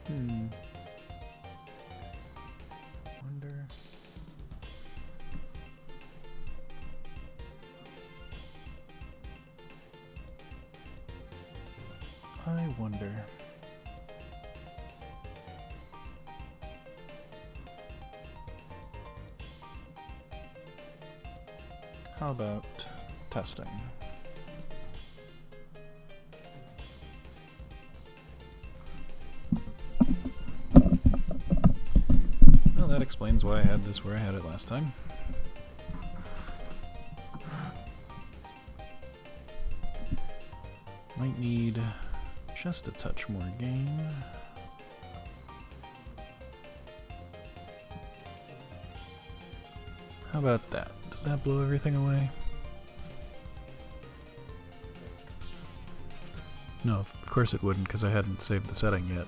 Wonder. I wonder. How about testing? Well, that explains why I had this where I had it last time. Might need just a touch more gain. How about that? Does that blow everything away? No, of course it wouldn't, because I hadn't saved the setting yet.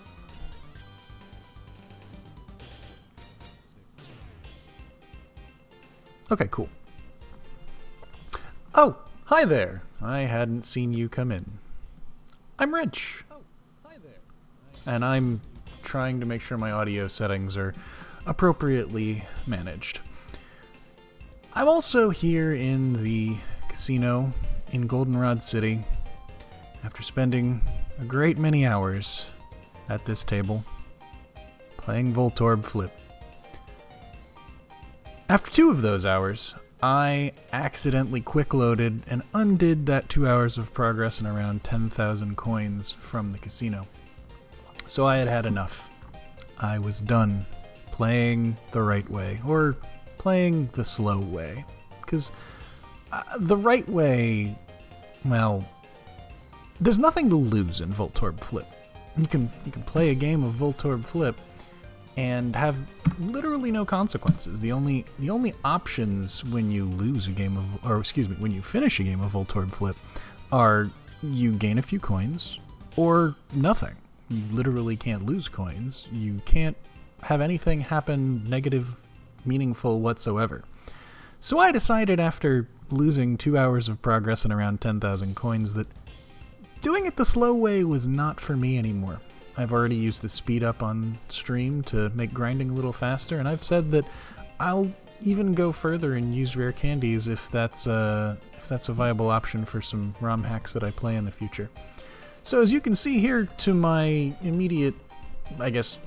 Okay, cool. Oh, hi there! I hadn't seen you come in. I'm Rich. Oh, hi there. And I'm trying to make sure my audio settings are appropriately managed. I'm also here in the casino in Goldenrod City after spending a great many hours at this table playing Voltorb Flip. After 2 of those hours, I accidentally quick-loaded and undid that 2 hours of progress and around 10,000 coins from the casino. So I had had enough. I was done playing the right way, or playing the slow way. Because the right way, well, there's nothing to lose in Voltorb Flip. You can play a game of Voltorb Flip and have literally no consequences. The only options when you lose a game of, or excuse me, when you finish a game of Voltorb Flip, are you gain a few coins or nothing. You literally can't lose coins. You can't have anything happen negative, meaningful whatsoever. So I decided after losing 2 hours of progress and around 10,000 coins that doing it the slow way was not for me anymore. I've already used the speed up on stream to make grinding a little faster, and I've said that I'll even go further and use rare candies if that's a viable option for some ROM hacks that I play in the future. So as you can see here to my immediate, I guess,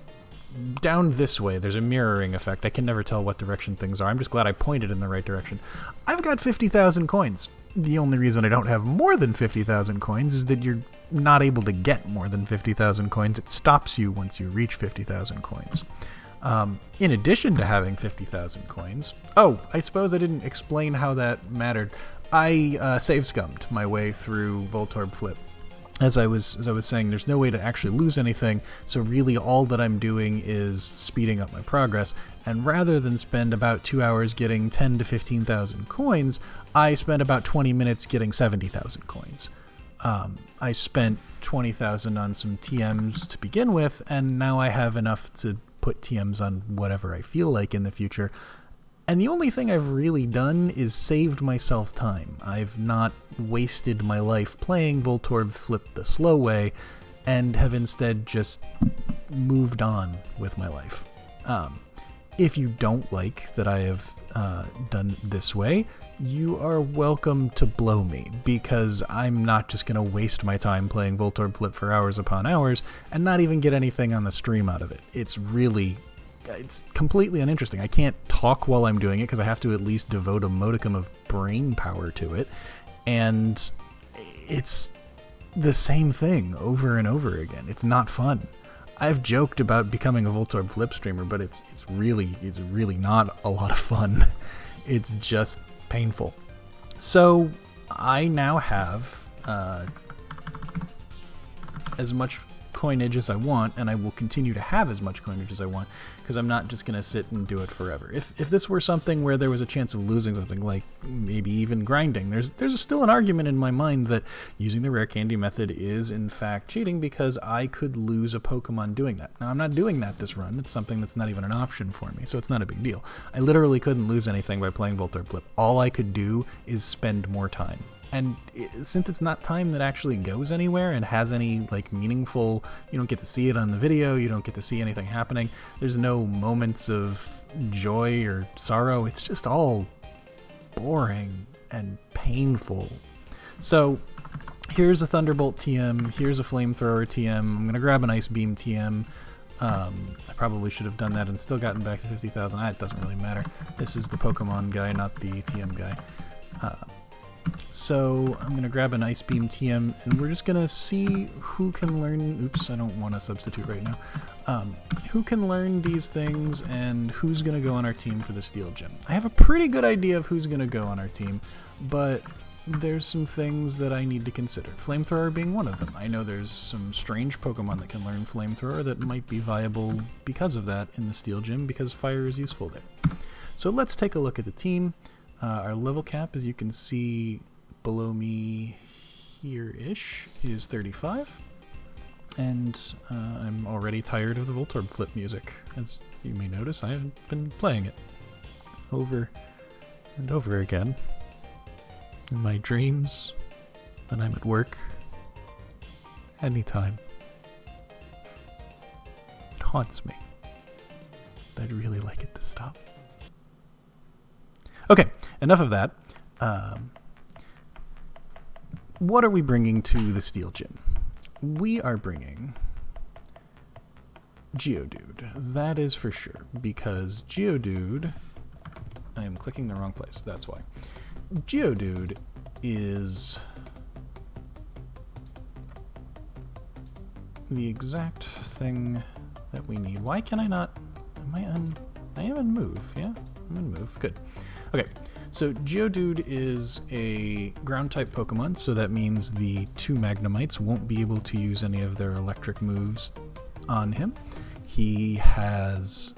down this way, there's a mirroring effect. I can never tell what direction things are. I'm just glad I pointed in the right direction. I've got 50,000 coins. The only reason I don't have more than 50,000 coins is that you're not able to get more than 50,000 coins. It stops you once you reach 50,000 coins. In addition to having 50,000 coins... Oh, I suppose I didn't explain how that mattered. I save scummed my way through Voltorb Flip. As I was saying, there's no way to actually lose anything, so really all that I'm doing is speeding up my progress, and rather than spend about 2 hours getting 10 to 15,000 coins, I spent about 20 minutes getting 70,000 coins. I spent 20,000 on some TMs to begin with, and now I have enough to put TMs on whatever I feel like in the future. And the only thing I've really done is saved myself time. I've not wasted my life playing Voltorb Flip the slow way, and have instead just moved on with my life. If you don't like that I have done this way, you are welcome to blow me, because I'm not just going to waste my time playing Voltorb Flip for hours upon hours and not even get anything on the stream out of it. It's completely uninteresting. I can't talk while I'm doing it because I have to at least devote a modicum of brain power to it, and it's the same thing over and over again. It's not fun. I've joked about becoming a Voltorb Flip streamer, but it's really not a lot of fun. It's just painful. So I now have as much coinage as I want, and I will continue to have as much coinage as I want, because I'm not just going to sit and do it forever. If this were something where there was a chance of losing something, like maybe even grinding, there's still an argument in my mind that using the rare candy method is in fact cheating, because I could lose a Pokemon doing that. Now I'm not doing that this run. It's something that's not even an option for me, so it's not a big deal. I literally couldn't lose anything by playing Voltorb Flip. All I could do is spend more time. And since it's not time that actually goes anywhere and has any like meaningful, you don't get to see it on the video, you don't get to see anything happening, there's no moments of joy or sorrow, it's just all boring and painful. So here's a Thunderbolt TM, here's a Flamethrower TM, I'm going to grab an Ice Beam TM. I probably should have done that and still gotten back to 50,000. It doesn't really matter. This is the Pokemon guy, not the TM guy. So I'm going to grab an Ice Beam TM, and we're just going to see who can learn... Oops, I don't want to substitute right now. Who can learn these things and who's going to go on our team for the Steel Gym. I have a pretty good idea of who's going to go on our team, but there's some things that I need to consider. Flamethrower being one of them. I know there's some strange Pokemon that can learn Flamethrower that might be viable because of that in the Steel Gym, because fire is useful there. So let's take a look at the team. Our level cap, as you can see below me here-ish, is 35. And I'm already tired of the Voltorb Flip music. As you may notice, I haven't been playing it over and over again. In my dreams, when I'm at work, anytime. It haunts me. But I'd really like it to stop. Okay, enough of that. What are we bringing to the Steel Gym? We are bringing Geodude. That is for sure, because Geodude... I am clicking the wrong place, that's why. Geodude is the exact thing that we need. Why can I not... I am in move, yeah? I'm in move, good. Okay, so Geodude is a ground-type Pokemon, so that means the two Magnemites won't be able to use any of their electric moves on him. He has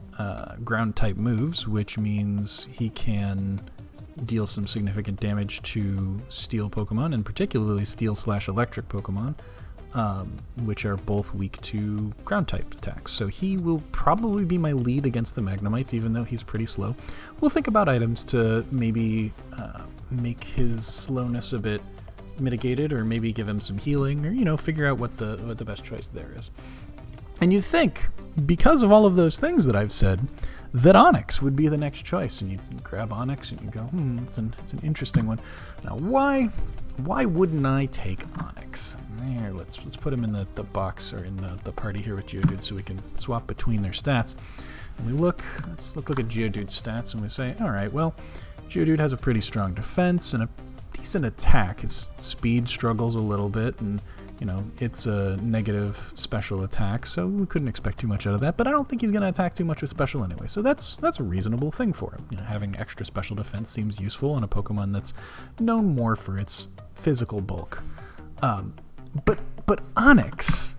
ground-type moves, which means he can deal some significant damage to steel Pokemon, and particularly steel/electric Pokemon, which are both weak to ground-type attacks. So he will probably be my lead against the Magnemites, even though he's pretty slow. We'll think about items to maybe make his slowness a bit mitigated, or maybe give him some healing, or, you know, figure out what the best choice there is. And you'd think, because of all of those things that I've said, that Onix would be the next choice, and you grab Onix and you go, it's an interesting one. Now, why wouldn't I take Onix? There, let's put him in the box, or in the party here with Geodude, so we can swap between their stats. And we look, let's look at Geodude's stats, and we say, all right, well, Geodude has a pretty strong defense and a decent attack. His speed struggles a little bit, and you know, it's a negative special attack, so we couldn't expect too much out of that, but I don't think he's going to attack too much with special anyway, so that's a reasonable thing for him. You know, having extra special defense seems useful on a Pokemon that's known more for its physical bulk. But Onix,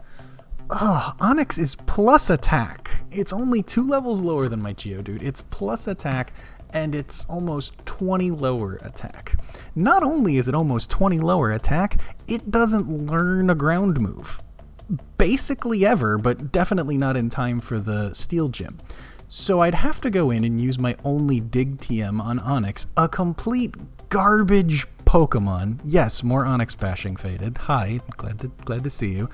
Onix is plus attack. It's only 2 levels lower than my Geodude. It's plus attack, and it's almost 20 lower attack. Not only is it almost 20 lower attack, it doesn't learn a ground move. Basically ever, but definitely not in time for the Steel Gym. So I'd have to go in and use my only Dig TM on Onix, a complete garbage Pokemon. Yes, more Onix bashing faded. Hi, glad to see you.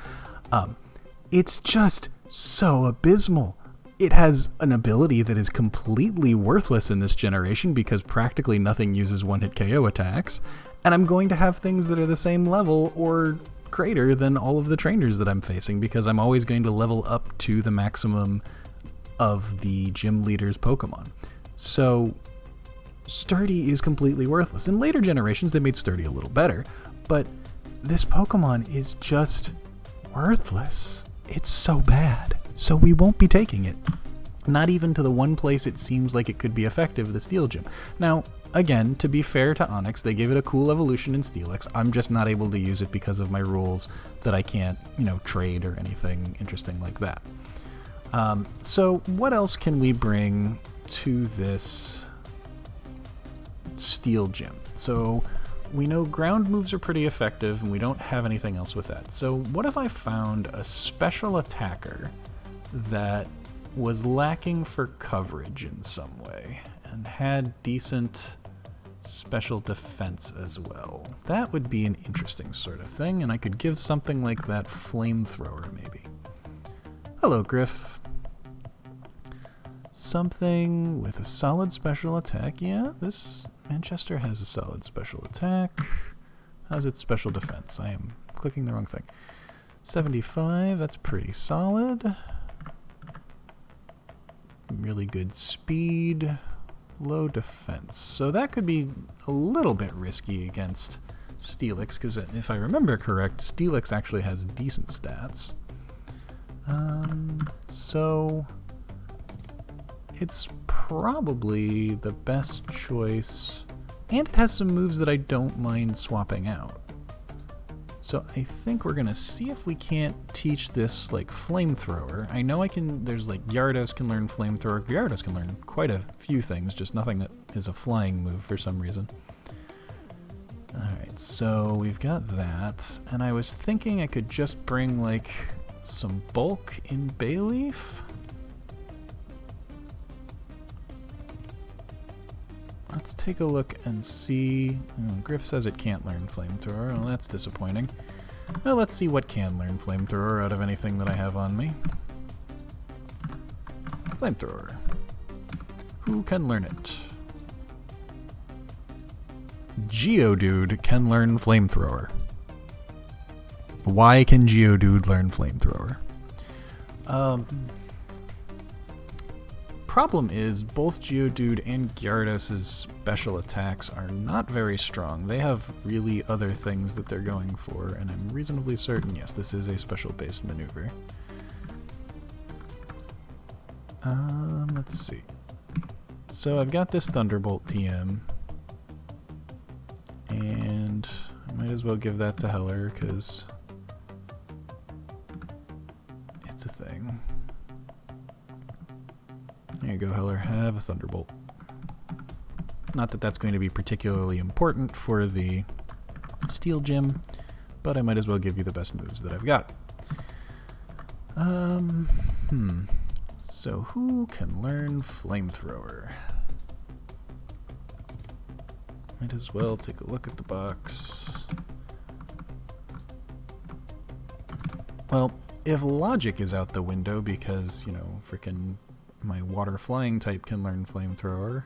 It's just so abysmal. It has an ability that is completely worthless in this generation because practically nothing uses one-hit KO attacks, and I'm going to have things that are the same level or greater than all of the trainers that I'm facing because I'm always going to level up to the maximum of the gym leader's Pokemon. So Sturdy is completely worthless. In later generations, they made Sturdy a little better, but this Pokemon is just worthless. It's so bad. So we won't be taking it. Not even to the one place it seems like it could be effective, the Steel Gym. Now, again, to be fair to Onix, they gave it a cool evolution in Steelix. I'm just not able to use it because of my rules that I can't, you know, trade or anything interesting like that. So what else can we bring to this Steel Gym? So we know ground moves are pretty effective, and we don't have anything else with that. So what if I found a special attacker that was lacking for coverage in some way and had decent special defense as well. That would be an interesting sort of thing, and I could give something like that flamethrower maybe. Hello, Griff. Something with a solid special attack. Yeah, this Manchester has a solid special attack. How's its special defense? I am clicking the wrong thing. 75, that's pretty solid. Really good speed. Low defense. So that could be a little bit risky against Steelix, because if I remember correct, Steelix actually has decent stats. So it's probably the best choice, and it has some moves that I don't mind swapping out. So I think we're gonna see if we can't teach this like flamethrower. I know I can, there's like Gyarados can learn flamethrower. Gyarados can learn quite a few things, just nothing that is a flying move for some reason. Alright, so we've got that, and I was thinking I could just bring like some bulk in Bayleaf. Let's take a look and see. Oh, Griff says it can't learn flamethrower. Well, that's disappointing. Well, let's see what can learn flamethrower out of anything that I have on me. Flamethrower. Who can learn it? Geodude can learn flamethrower. Why can Geodude learn flamethrower? Problem is, both Geodude and Gyarados' special attacks are not very strong. They have really other things that they're going for, and I'm reasonably certain, yes, this is a special-based maneuver. Let's see. So I've got this Thunderbolt TM, and I might as well give that to Heller, because it's a thing. There you go, Heller. Have a Thunderbolt. Not that that's going to be particularly important for the Steel Gym, but I might as well give you the best moves that I've got. So who can learn Flamethrower? Might as well take a look at the box. Well, if Logic is out the window because, you know, frickin' my water flying type can learn Flamethrower,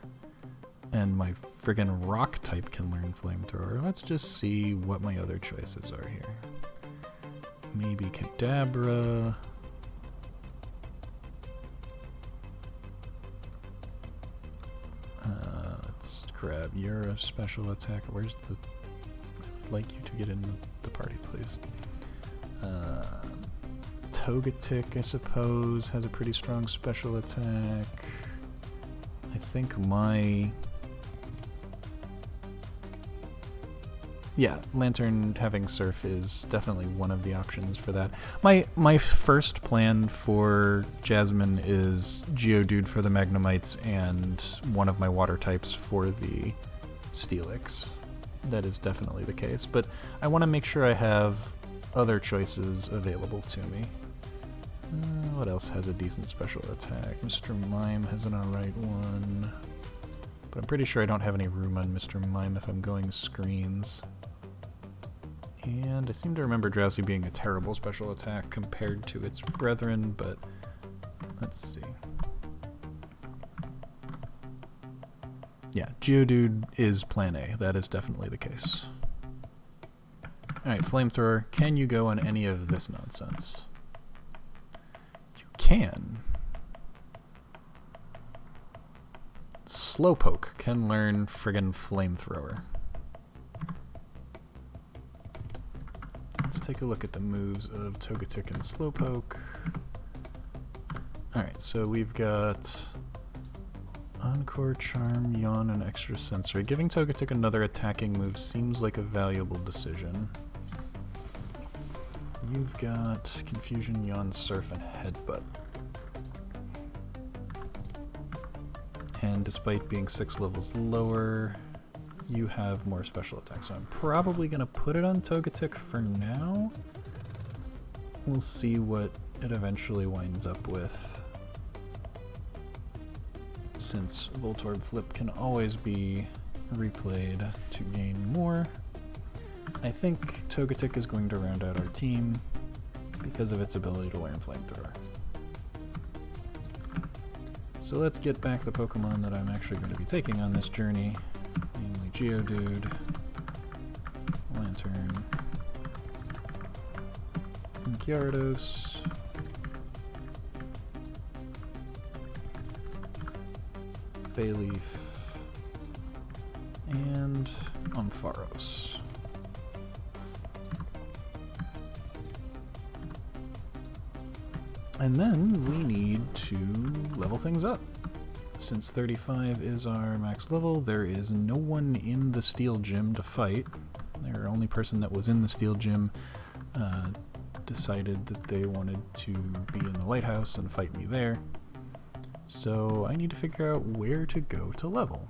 and my friggin' rock type can learn Flamethrower. Let's just see what my other choices are here. Maybe Kadabra. Let's grab your special attack. Where's the... I'd like you to get in the party, please. Togetic, I suppose, has a pretty strong special attack. I think my... Yeah, Lantern having Surf is definitely one of the options for that. My first plan for Jasmine is Geodude for the Magnemites and one of my water types for the Steelix. That is definitely the case, but I want to make sure I have other choices available to me. What else has a decent special attack? Mr. Mime has an alright one. But I'm pretty sure I don't have any room on Mr. Mime if I'm going screens. And I seem to remember Drowsy being a terrible special attack compared to its brethren, but let's see. Yeah, Geodude is plan A. That is definitely the case. Alright, Flamethrower, can you go on any of this nonsense? Can. Slowpoke can learn friggin' Flamethrower. Let's take a look at the moves of Togetic and Slowpoke. Alright, so we've got Encore, Charm, Yawn, and Extrasensory. Giving Togetic another attacking move seems like a valuable decision. You've got Confusion, Yawn, Surf, and Headbutt. And despite being 6 levels lower, you have more special attacks. So I'm probably going to put it on Togetic for now. We'll see what it eventually winds up with, since Voltorb Flip can always be replayed to gain more. I think Togetic is going to round out our team because of its ability to learn Flamethrower. So let's get back the Pokemon that I'm actually going to be taking on this journey, namely Geodude, Lantern, Gyarados, Bayleaf, and Ampharos. And then we need to level things up. Since 35 is our max level, there is no one in the Steel Gym to fight. The only person that was in the Steel Gym decided that they wanted to be in the lighthouse and fight me there. So I need to figure out where to go to level.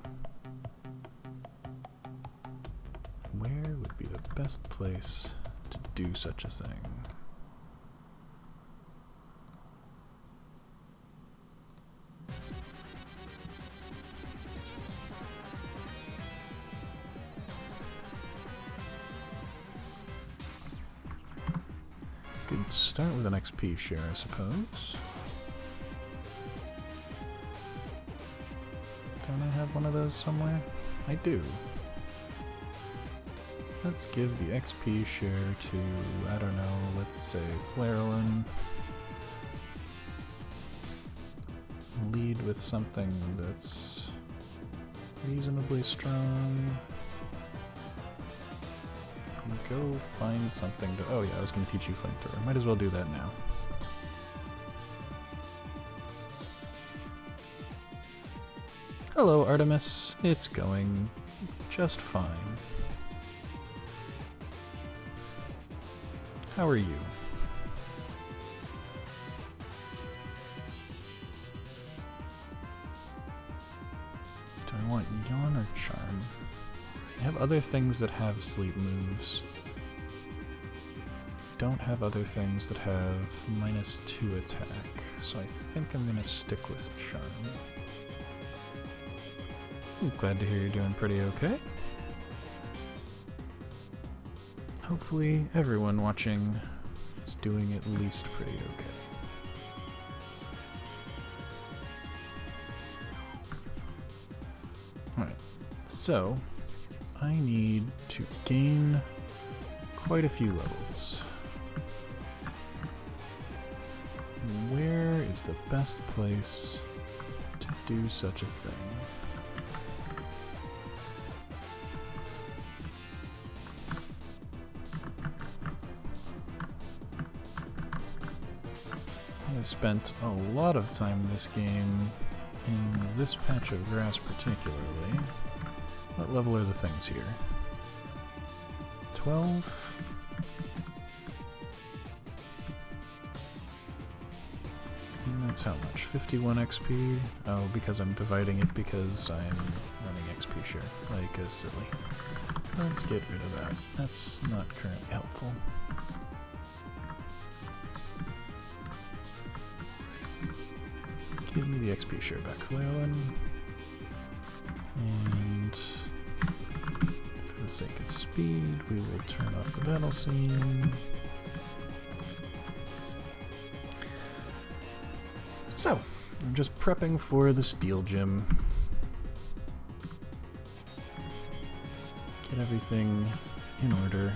Where would be the best place to do such a thing? Could start with an XP share, I suppose. Don't I have one of those somewhere? I do. Let's give the XP share to, I don't know, let's say Flareon. Lead with something that's reasonably strong. And go find something to... Oh yeah, I was going to teach you Flamethrower. Might as well do that now. Hello, Artemis. It's going just fine. How are you? Do I want Yawn or Charm? I have other things that have sleep moves. Don't have other things that have -2 attack, so I think I'm going to stick with Charm. I'm glad to hear you're doing pretty okay. Hopefully everyone watching is doing at least pretty okay. Alright, so I need to gain quite a few levels. Where is the best place to do such a thing? I've spent a lot of time in this game in this patch of grass particularly. What level are the things here? 12? And that's how much? 51 XP? Oh, because I'm dividing it because I'm running XP share, like a silly. Let's get rid of that. That's not currently helpful. Give me the XP share back, Flareon. And for the sake of speed, we will turn off the battle scene. So, I'm just prepping for the Steel Gym. Get everything in order.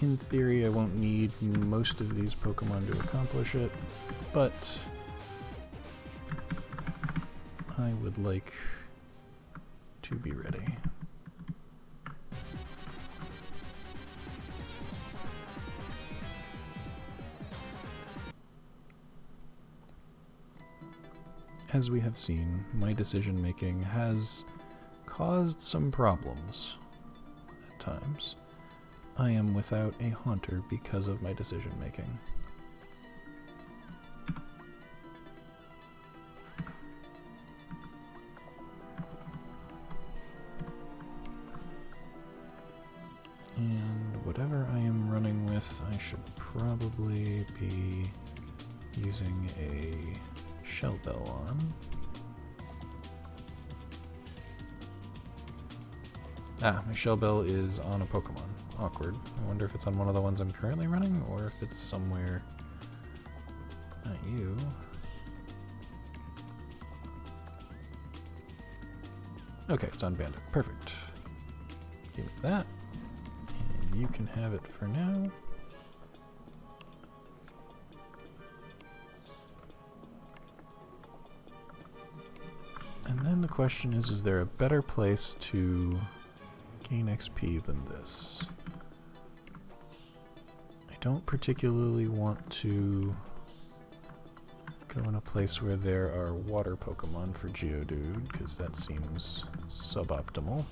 In theory, I won't need most of these Pokemon to accomplish it, but I would like to be ready. As we have seen, my decision-making has caused some problems at times. I am without a Haunter because of my decision-making. And whatever I am running with, I should probably be using a Shell Bell on. Ah, my shell bell is on a Pokemon. Awkward. I wonder if it's on one of the ones I'm currently running, or if it's somewhere... Not you. Okay, it's on Bandit. Perfect. Give me that. And you can have it for now. And then the question is there a better place to gain XP than this? I don't particularly want to go in a place where there are water Pokemon for Geodude, because that seems suboptimal.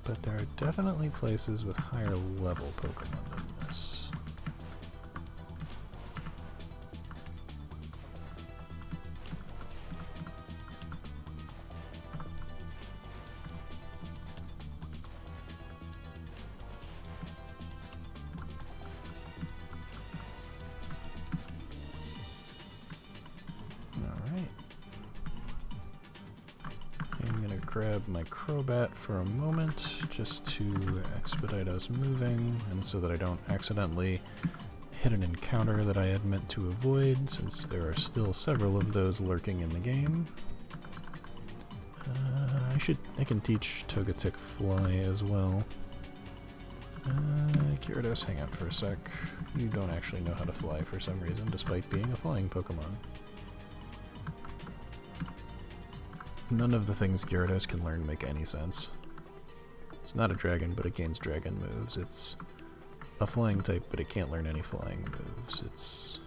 But there are definitely places with higher level Pokemon than this. Grab my Crobat for a moment, just to expedite us moving, and so that I don't accidentally hit an encounter that I had meant to avoid, since there are still several of those lurking in the game. I can teach Togetic Fly as well. Gyarados, hang out for a sec. You don't actually know how to fly for some reason, despite being a flying Pokemon. None of the things Gyarados can learn make any sense. It's not a dragon, but it gains dragon moves. It's a flying type, but it can't learn any flying moves. It's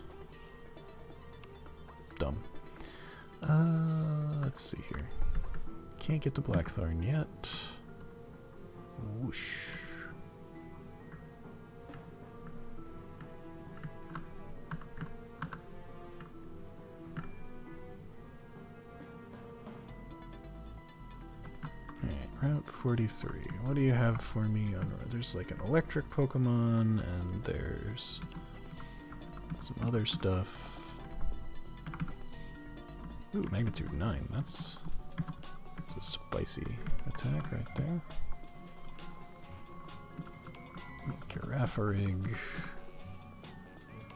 dumb. Let's see here. Can't get to Blackthorn yet. Whoosh. Route 43. What do you have for me on road? There's like an electric Pokemon, and there's some other stuff. Ooh, magnitude 9. That's a spicy attack right there. Girafarig.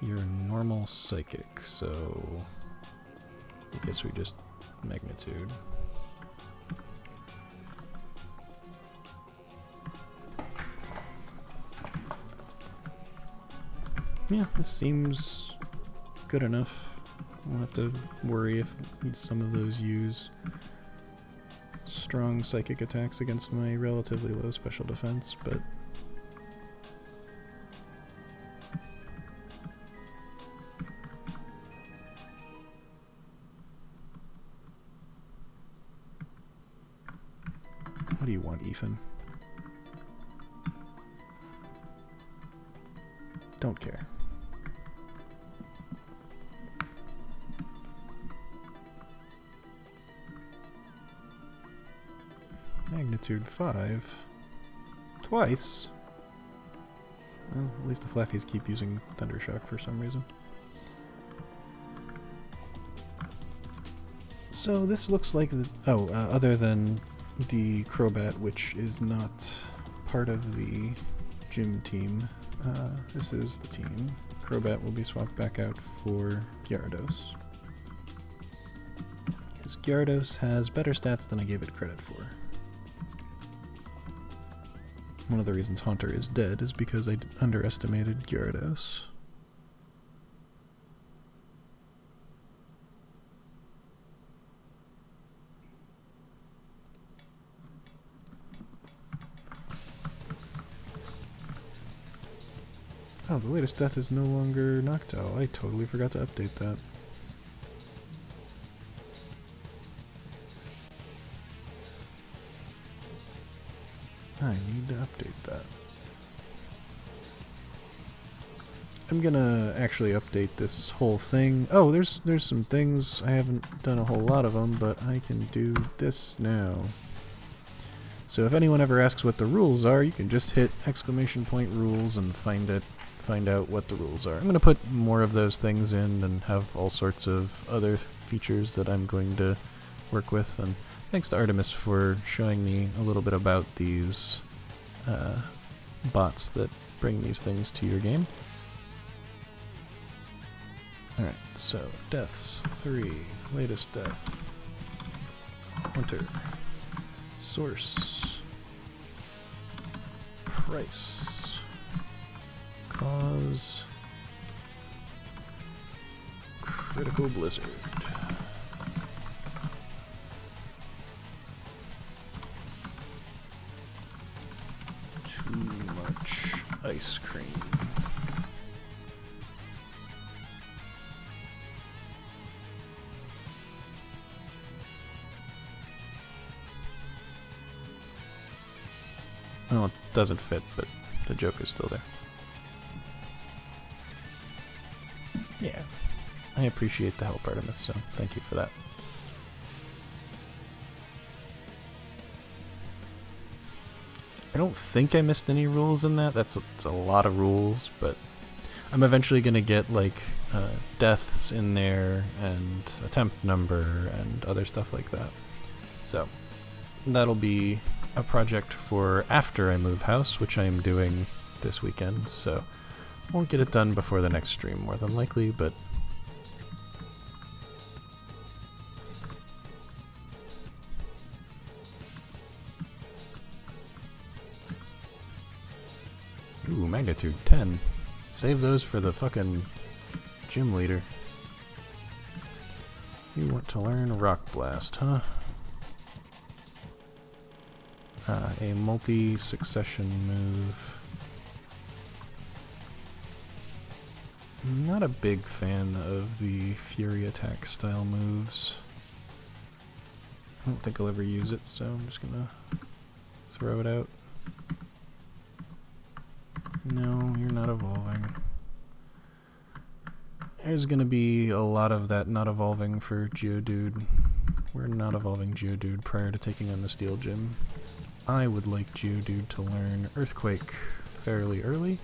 You're normal psychic, so I guess we just magnitude. Yeah, this seems good enough. We'll have to worry if some of those use strong psychic attacks against my relatively low special defense, but what do you want, Ethan? Don't care. Magnitude 5. Twice? Well, at least the Flaffies keep using Thundershock for some reason. So this looks like the... other than the Crobat, which is not part of the gym team, this is the team. Crobat will be swapped back out for Gyarados. Because Gyarados has better stats than I gave it credit for. One of the reasons Haunter is dead is because I underestimated Gyarados. Oh, the latest death is no longer Noctowl. I totally forgot to update that. I need to update that. I'm gonna actually update this whole thing. Oh, there's some things. I haven't done a whole lot of them, but I can do this now. So if anyone ever asks what the rules are, you can just hit !rules and find it find out what the rules are. I'm going to put more of those things in and have all sorts of other features that I'm going to work with. And thanks to Artemis for showing me a little bit about these bots that bring these things to your game. Alright, so deaths 3, latest death, hunter, source, price, cause, critical blizzard. Too much ice cream. Well, it doesn't fit, but the joke is still there. Yeah, I appreciate the help, Artemis, so thank you for that. I don't think I missed any rules in that. That's a lot of rules, but I'm eventually going to get like deaths in there and attempt number and other stuff like that. So that'll be a project for after I move house, which I am doing this weekend, so won't get it done before the next stream more than likely, but ooh, magnitude 10. Save those for the fucking gym leader. You want to learn Rock Blast, huh? A multi-succession move. I'm not a big fan of the Fury Attack style moves. I don't think I'll ever use it, so I'm just gonna throw it out. No, you're not evolving. There's gonna be a lot of that not evolving for Geodude. We're not evolving Geodude prior to taking on the Steel Gym. I would like Geodude to learn Earthquake fairly early,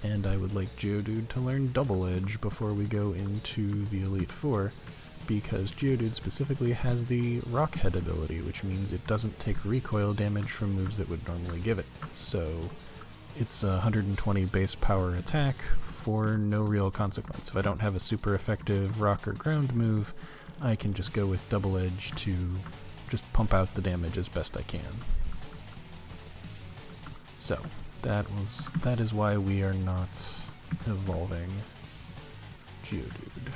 and I would like Geodude to learn Double Edge before we go into the Elite Four, because Geodude specifically has the Rock Head ability, which means it doesn't take recoil damage from moves that would normally give it. So it's a 120 base power attack for no real consequence. If I don't have a super effective rock or ground move, I can just go with Double Edge to just pump out the damage as best I can. So that is why we are not evolving Geodude.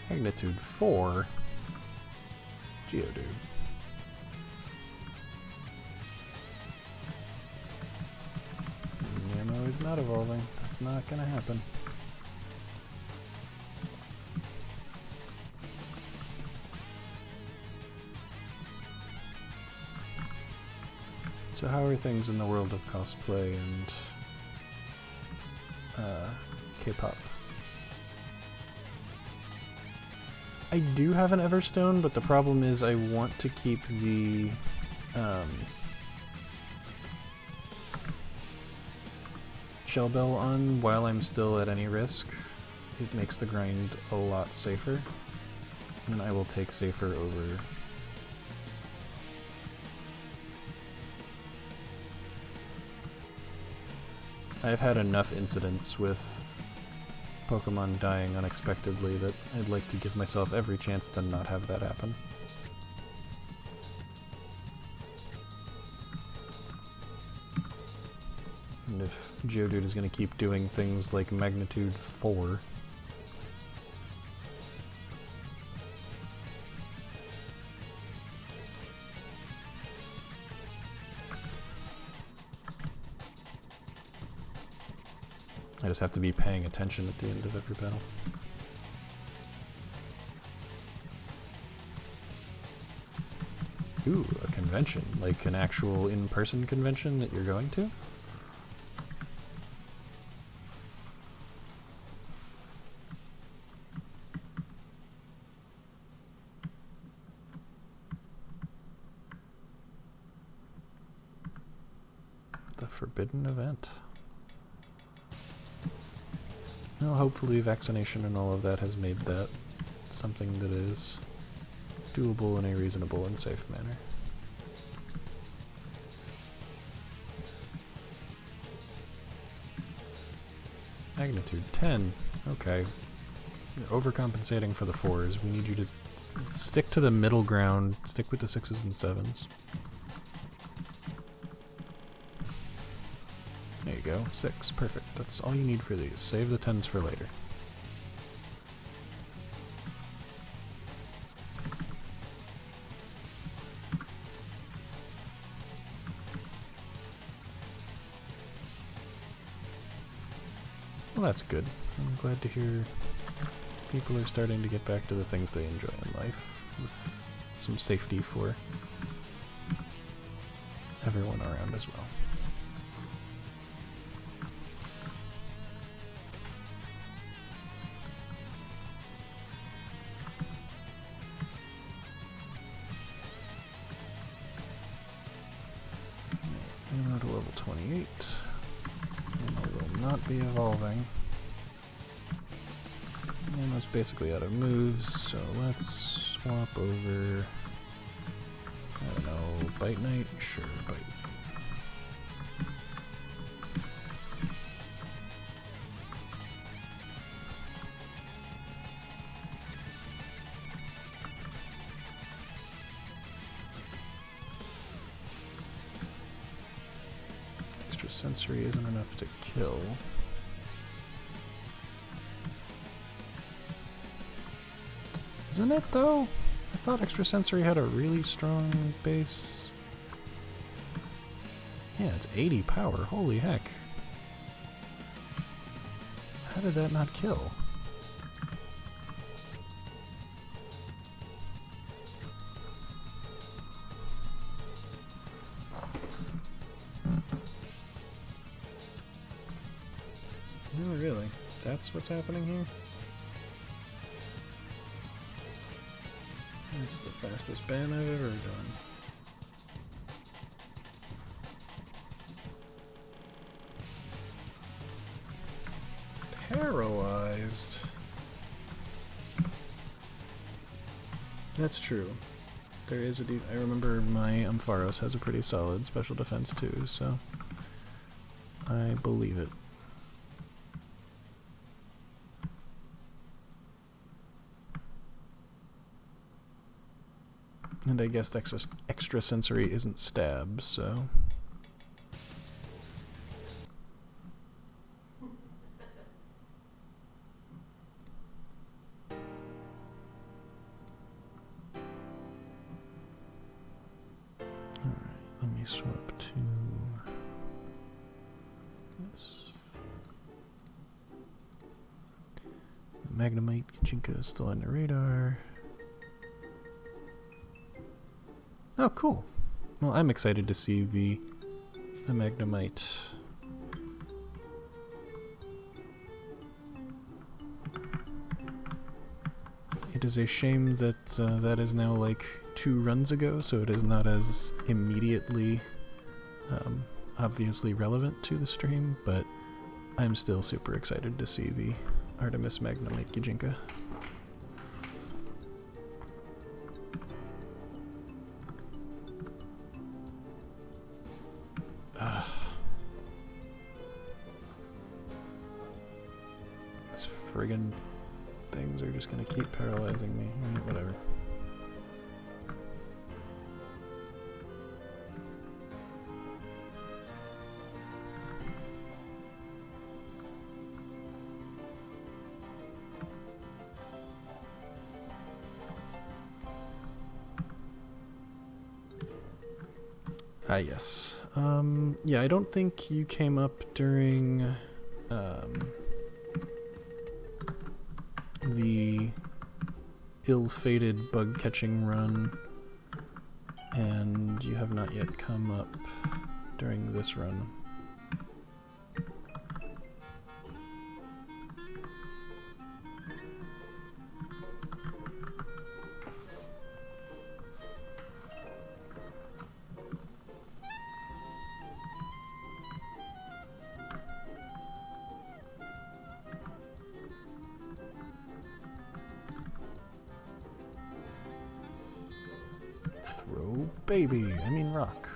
Magnitude 4 Geodude. Nemo is not evolving. That's not gonna happen. So how are things in the world of cosplay and K-pop? I do have an Everstone, but the problem is I want to keep the Shell Bell on while I'm still at any risk. It makes the grind a lot safer, and I will take safer over. I've had enough incidents with Pokemon dying unexpectedly that I'd like to give myself every chance to not have that happen. And if Geodude is going to keep doing things like Magnitude 4, I just have to be paying attention at the end of every battle. Ooh, a convention. Like an actual in-person convention that you're going to? The forbidden event. Well, hopefully vaccination and all of that has made that something that is doable in a reasonable and safe manner. Magnitude 10. Okay. You're overcompensating for the 4s. We need you to stick to the middle ground. Stick with the 6s and 7s. There you go. 6. Perfect. That's all you need for these. Save the 10s for later. Well, that's good. I'm glad to hear people are starting to get back to the things they enjoy in life with some safety for everyone around as well. Ammo to level 28. Ammo will not be evolving. Ammo's basically out of moves, so let's swap over. I don't know, Bite Knight? Sure, Bite Knight. Sensory isn't enough to kill. Isn't it though? I thought extrasensory had a really strong base. Yeah, it's 80 power. Holy heck. How did that not kill? No, really? That's what's happening here? That's the fastest ban I've ever done. Paralyzed. That's true. There is a I remember my Ampharos has a pretty solid special defense too, so I believe it. And I guess extrasensory isn't stab, so... Alright, let me swap to this. Magnemite Kachinka is still on the radar. Oh, cool. Well, I'm excited to see the Magnemite. It is a shame that that is now like 2 runs ago, so it is not as immediately obviously relevant to the stream, but I'm still super excited to see the Artemis Magnemite Kachinka. These friggin' things are just gonna keep paralyzing me. Whatever. Ah, yes. Yeah, I don't think you came up during the ill-fated bug-catching run And you have not yet come up during this run. Throw baby, I mean rock.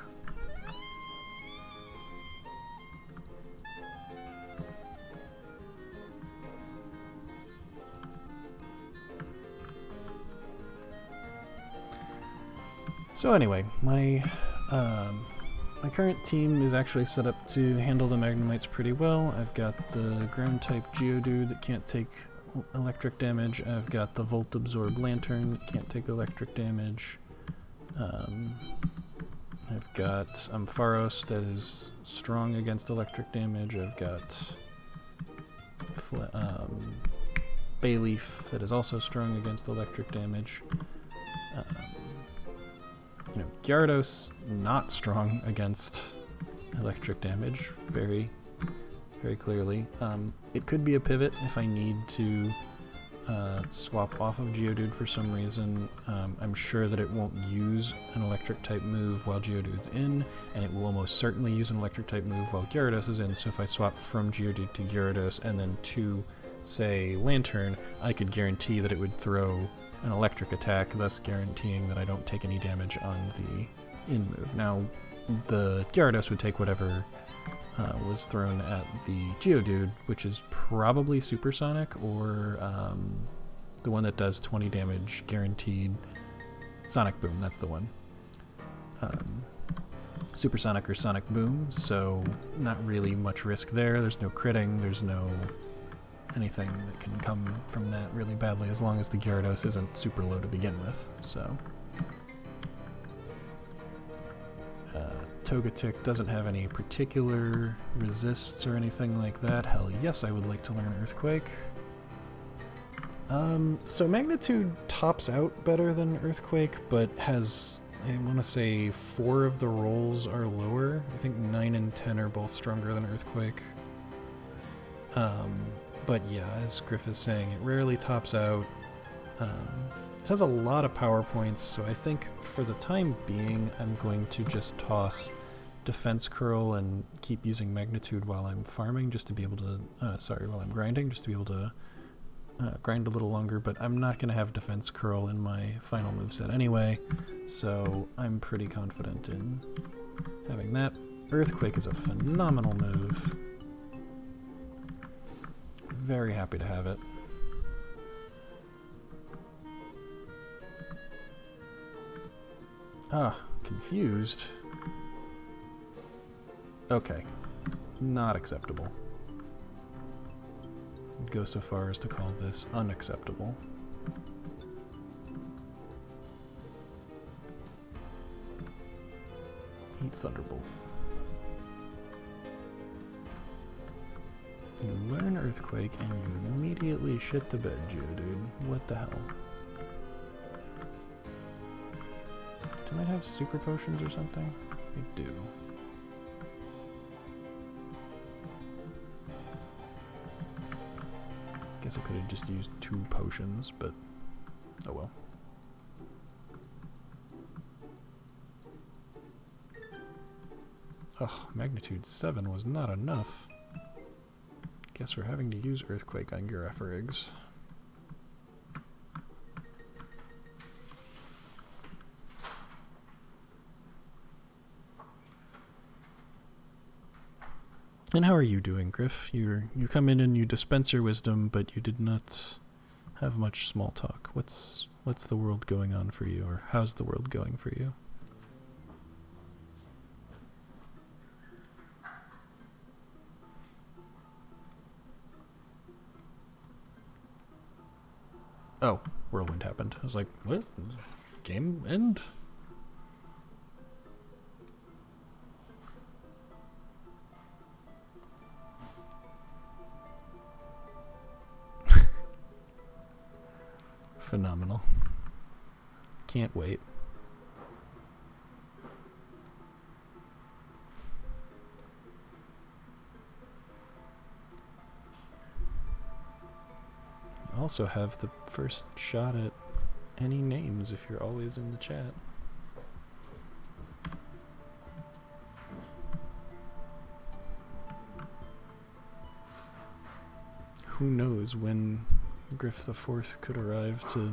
So anyway, my current team is actually set up to handle the Magnemites pretty well. I've got the ground type Geodude that can't take electric damage. I've got the Volt Absorb Lantern that can't take electric damage. I've got Ampharos that is strong against electric damage. I've got Bayleaf that is also strong against electric damage. Gyarados not strong against electric damage, very, very clearly. It could be a pivot if I need to swap off of Geodude for some reason. I'm sure that it won't use an electric type move while Geodude's in, and it will almost certainly use an electric type move while Gyarados is in, so if I swap from Geodude to Gyarados and then to, say, Lantern, I could guarantee that it would throw an electric attack, thus guaranteeing that I don't take any damage on the in move. Now, the Gyarados would take whatever was thrown at the Geodude, which is probably Supersonic or the one that does 20 damage guaranteed. Sonic Boom, that's the one. Supersonic or Sonic Boom, so not really much risk there. There's no critting, there's no anything that can come from that really badly as long as the Gyarados isn't super low to begin with, so. Togetic doesn't have any particular resists or anything like that. Hell yes, I would like to learn Earthquake. So Magnitude tops out better than Earthquake, but has, I want to say, 4 of the rolls are lower. I think 9 and 10 are both stronger than Earthquake. But yeah, as Griff is saying, it rarely tops out. It has a lot of power points, so I think for the time being, I'm going to just toss Defense Curl and keep using Magnitude while I'm farming, just to be able to, while I'm grinding, just to be able to grind a little longer, but I'm not going to have Defense Curl in my final moveset anyway, so I'm pretty confident in having that. Earthquake is a phenomenal move. Very happy to have it. Confused. Okay. Not acceptable. I'd go so far as to call this unacceptable. Heat Thunderbolt. You learn Earthquake and you immediately shit the bed, Geodude. What the hell? Do I have super potions or something? I do. Guess I could have just used 2 potions, but oh well. Ugh, Magnitude 7 was not enough. Guess we're having to use Earthquake on Giraffarigs. And how are you doing, Griff? You come in and you dispense your wisdom, but you did not have much small talk. What's the world going on for you, or how's the world going for you? Oh, Whirlwind happened. I was like, what? Game end? Phenomenal. Can't wait. also have the first shot at any names if you're always in the chat. Who knows when Griff the Fourth could arrive to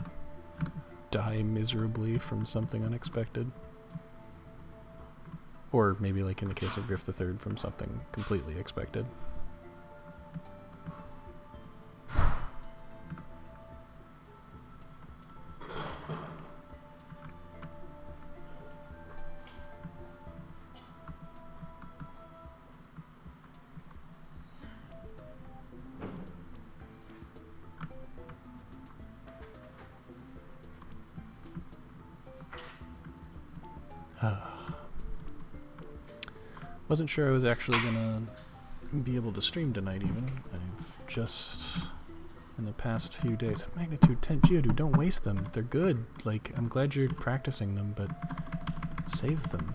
die miserably from something unexpected. Or maybe, like in the case of Griff the Third, from something completely expected. Wasn't sure I was actually gonna be able to stream tonight even. I've just, in the past few days, Magnitude 10 Geodude, don't waste them. They're good. Like, I'm glad you're practicing them, but save them.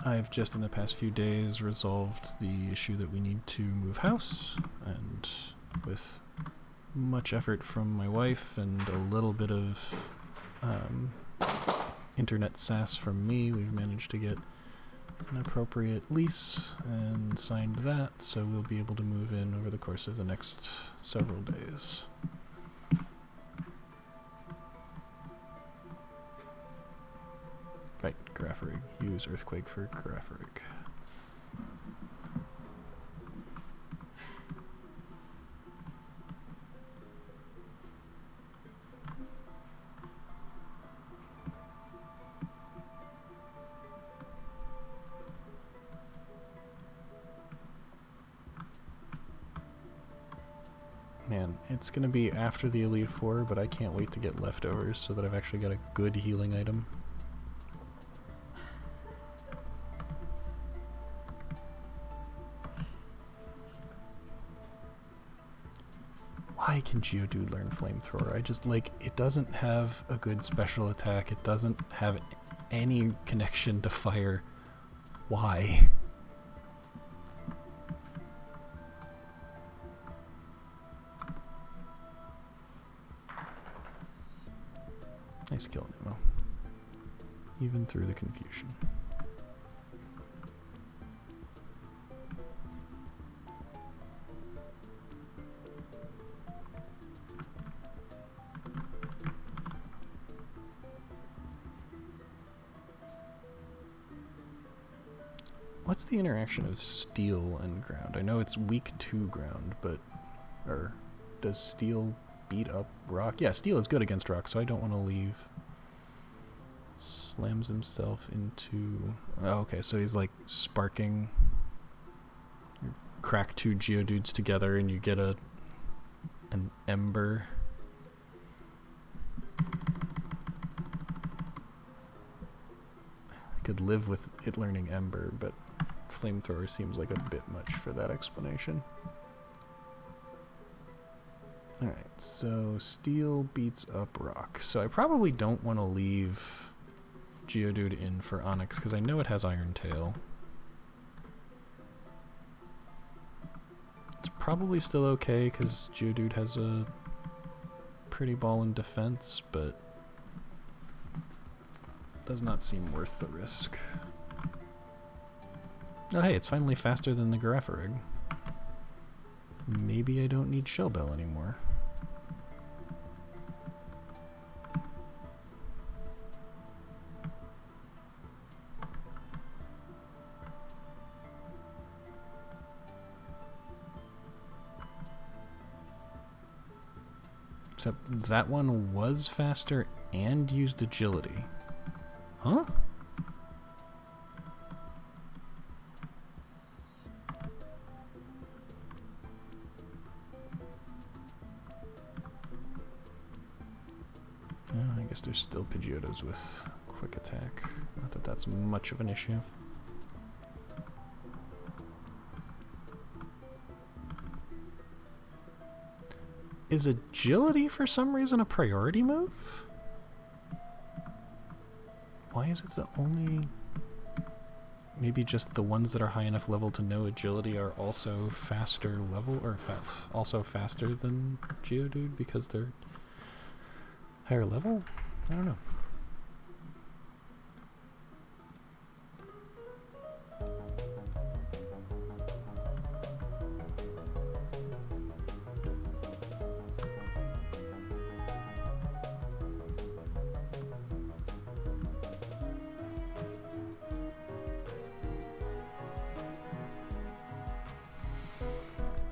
I've just in the past few days resolved the issue that we need to move house, and with much effort from my wife and a little bit of internet sass from me, we've managed to get an appropriate lease and signed that, so we'll be able to move in over the course of the next several days. Right, Grafferig. Use Earthquake for Grafferig. Man, it's gonna be after the Elite Four, but I can't wait to get leftovers so that I've actually got a good healing item. Why can Geodude learn Flamethrower? I just, like, it doesn't have a good special attack. It doesn't have any connection to fire. Why? Nice kill, Nemo. Even through the confusion. What's the interaction of steel and ground? I know it's weak to ground, but... Or does steel beat up rock? Yeah, steel is good against rock, so I don't want to leave. Slams himself into... Oh, okay, so he's like sparking. You crack two Geodudes together and you get an ember. I could live with it learning ember, but Flamethrower seems like a bit much for that explanation. Alright, so steel beats up rock. So I probably don't want to leave Geodude in for Onyx, because I know it has Iron Tail. It's probably still okay, because Geodude has a pretty ball in defense, but does not seem worth the risk. Oh hey, it's finally faster than the Grafferig. Maybe I don't need Shell Bell anymore. Except that one was faster and used agility. Huh? I guess there's still Pidgeotos with quick attack. Not that that's much of an issue. Is agility for some reason a priority move? Why is it the only maybe just the ones that are high enough level to know agility are also faster level, or also faster than Geodude because they're higher level? I don't know.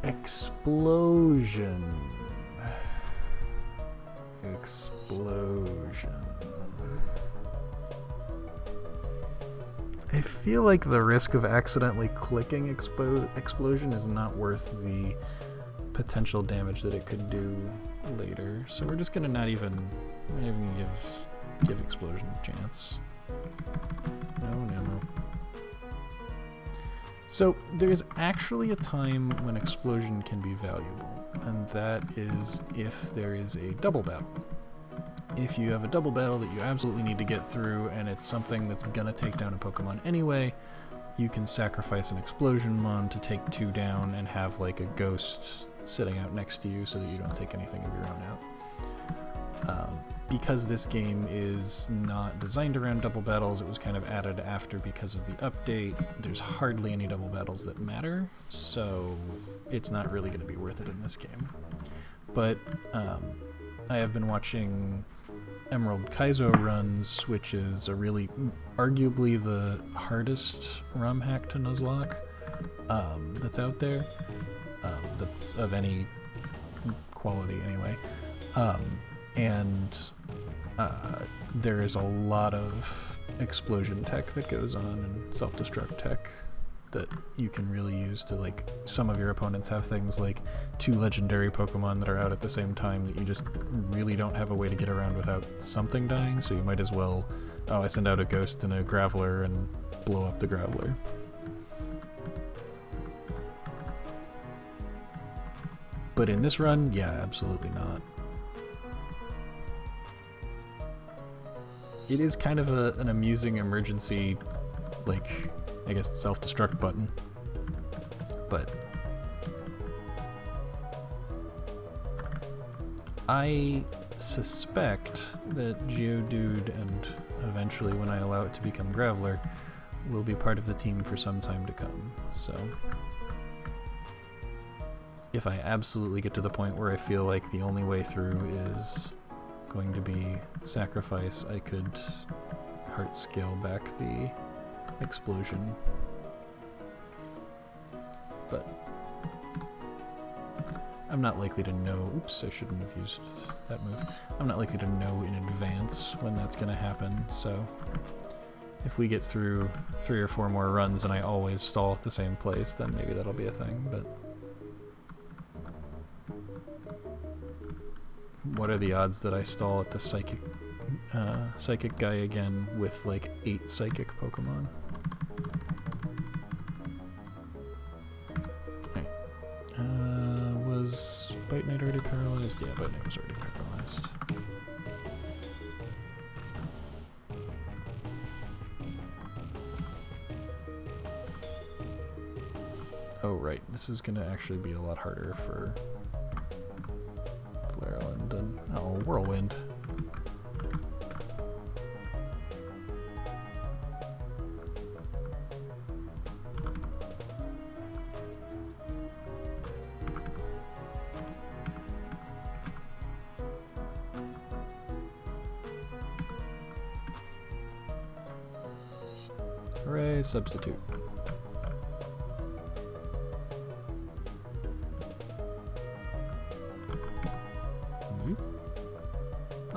Explosion. I feel like the risk of accidentally clicking explosion is not worth the potential damage that it could do later. So we're just gonna not even give explosion a chance. No. So there's actually a time when explosion can be valuable, and that is if there is a double battle. If you have a double battle that you absolutely need to get through and it's something that's gonna take down a Pokemon anyway, you can sacrifice an explosion mon to take 2 down and have like a ghost sitting out next to you so that you don't take anything of your own out. Because this game is not designed around double battles, it was kind of added after because of the update. There's hardly any double battles that matter, so it's not really going to be worth it in this game. But I have been watching Emerald Kaizo runs, which is a really, arguably the hardest ROM hack to Nuzlocke that's out there, that's of any quality anyway. And there is a lot of explosion tech that goes on and self-destruct tech that you can really use to, like, some of your opponents have things like 2 legendary Pokemon that are out at the same time that you just really don't have a way to get around without something dying, so you might as well, I send out a Ghost and a Graveler and blow up the Graveler. But in this run, yeah, absolutely not. It is kind of an amusing emergency, like, I guess, self-destruct button. But I suspect that Geodude, and eventually when I allow it to become Graveler, will be part of the team for some time to come. So if I absolutely get to the point where I feel like the only way through is going to be sacrifice, I could heart scale back the explosion. But I'm not likely to know. Oops, I shouldn't have used that move. I'm not likely to know in advance when that's going to happen, so if we get through 3 or 4 more runs and I always stall at the same place, then maybe that'll be a thing, but what are the odds that I stall at the psychic guy again with like 8 psychic Pokemon? Okay. Was Bite Knight already paralyzed? Yeah, Bite Knight was already paralyzed. Oh right, this is gonna actually be a lot harder for Flaireland and Whirlwind. Hooray, substitute.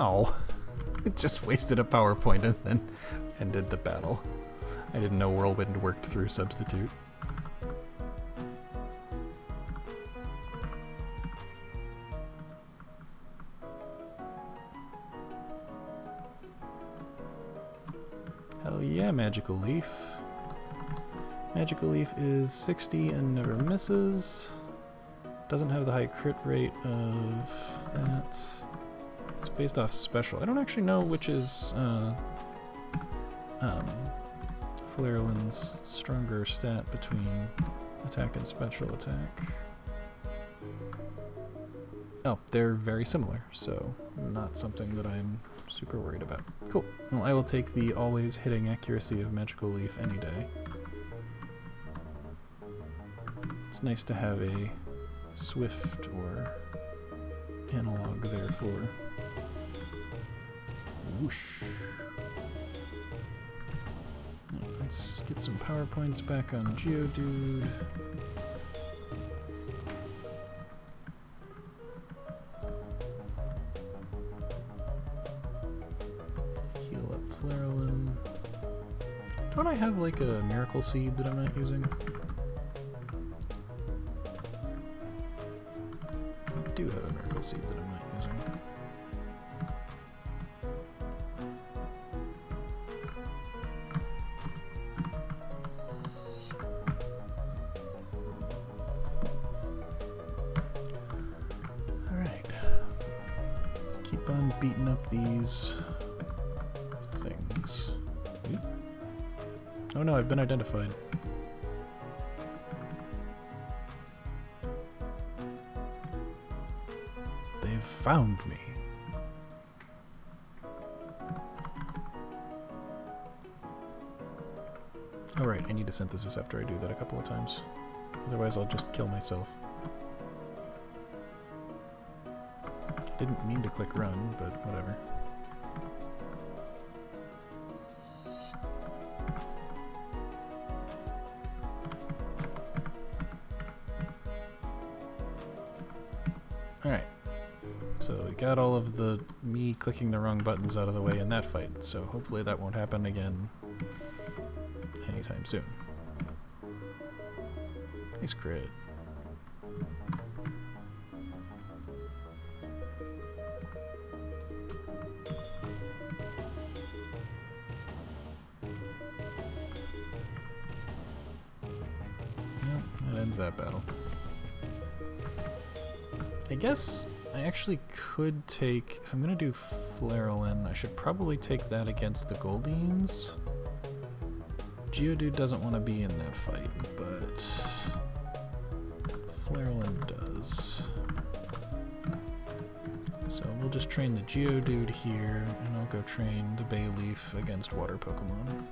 Oh, it just wasted a PowerPoint and then ended the battle. I didn't know Whirlwind worked through substitute. Hell yeah, Magical Leaf. Magical Leaf is 60 and never misses. Doesn't have the high crit rate of that. It's based off special. I don't actually know which is Flarelin's stronger stat between attack and special attack. Oh, they're very similar, so not something that I'm super worried about. Cool. Well, I will take the always hitting accuracy of Magical Leaf any day. It's nice to have a swift or analog therefore. Whoosh. Let's get some power points back on Geodude. Heal up Flarelin. Don't I have like a Miracle Seed that I'm not using? I do have a Miracle Seed that I'm not using. Beating up these things. Oop. Oh no, I've been identified. They've found me. Alright, I need a synthesis after I do that a couple of times. Otherwise I'll just kill myself. Didn't mean to click run, but whatever. Alright. So we got all of the me clicking the wrong buttons out of the way in that fight, so hopefully that won't happen again anytime soon. Nice crit. That battle. I guess I actually could take, if I'm gonna do Flarelin, I should probably take that against the Goldines. Geodude doesn't want to be in that fight, but Flarelin does. So we'll just train the Geodude here, and I'll go train the Bayleaf against water Pokemon.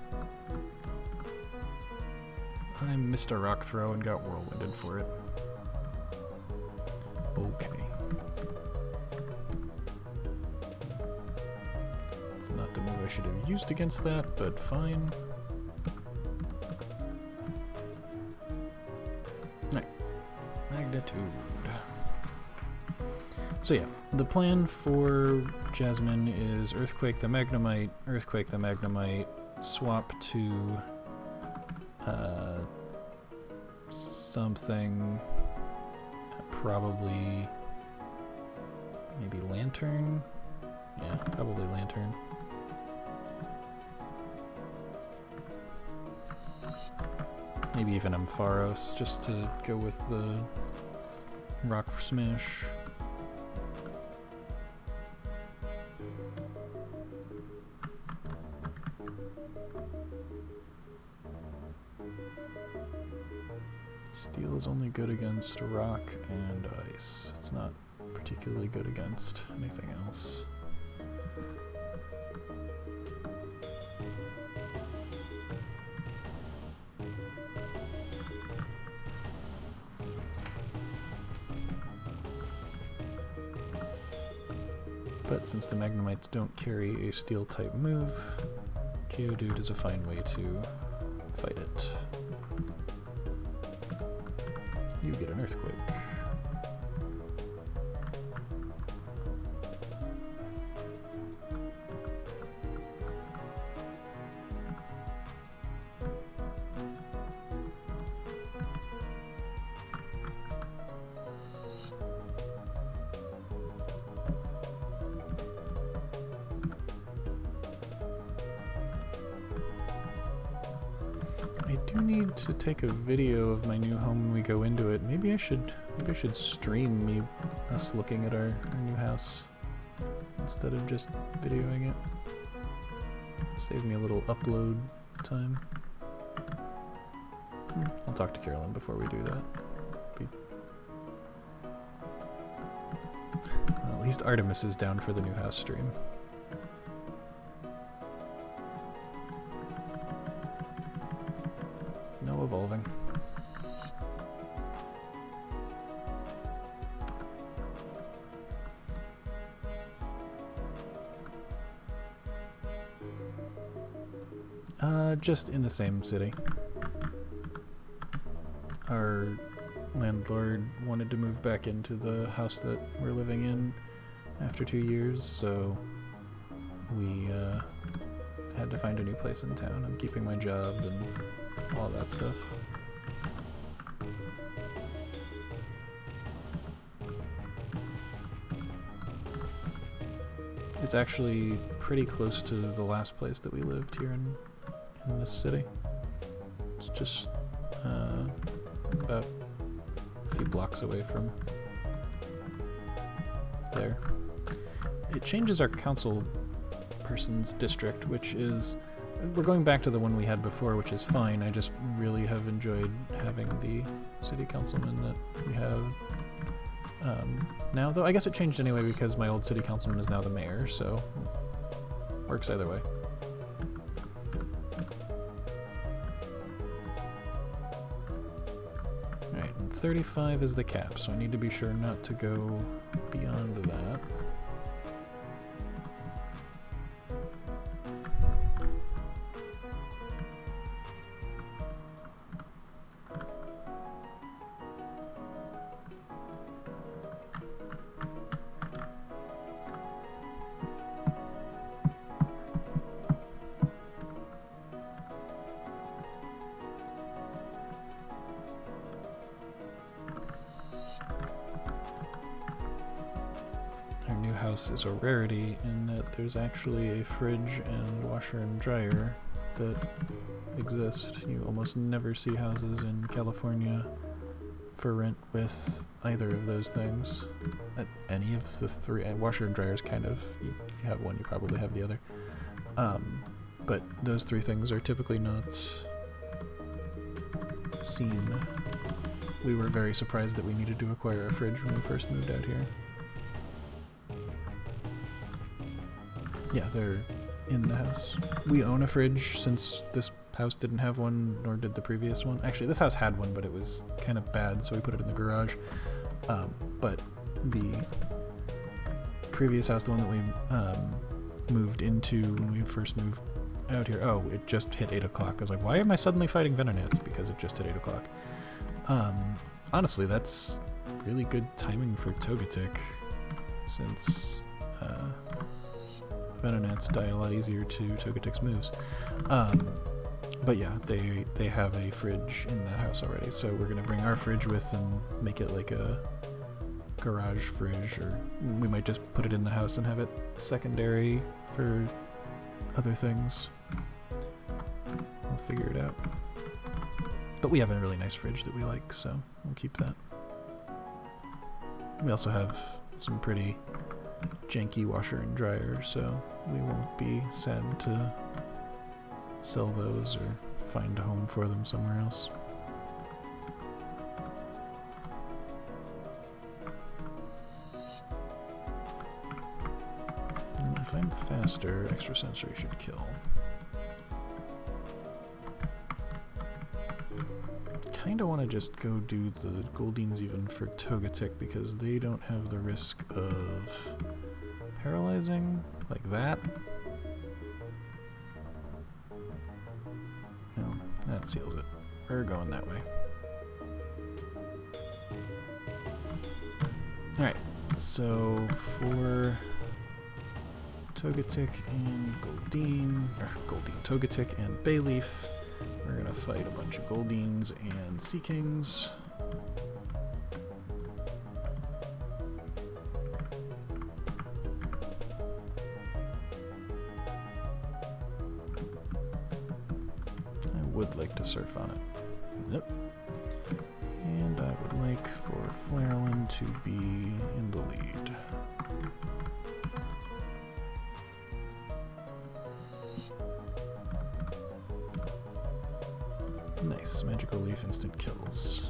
I missed a rock throw and got whirlwinded for it. Okay. It's not the move I should have used against that, but fine. Alright. Magnitude. So yeah, the plan for Jasmine is Earthquake the Magnemite, swap to something, probably maybe Lantern? Yeah, probably Lantern. Maybe even Ampharos, just to go with the Rock Smash. Steel is only good against rock and ice. It's not particularly good against anything else. But since the Magnemites don't carry a steel-type move, Geodude is a fine way to fight it. You get an Earthquake. I do need to take a video of my new home when we go into it. Maybe I should stream us looking at our new house instead of just videoing it. Save me a little upload time. I'll talk to Carolyn before we do that. Well, at least Artemis is down for the new house stream. No evolving. Just in the same city. Our landlord wanted to move back into the house that we're living in after 2 years, so we had to find a new place in town. I'm keeping my job and all that stuff. It's actually pretty close to the last place that we lived here in this city. It's just about a few blocks away from there. It changes our council person's district, which is... We're going back to the one we had before, which is fine. I just really have enjoyed having the city councilman that we have now. Though I guess it changed anyway because my old city councilman is now the mayor, so works either way. Alright, and 35 is the cap, so I need to be sure not to go beyond that. Is a rarity in that there's actually a fridge and washer and dryer that exist. You almost never see houses in California for rent with either of those things. Any of the three. Washer and dryer is kind of, if you have one, you probably have the other. But those three things are typically not seen. We were very surprised that we needed to acquire a fridge when we first moved out here. Yeah, they're in the house. We own a fridge since this house didn't have one, nor did the previous one. Actually, this house had one, but it was kind of bad, so we put it in the garage. But the previous house, the one that we moved into when we first moved out here, oh, it just hit 8 o'clock. I was like, why am I suddenly fighting Venonats? Because it just hit 8 o'clock. Honestly, that's really good timing for Togetic, since Venonats die a lot easier to Togetic's moves. But yeah, they have a fridge in that house already, so we're gonna bring our fridge with and make it like a garage fridge, or we might just put it in the house and have it secondary for other things. We'll figure it out. But we have a really nice fridge that we like, so we'll keep that. We also have some pretty janky washer and dryer, so we won't be sad to sell those or find a home for them somewhere else. And if I'm faster, extrasensory should kill. Kinda want to just go do the Goldines even for Togetic, because they don't have the risk of paralyzing like that. No, that seals it. We're going that way. Alright, so for Togetic and Togetic and Bayleaf, we're gonna fight a bunch of Goldines and Sea Kings. I would like to surf on it. Yep. And I would like for Flareland to be in the lead. Nice. Nice. Magical Leaf instant kills.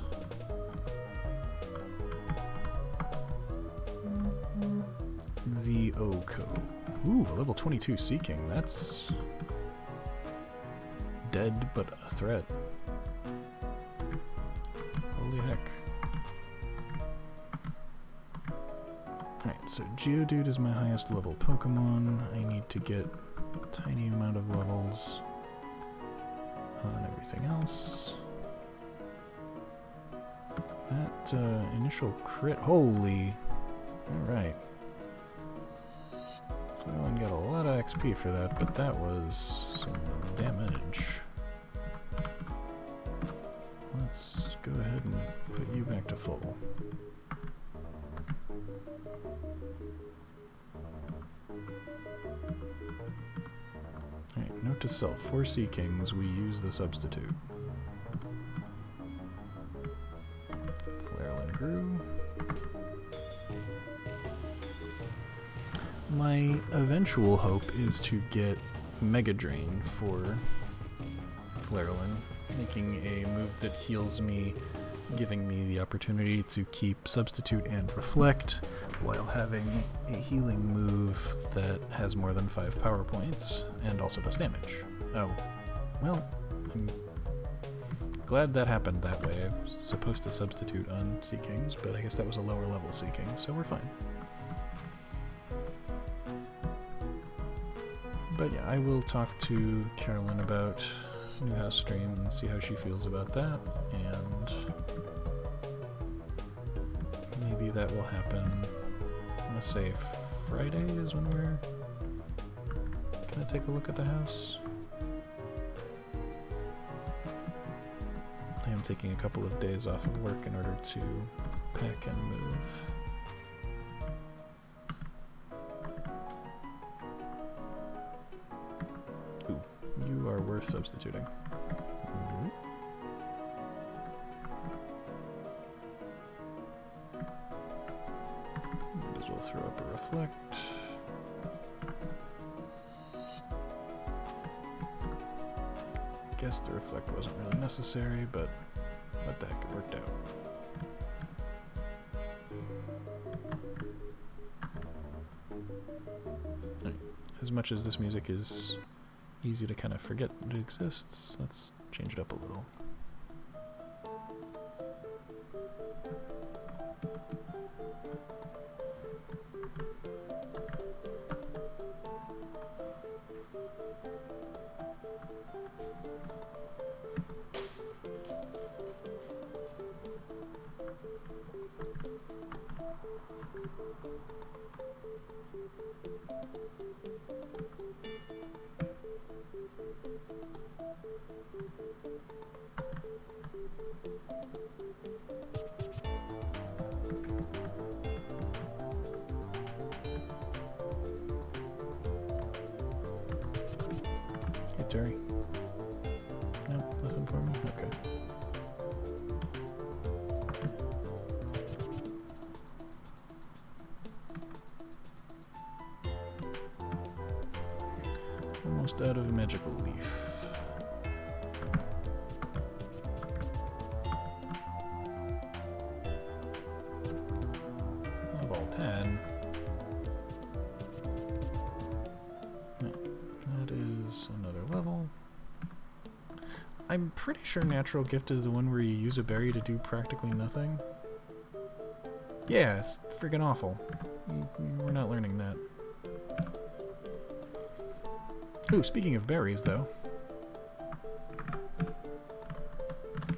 The Oko. Ooh, a level 22 Seeking. That's dead but a threat. Holy heck. Alright, so Geodude is my highest level Pokemon. I need to get a tiny amount of levels on everything else. That initial crit. Holy. Alright. So I got a lot of XP for that, but that was some damage. Let's go ahead and put you back to full. Alright, note to self. For Seekings, we use the substitute. Flareland grew. My eventual hope is to get Mega Drain for Flareland, making a move that heals me, giving me the opportunity to keep Substitute and Reflect, while having a healing move that has more than 5 power points, and also does damage. Oh, well, I'm glad that happened that way. I was supposed to substitute on Seekings, but I guess that was a lower level Seeking, so we're fine. But yeah, I will talk to Carolyn about New House Stream and see how she feels about that, and maybe that will happen. I'm gonna say Friday is when we're gonna take a look at the house. I am taking a couple of days off of work in order to pack and move. Ooh, you are worth substituting. Might as well throw up a Reflect. Guess the Reflect wasn't really necessary, but what the heck, it worked out. Right. As much as this music is easy to kind of forget that it exists, let's change it up a little. Hey, Terry. No, nothing for me? Okay. Almost out of Magical Leaf. Level 10. That is another level. I'm pretty sure Natural Gift is the one where you use a berry to do practically nothing. Yeah, it's freaking awful. We're not learning that. Ooh, speaking of berries, though.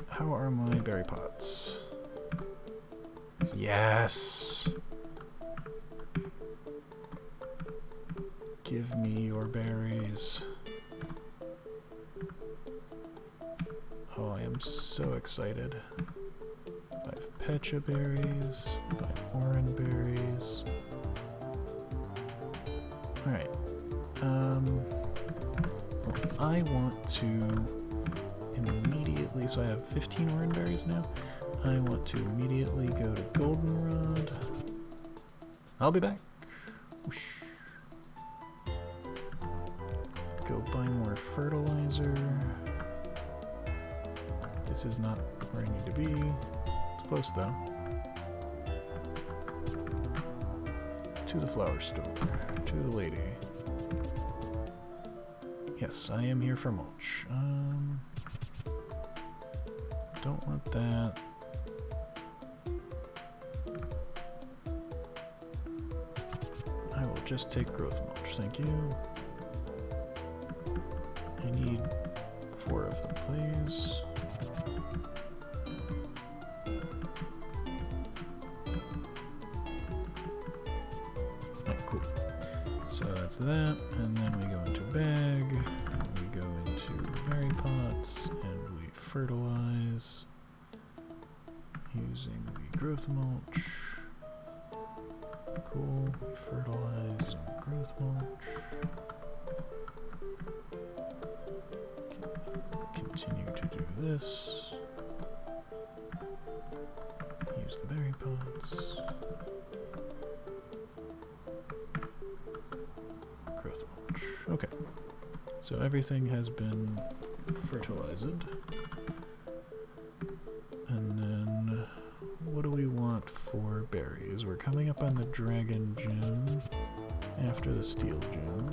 How are my berry pots? Yes! Give me your berries. Oh, I am so excited. 5 Pecha berries, 5 Oran berries. Alright. I want to immediately, so I have 15 Oran berries now. I want to immediately go to Goldenrod. I'll be back. Whoosh. Go buy more fertilizer. This is not where I need to be. It's close though. To the flower store. To the lady. Yes, I am here for mulch. Don't want that. I will just take growth mulch, thank you. I need 4 of them, please. Oh, cool. So that's that, and then we go into bag, and we go into berry pots, and we fertilize using the growth mulch. Cool, we fertilize using growth mulch. Continue to do this. Use the berry pots. Growth mulch. Okay. So everything has been fertilized. And then what do we want for berries? We're coming up on the dragon gym after the steel gym.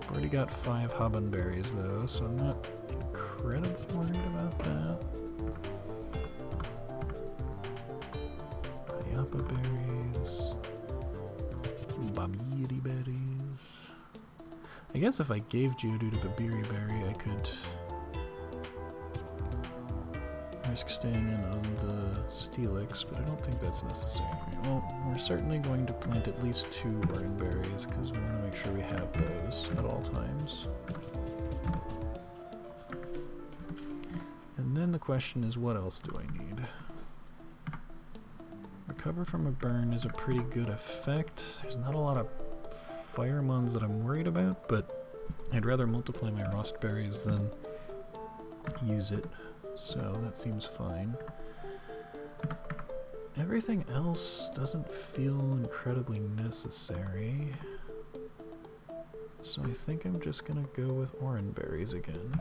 Already got 5 Haban berries though, so I'm not incredibly worried about that. Payapa berries. Babiri berries. I guess if I gave Geodude a Babiri berry, I could risk staying in on the Steelix, but I don't think that's necessary. Well, we're certainly going to plant at least 2 Oran berries, because we want to make sure we have those at all times. And then the question is, what else do I need? Recover from a burn is a pretty good effect. There's not a lot of fire mons that I'm worried about, but I'd rather multiply my Rost berries than use it. So that seems fine. Everything else doesn't feel incredibly necessary. So I think I'm just gonna go with Oran berries again.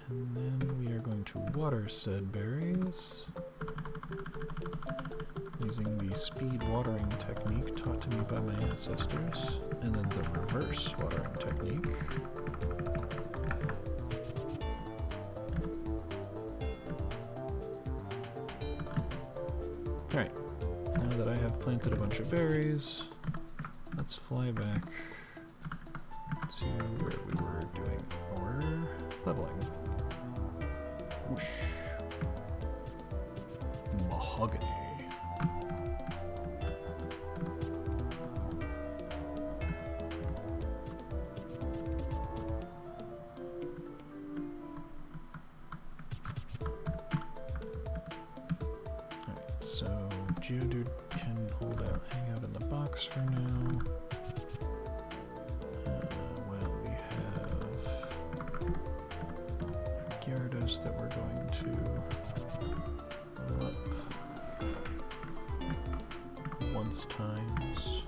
And then we are going to water said berries using the speed watering technique taught to me by my ancestors, and then the reverse watering technique. Alright, now that I have planted a bunch of berries, let's fly back to where we were doing our leveling. Whoosh. Mahogany. So Geodude can hang out in the box for now. While we have Gyarados that we're going to level up once times.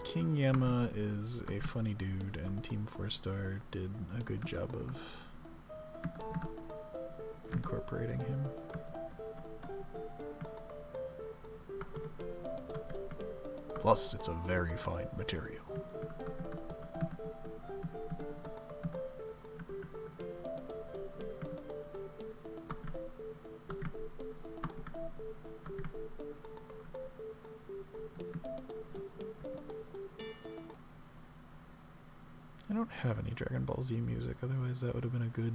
King Yama is a funny dude, and Team 4-Star did a good job of incorporating him. Plus, it's a very fine material. I don't have any Dragon Ball Z music, otherwise that would have been a good...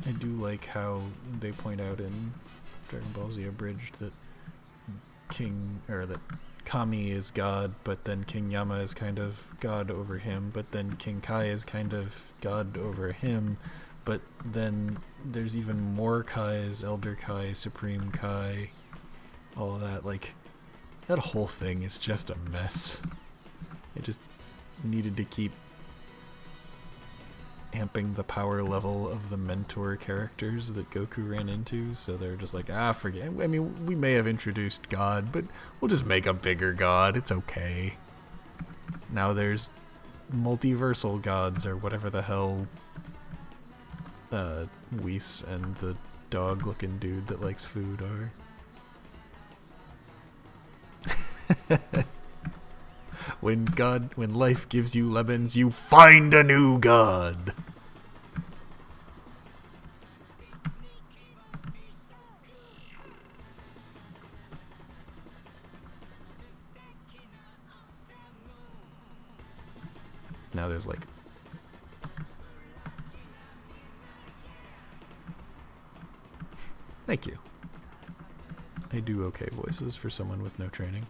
I do like how they point out in Dragon Ball Z Abridged that Kami is God, but then King Yama is kind of God over him, but then King Kai is kind of God over him, but then there's even more Kais, Elder Kai, Supreme Kai, all of that. Like, that whole thing is just a mess. It just needed to keep amping the power level of the mentor characters that Goku ran into, so they're just like, forget. I mean, we may have introduced God, but we'll just make a bigger God. It's okay. Now there's multiversal gods, or whatever the hell Whis and the dog-looking dude that likes food are. When life gives you lemons, you find a new god. Now there's like... Thank you. I do okay voices for someone with no training.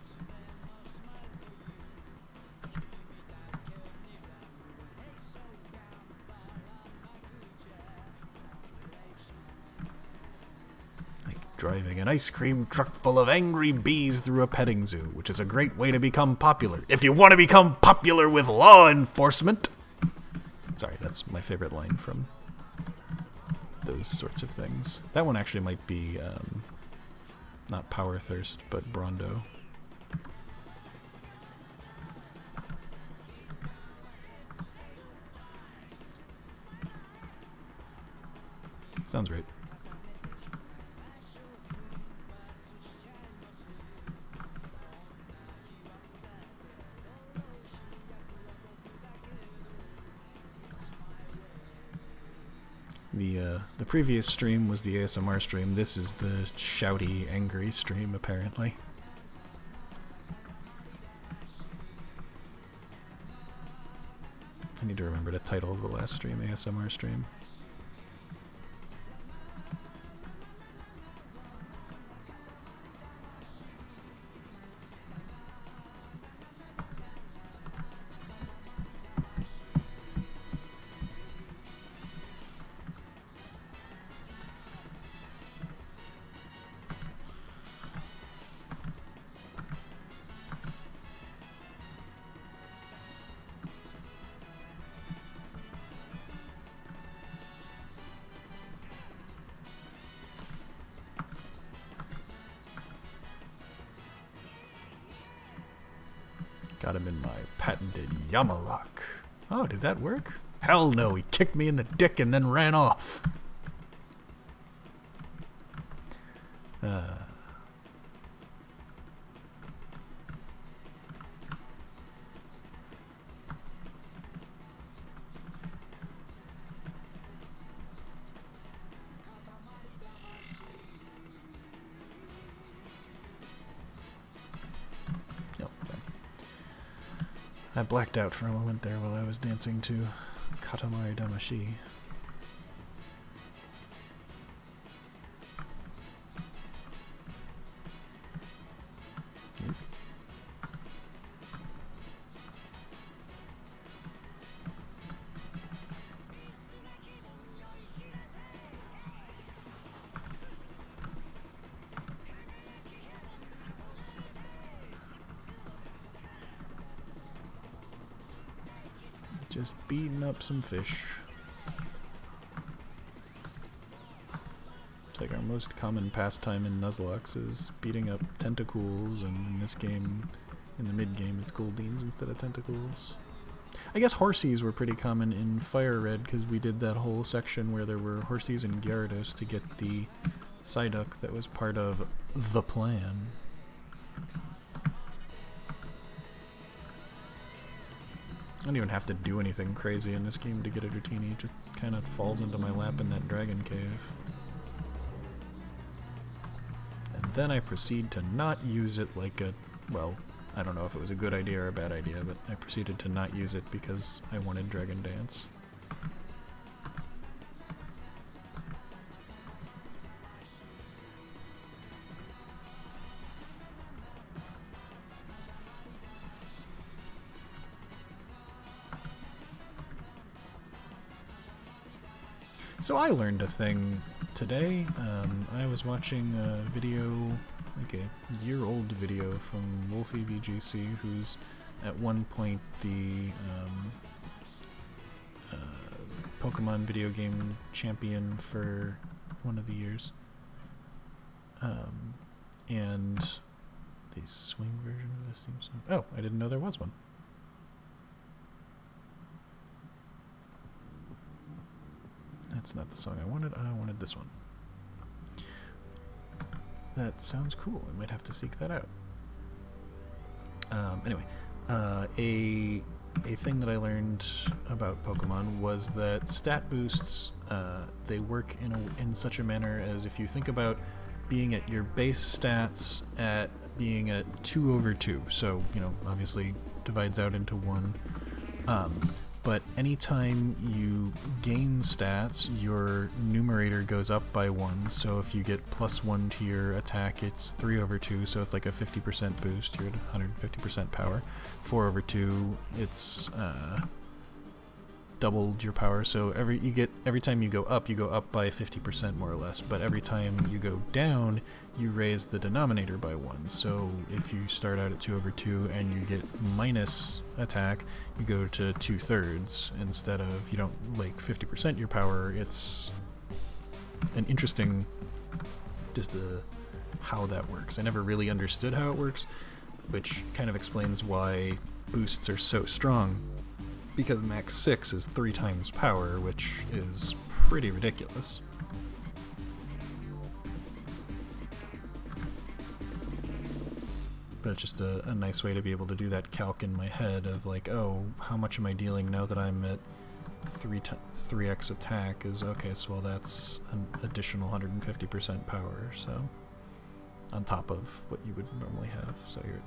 Driving an ice cream truck full of angry bees through a petting zoo, which is a great way to become popular. If you want to become popular with law enforcement! Sorry, that's my favorite line from those sorts of things. That one actually might be, not Power Thirst, but Brondo. Sounds right. The previous stream was the ASMR stream. This is the shouty, angry stream, apparently. I need to remember to title the last stream ASMR stream. Got him in my patented Yamalock. Oh, did that work? Hell no, he kicked me in the dick and then ran off. I blacked out for a moment there while I was dancing to Katamari Damashi. Just beating up some fish. It's like our most common pastime in Nuzlocke is beating up tentacles, and in this game, in the mid-game, it's Goldines instead of tentacles. I guess Horsies were pretty common in Fire Red, because we did that whole section where there were Horsies and Gyarados to get the Psyduck that was part of the plan. I don't even have to do anything crazy in this game to get a Dratini. It just kind of falls into my lap in that dragon cave. And then I proceed to not use it like a... well, I don't know if it was a good idea or a bad idea, but I proceeded to not use it because I wanted Dragon Dance. So I learned a thing today. I was watching a video, like a year-old video from Wolfie VGC, who's at one point the Pokemon video game champion for one of the years. And the swing version of this theme song. Oh, I didn't know there was one. That's not the song I wanted. I wanted this one. That sounds cool. I might have to seek that out. Anyway, a thing that I learned about Pokemon was that stat boosts, they work in such a manner as if you think about being at your base stats at being at 2/2. So, obviously divides out into 1. But anytime you gain stats, your numerator goes up by 1. So if you get +1 to your attack, it's 3/2. So it's like a 50% boost. You're at 150% power. 4/2, it's doubled your power. So every time you go up by 50% more or less. But every time you go down, you raise the denominator by 1. So if you start out at 2/2 and you get minus attack, you go to 2/3 instead of, you don't 50% your power. It's an interesting how that works. I never really understood how it works, which kind of explains why boosts are so strong. Because max 6 is 3 times power, which is pretty ridiculous. But it's just a nice way to be able to do that calc in my head of oh, how much am I dealing now that I'm at 3x attack is okay, so that's an additional 150% power, so on top of what you would normally have. So you're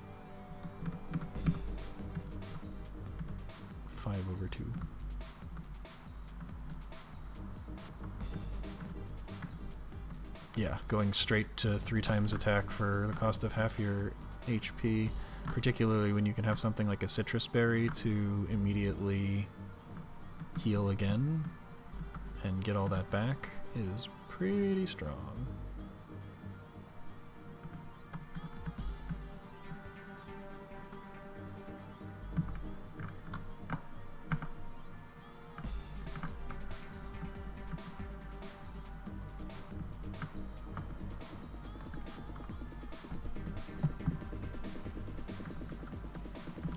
5/2. Yeah, going straight to 3 times attack for the cost of half your HP, particularly when you can have something like a citrus berry to immediately heal again and get all that back, is pretty strong.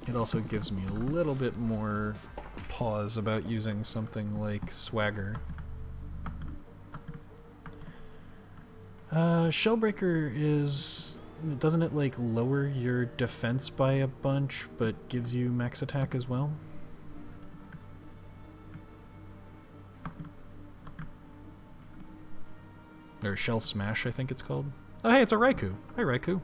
It also gives me a little bit more pause about using something like Swagger. Shellbreaker doesn't it lower your defense by a bunch, but gives you max attack as well? Or Shell Smash, I think it's called. Oh hey, it's a Raikou. Hi Raikou.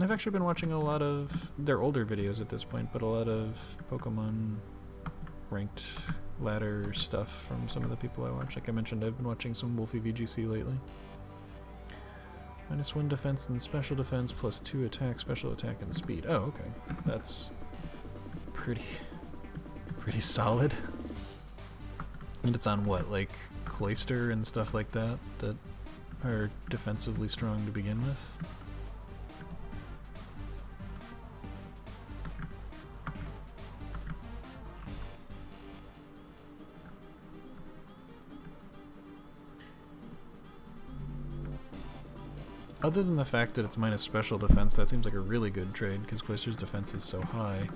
I've actually been watching a lot of their older videos at this point, but a lot of Pokemon ranked ladder stuff from some of the people I watch. Like I mentioned, I've been watching some Wolfie VGC lately. -1 defense and special defense, +2 attack, special attack, and speed. Oh, okay. That's pretty solid. And it's on what, Cloyster and stuff like that are defensively strong to begin with? Other than the fact that it's minus special defense, that seems like a really good trade, because Cloyster's defense is so high.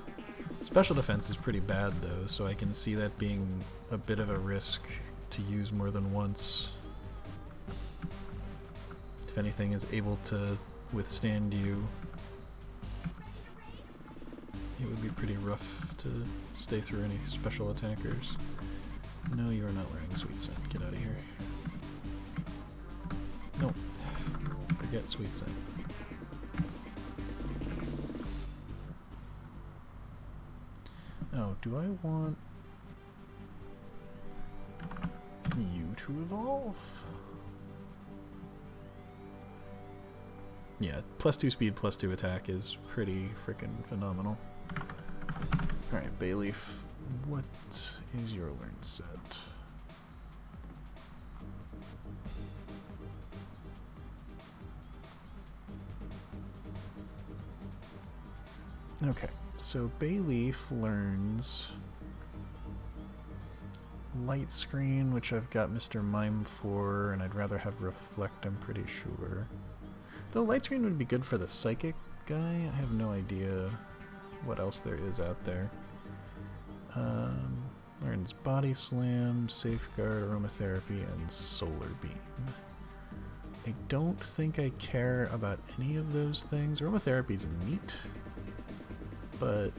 Special defense is pretty bad, though, so I can see that being a bit of a risk to use more than once. If anything is able to withstand you, it would be pretty rough to stay through any special attackers. No, you are not wearing Sweet Scent. Get out of here. Nope. Forget Sweet Scent. Oh, do I want you to evolve? Yeah, +2 speed, +2 attack is pretty freaking phenomenal. Alright, Bayleaf, what is your learn set? Okay, so Bayleaf learns Light Screen, which I've got Mr. Mime for, and I'd rather have Reflect, I'm pretty sure. Though Light Screen would be good for the Psychic guy, I have no idea what else there is out there. Learns Body Slam, Safeguard, Aromatherapy, and Solar Beam. I don't think I care about any of those things. Aromatherapy's neat, but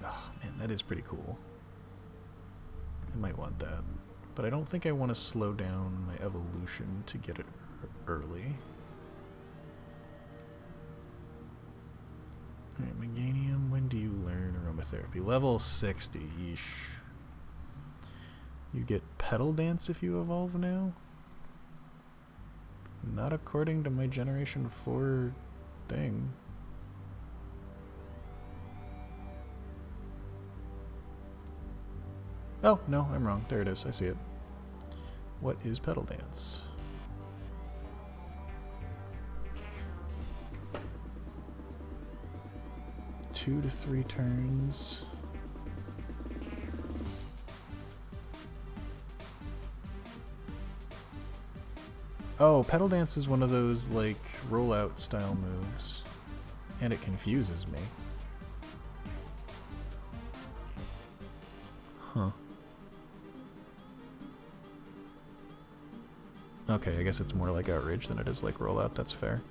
oh man, that is pretty cool. I might want that, but I don't think I want to slow down my evolution to get it early. Alright, Meganium, when do you learn Aromatherapy? Level 60, yeesh. You get Petal Dance if you evolve now? Not according to my Generation 4 thing. Oh, no, I'm wrong. There it is. I see it. What is Petal Dance? Two to 3 turns. Oh, Petal Dance is one of those, like, rollout style moves. And it confuses me. Huh. Okay, I guess it's more like Outrage than it is like rollout, that's fair.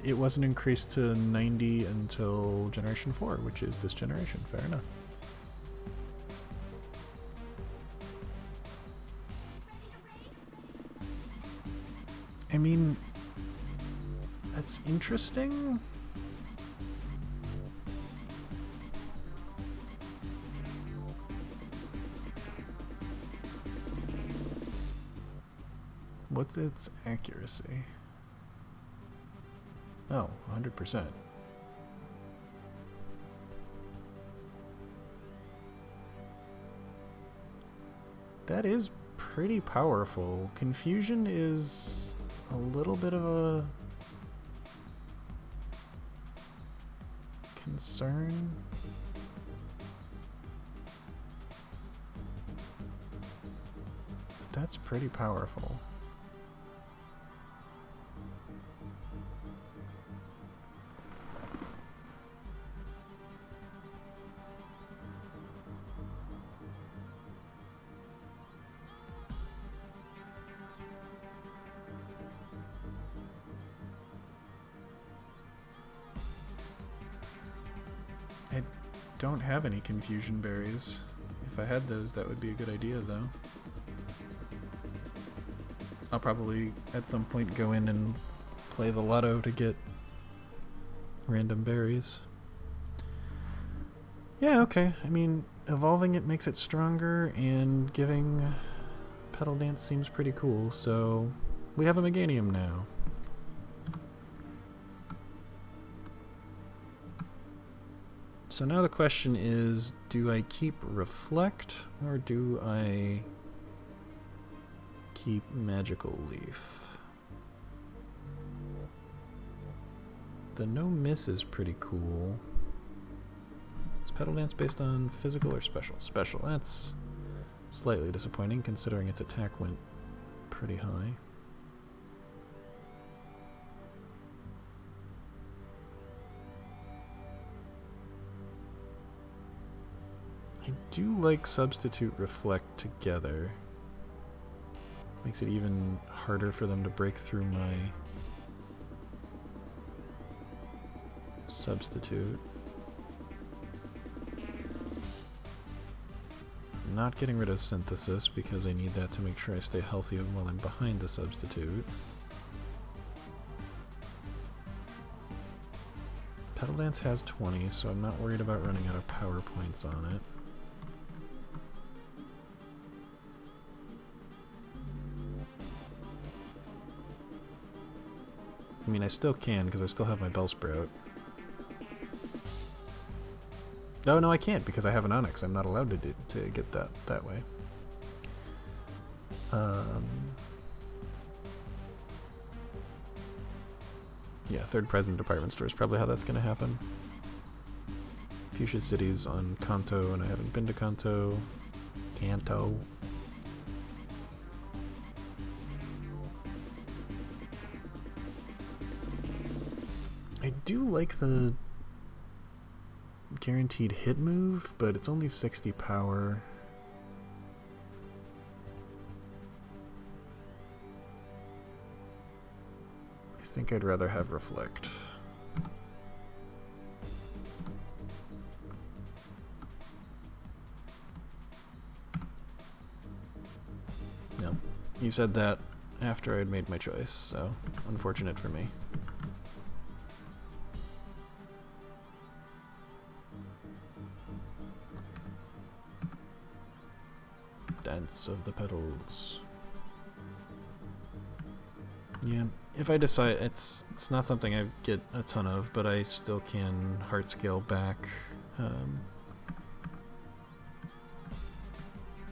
It wasn't increased to 90 until Generation 4, which is this generation. Fair enough. I mean, that's interesting. What's its accuracy? Oh, 100%. That is pretty powerful. Confusion is a little bit of a concern. But that's pretty powerful. I don't have any confusion berries. If I had those, that would be a good idea, though. I'll probably, at some point, go in and play the lotto to get random berries. Yeah, okay. I mean, evolving it makes it stronger, and giving Petal Dance seems pretty cool, so we have a Meganium now. So now the question is, do I keep Reflect, or do I keep Magical Leaf? The No Miss is pretty cool. Is Petal Dance based on physical or special? Special. That's slightly disappointing considering its attack went pretty high. I do like Substitute Reflect together. Makes it even harder for them to break through my Substitute. Not getting rid of Synthesis because I need that to make sure I stay healthy while I'm behind the substitute. Petal Dance has 20, so I'm not worried about running out of power points on it. I mean, I still can because I still have my Bellsprout. Oh, no, I can't because I have an Onyx. I'm not allowed to get that way. Yeah, third present department store is probably how that's going to happen. Fuchsia City's on Kanto, and I haven't been to Kanto. I do like the guaranteed hit move, but it's only 60 power. I think I'd rather have Reflect. No, you said that after I'd made my choice, so unfortunate for me. Dance of the Petals. Yeah, if I decide it's not something I get a ton of, but I still can heart scale back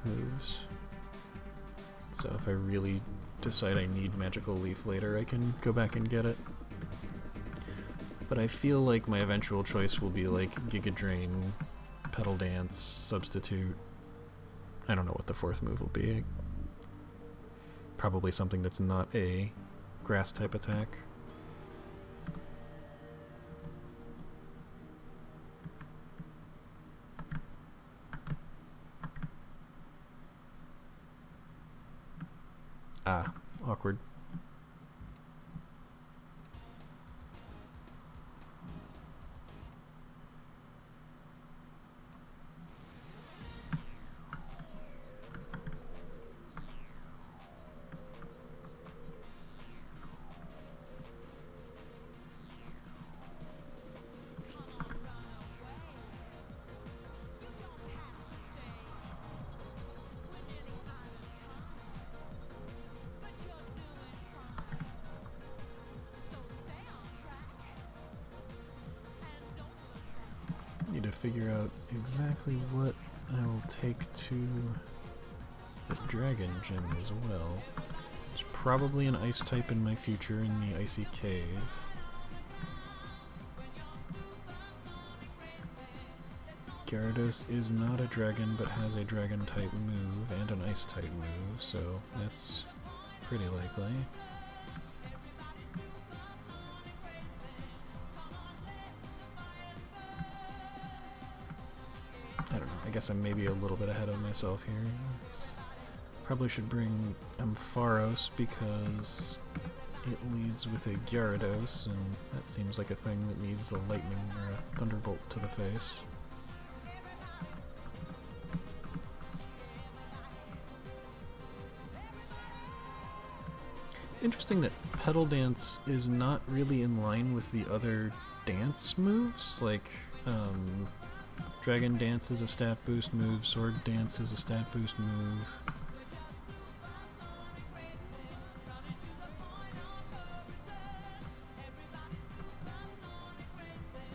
moves. So if I really decide I need Magical Leaf later, I can go back and get it. But I feel like my eventual choice will be like Giga Drain, Petal Dance, Substitute. I don't know what the fourth move will be. Probably something that's not a grass type attack. Ah, awkward. Need to figure out exactly what I will take to the Dragon Gem as well. There's probably an Ice type in my future in the Icy Cave. Gyarados is not a dragon but has a dragon type move and an ice type move, so that's pretty likely. I don't know, I guess I'm maybe a little bit ahead of myself here. Probably should bring Ampharos because it leads with a Gyarados, and that seems like a thing that needs a lightning or a thunderbolt to the face. It's interesting that Petal Dance is not really in line with the other dance moves, like Dragon Dance is a stat boost move, Sword Dance is a stat boost move.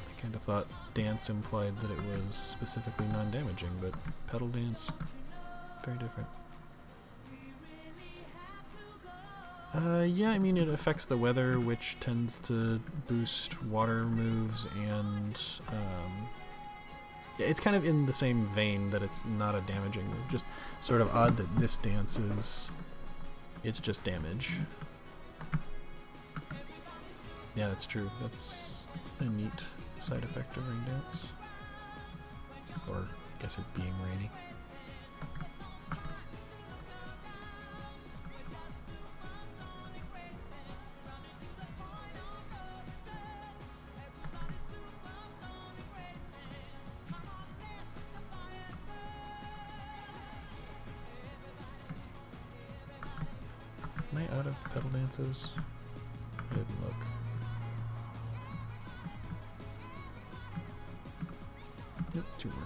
I kind of thought Dance implied that it was specifically non-damaging, but Petal Dance, very different. Yeah, I mean, it affects the weather, which tends to boost water moves, and yeah, it's kind of in the same vein that it's not a damaging move. Just sort of odd that this dance is, it's just damage. Yeah, that's true. That's a neat side effect of Rain Dance. Or, I guess it being rainy. dances? I didn't look. Yep, 2 more.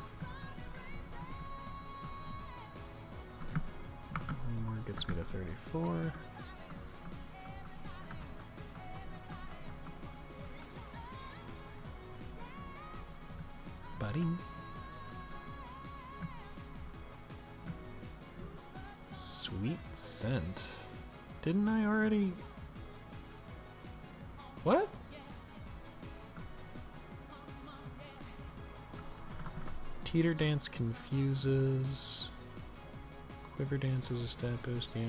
1 more gets me to 34. Buddy. Sweet scent. Didn't I already? What? Teeter dance confuses. Quiver dance is a stat boost, yeah.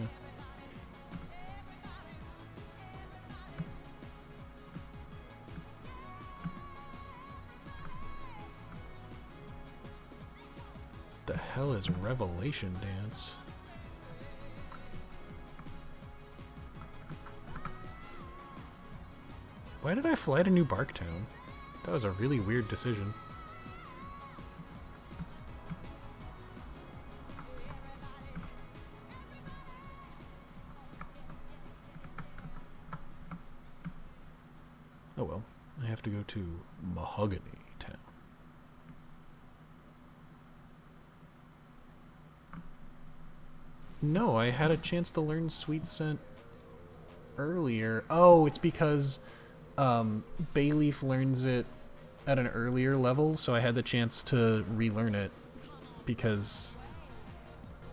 The hell is Revelation Dance? Why did I fly to New Barktown? That was a really weird decision. Oh well, I have to go to Mahogany Town. No, I had a chance to learn Sweet Scent earlier. Oh, it's because Bayleaf learns it at an earlier level, so I had the chance to relearn it because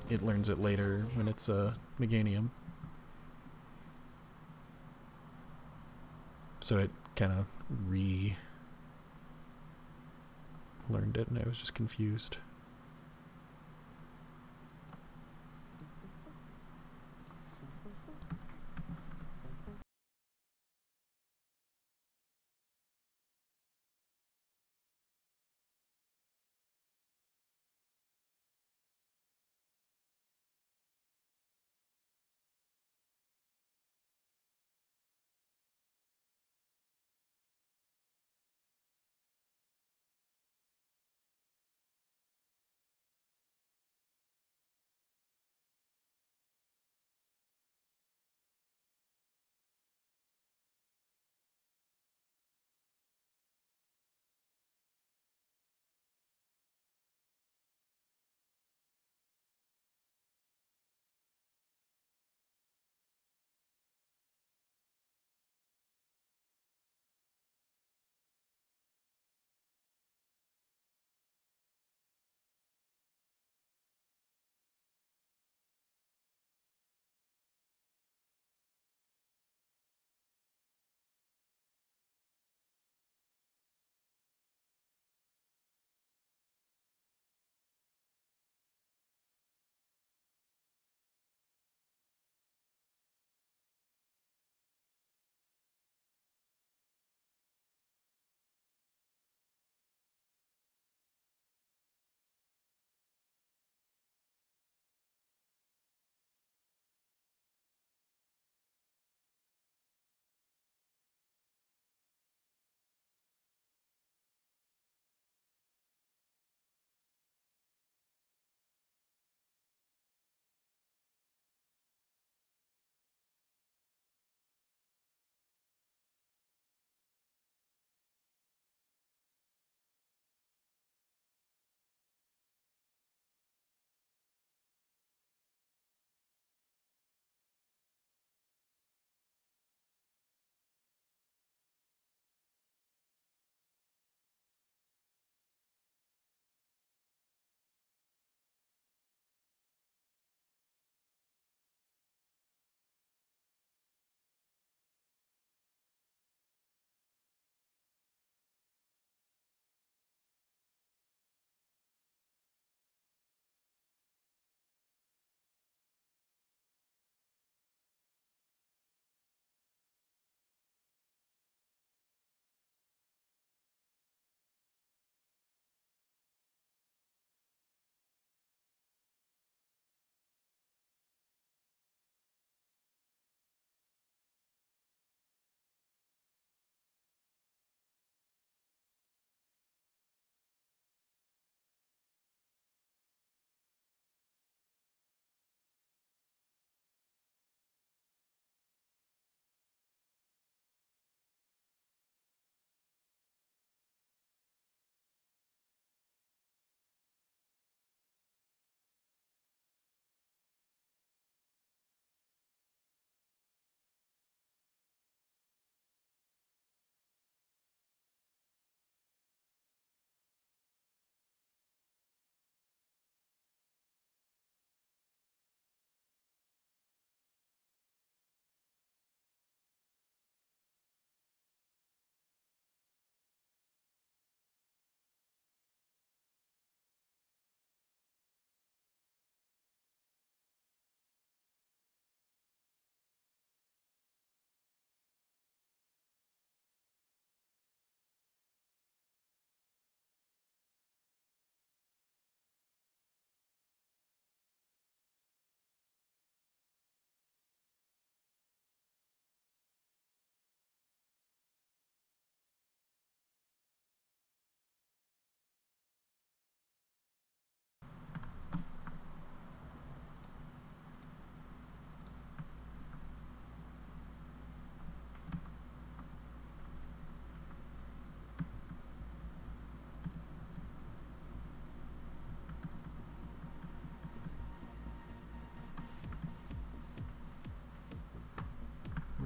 it learns it later when it's a Meganium. So it kind of re-learned it, and I was just confused.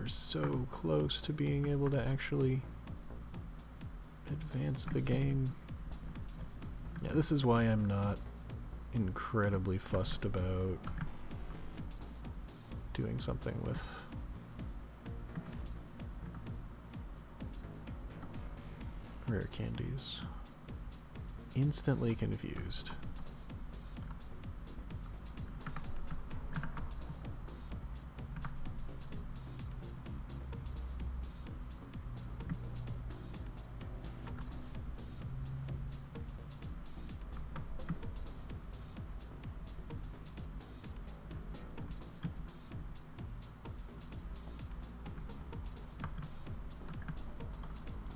we're so close to being able to actually advance the game. Yeah, this is why I'm not incredibly fussed about doing something with rare candies. Instantly confused.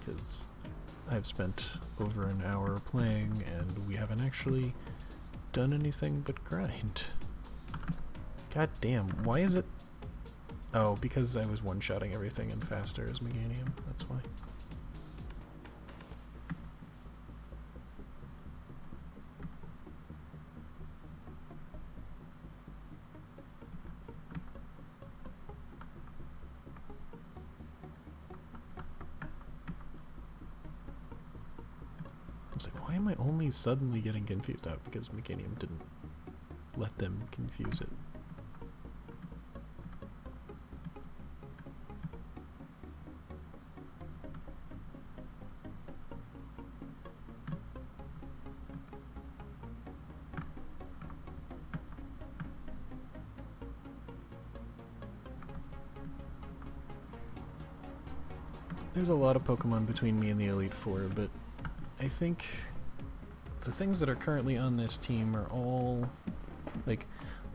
Because I've spent over an hour playing and we haven't actually done anything but grind. God damn, why is it... Oh, because I was one-shotting everything and faster as Meganium, that's why. Why am I only suddenly getting confused? Oh, because Meganium didn't let them confuse it. There's a lot of Pokemon between me and the Elite Four, but I think the things that are currently on this team are all, like,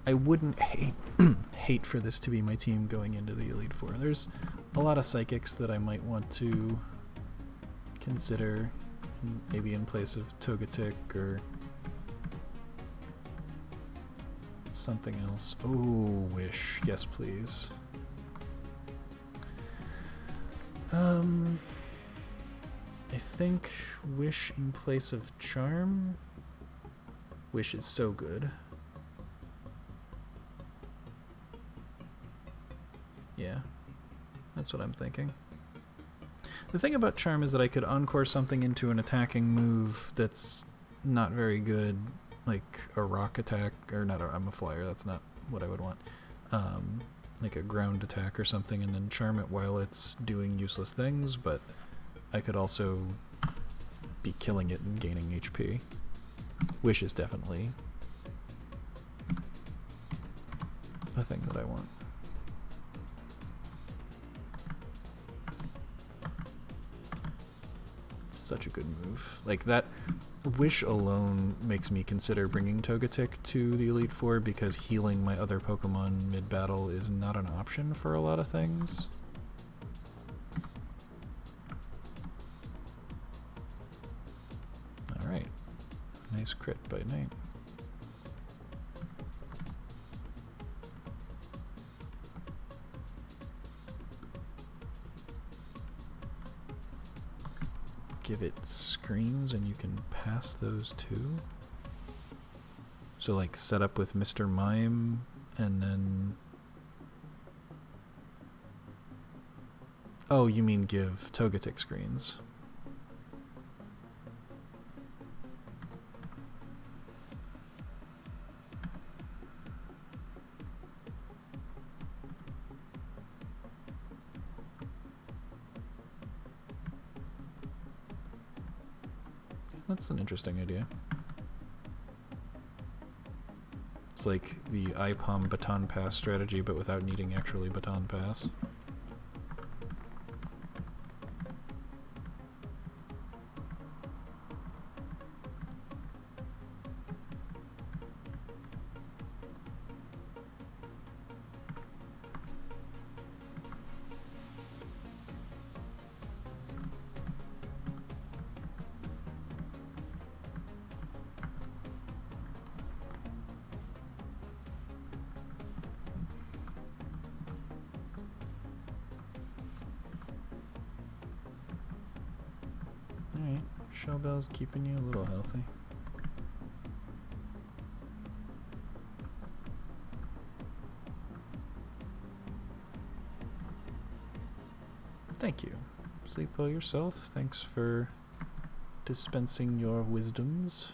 I wouldn't hate for this to be my team going into the Elite Four. There's a lot of Psychics that I might want to consider, maybe in place of Togetic or something else. Oh, Wish. Yes, please. I think Wish in place of Charm. Wish is so good. Yeah, that's what I'm thinking. The thing about Charm is that I could encore something into an attacking move that's not very good, like a rock attack, or not, I'm a flyer, that's not what I would want. Like a ground attack or something, and then charm it while it's doing useless things, but I could also be killing it and gaining HP. Wish is definitely a thing that I want. Such a good move. Like, that Wish alone makes me consider bringing Togetic to the Elite Four, because healing my other Pokemon mid-battle is not an option for a lot of things. Alright. Nice crit by Knight. Give it screens and you can pass those too. So like set up with Mr. Mime and then... Oh, you mean give Togetic screens. That's an interesting idea. It's like the IPOM Baton Pass strategy, but without needing actually Baton Pass. Alright, Shellbell's keeping you a little healthy. Thank you. Sleep well yourself. Thanks for dispensing your wisdoms.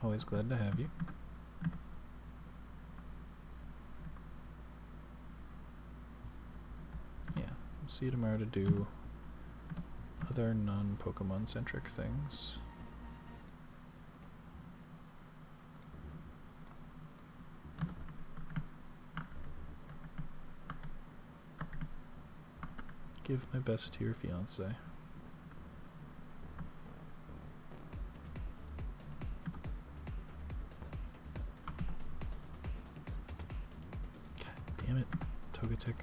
Always glad to have you. Yeah, we'll see you tomorrow to do other non-Pokemon centric things. Give my best to your fiance. God damn it, Togetic.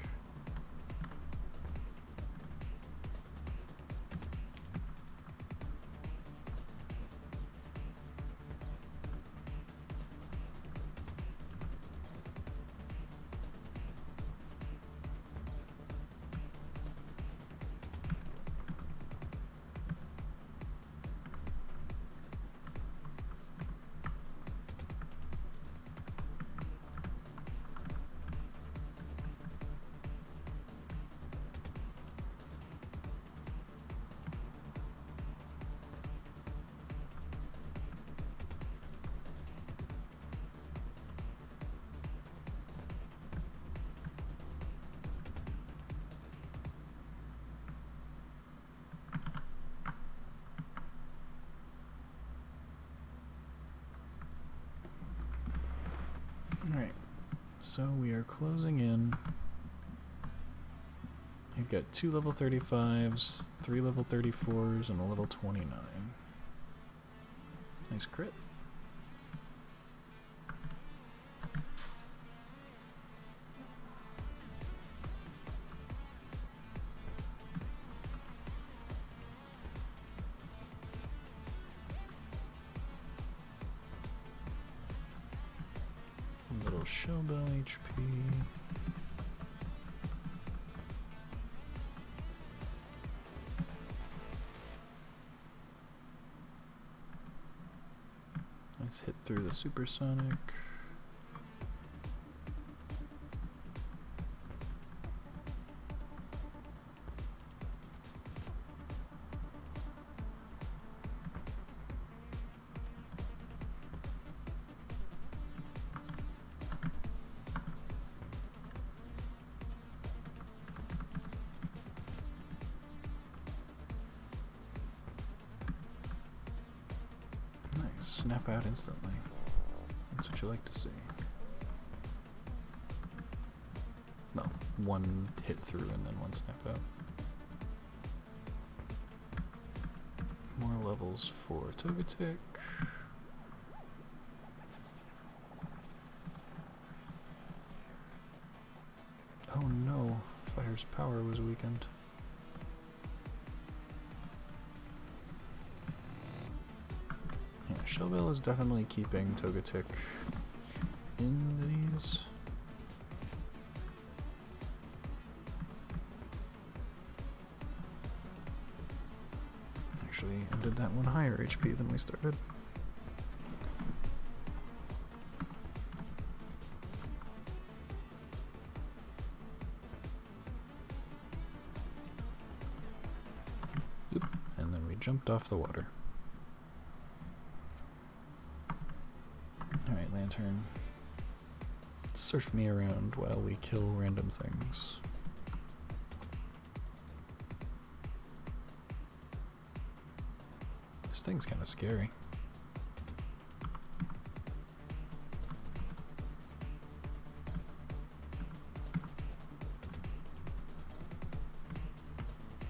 Alright, so we are closing in. I've got 2 level 35s, 3 level 34s, and a level 29. Nice crit. Little Showbell HP. Nice hit through the Supersonic. Snap out instantly. That's what you like to see. No, one hit through and then one snap out. More levels for Togetic. Oh no, Fire's power was weakened. Shellbell is definitely keeping Togetic in these. Actually, ended that one higher HP than we started. Oop, and then we jumped off the water. Alright, Lantern. Surf me around while we kill random things. This thing's kind of scary.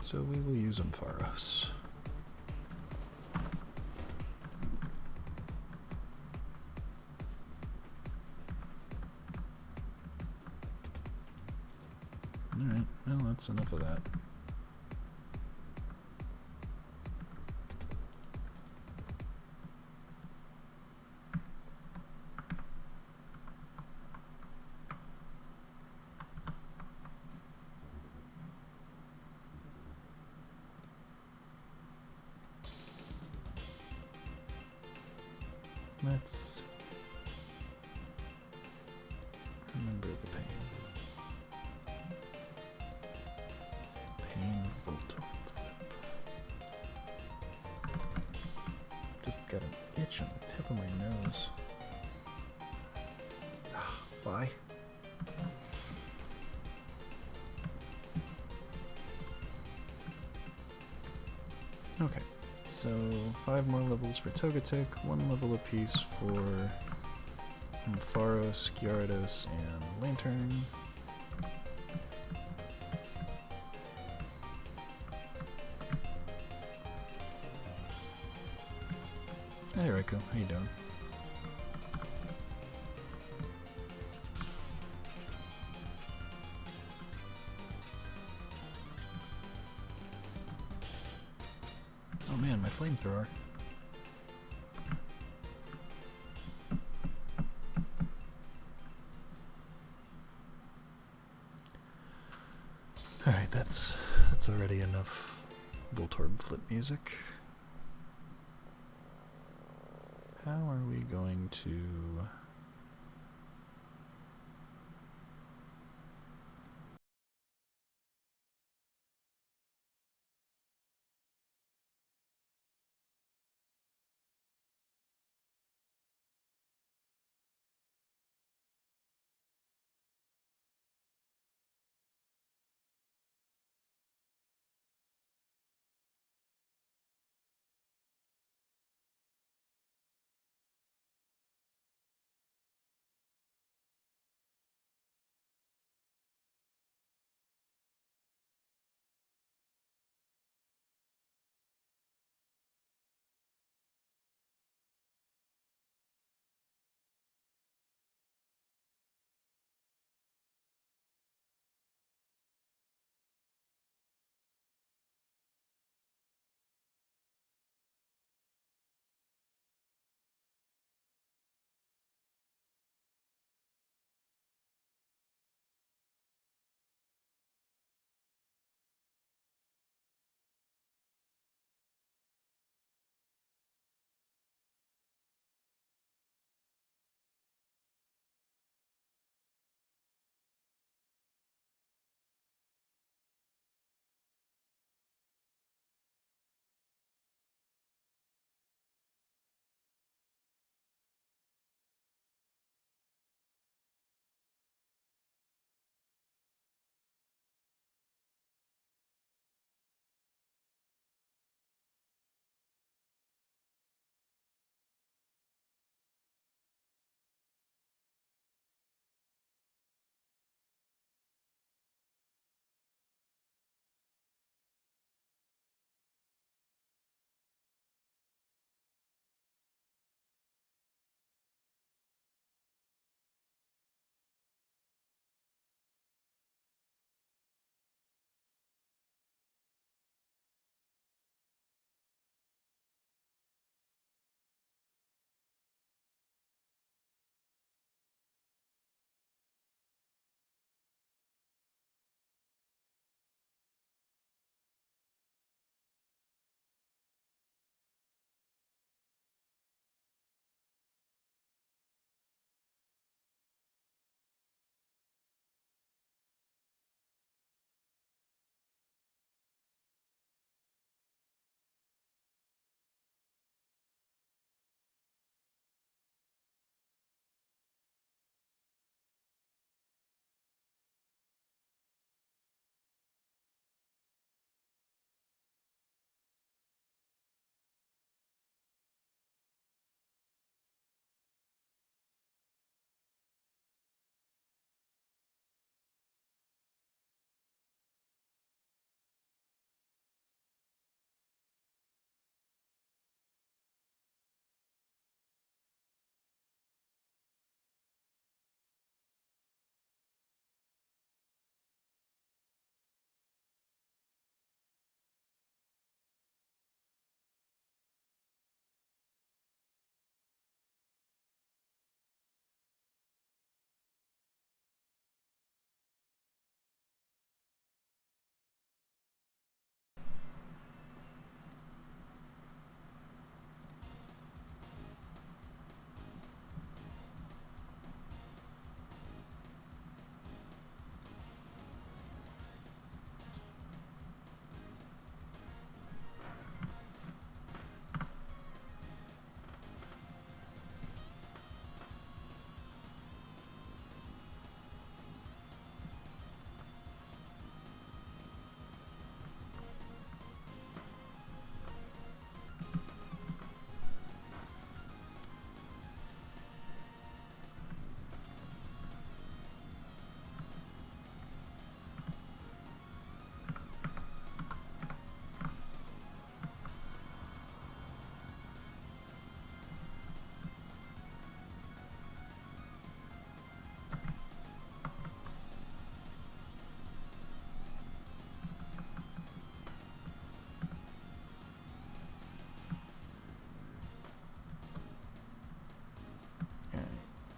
So we will use Ampharos. Alright, well that's enough of that. Let's remember the pain. just got an itch on the tip of my nose. Why? Okay, so 5 more levels for Togetic, 1 level apiece for Ampharos, Gyarados, and Lantern. Hey Raikou, how you doing? Oh man, my flamethrower. Alright, that's already enough Voltorb Flip music. How are we going to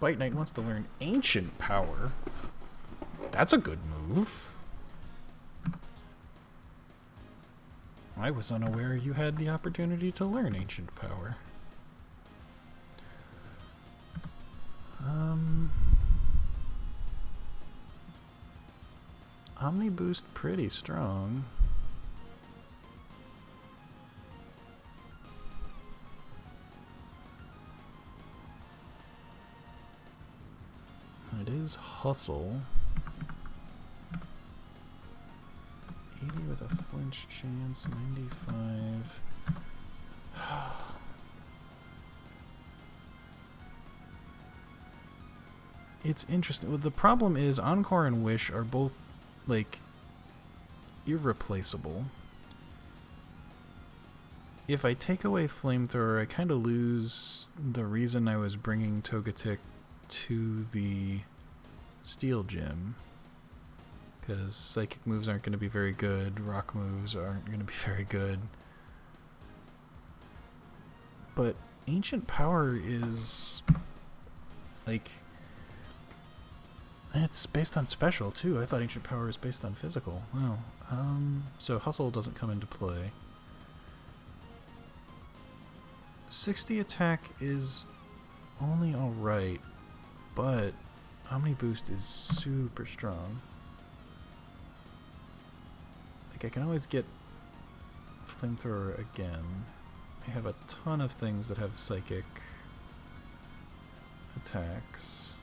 Bite Knight wants to learn Ancient Power. That's a good move. I was unaware you had the opportunity to learn Ancient Power. Omni Boost pretty strong. It is Hustle. 80 with a flinch chance, 95. It's interesting. Well, the problem is Encore and Wish are both, like, irreplaceable. If I take away Flamethrower, I kind of lose the reason I was bringing Togetic to the Steel Gym. Because Psychic moves aren't going to be very good, Rock moves aren't going to be very good. But Ancient Power is, like, it's based on special too. I thought Ancient Power is based on physical. Wow. So Hustle doesn't come into play. 60 attack is only alright, but Omni Boost is super strong. Like, I can always get Flamethrower again. I have a ton of things that have Psychic attacks.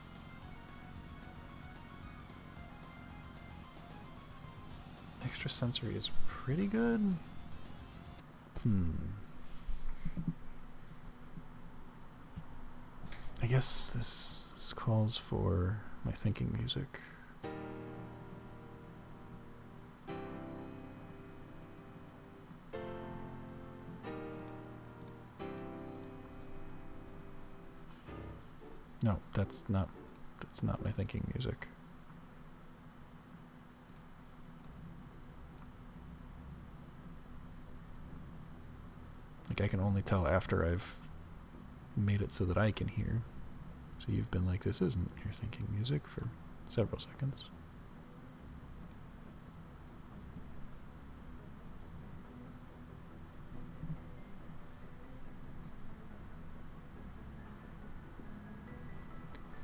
Extra Sensory is pretty good. I guess this calls for my thinking music. No, that's not my thinking music. Like, I can only tell after I've made it so that I can hear. So you've been like, this isn't your thinking music for several seconds.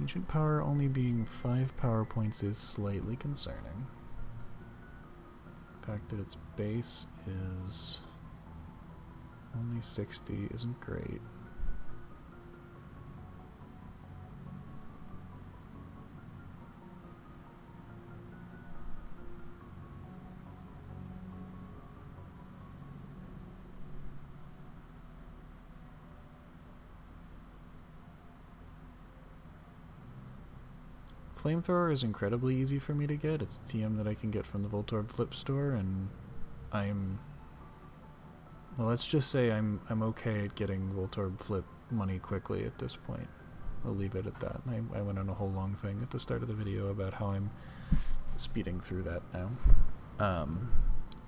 Ancient Power only being 5 power points is slightly concerning. The fact that its base is only 60 isn't great. Flamethrower is incredibly easy for me to get. It's a TM that I can get from the Voltorb Flip store, and well, let's just say I'm okay at getting Voltorb Flip money quickly at this point. I'll leave it at that. I went on a whole long thing at the start of the video about how I'm speeding through that now.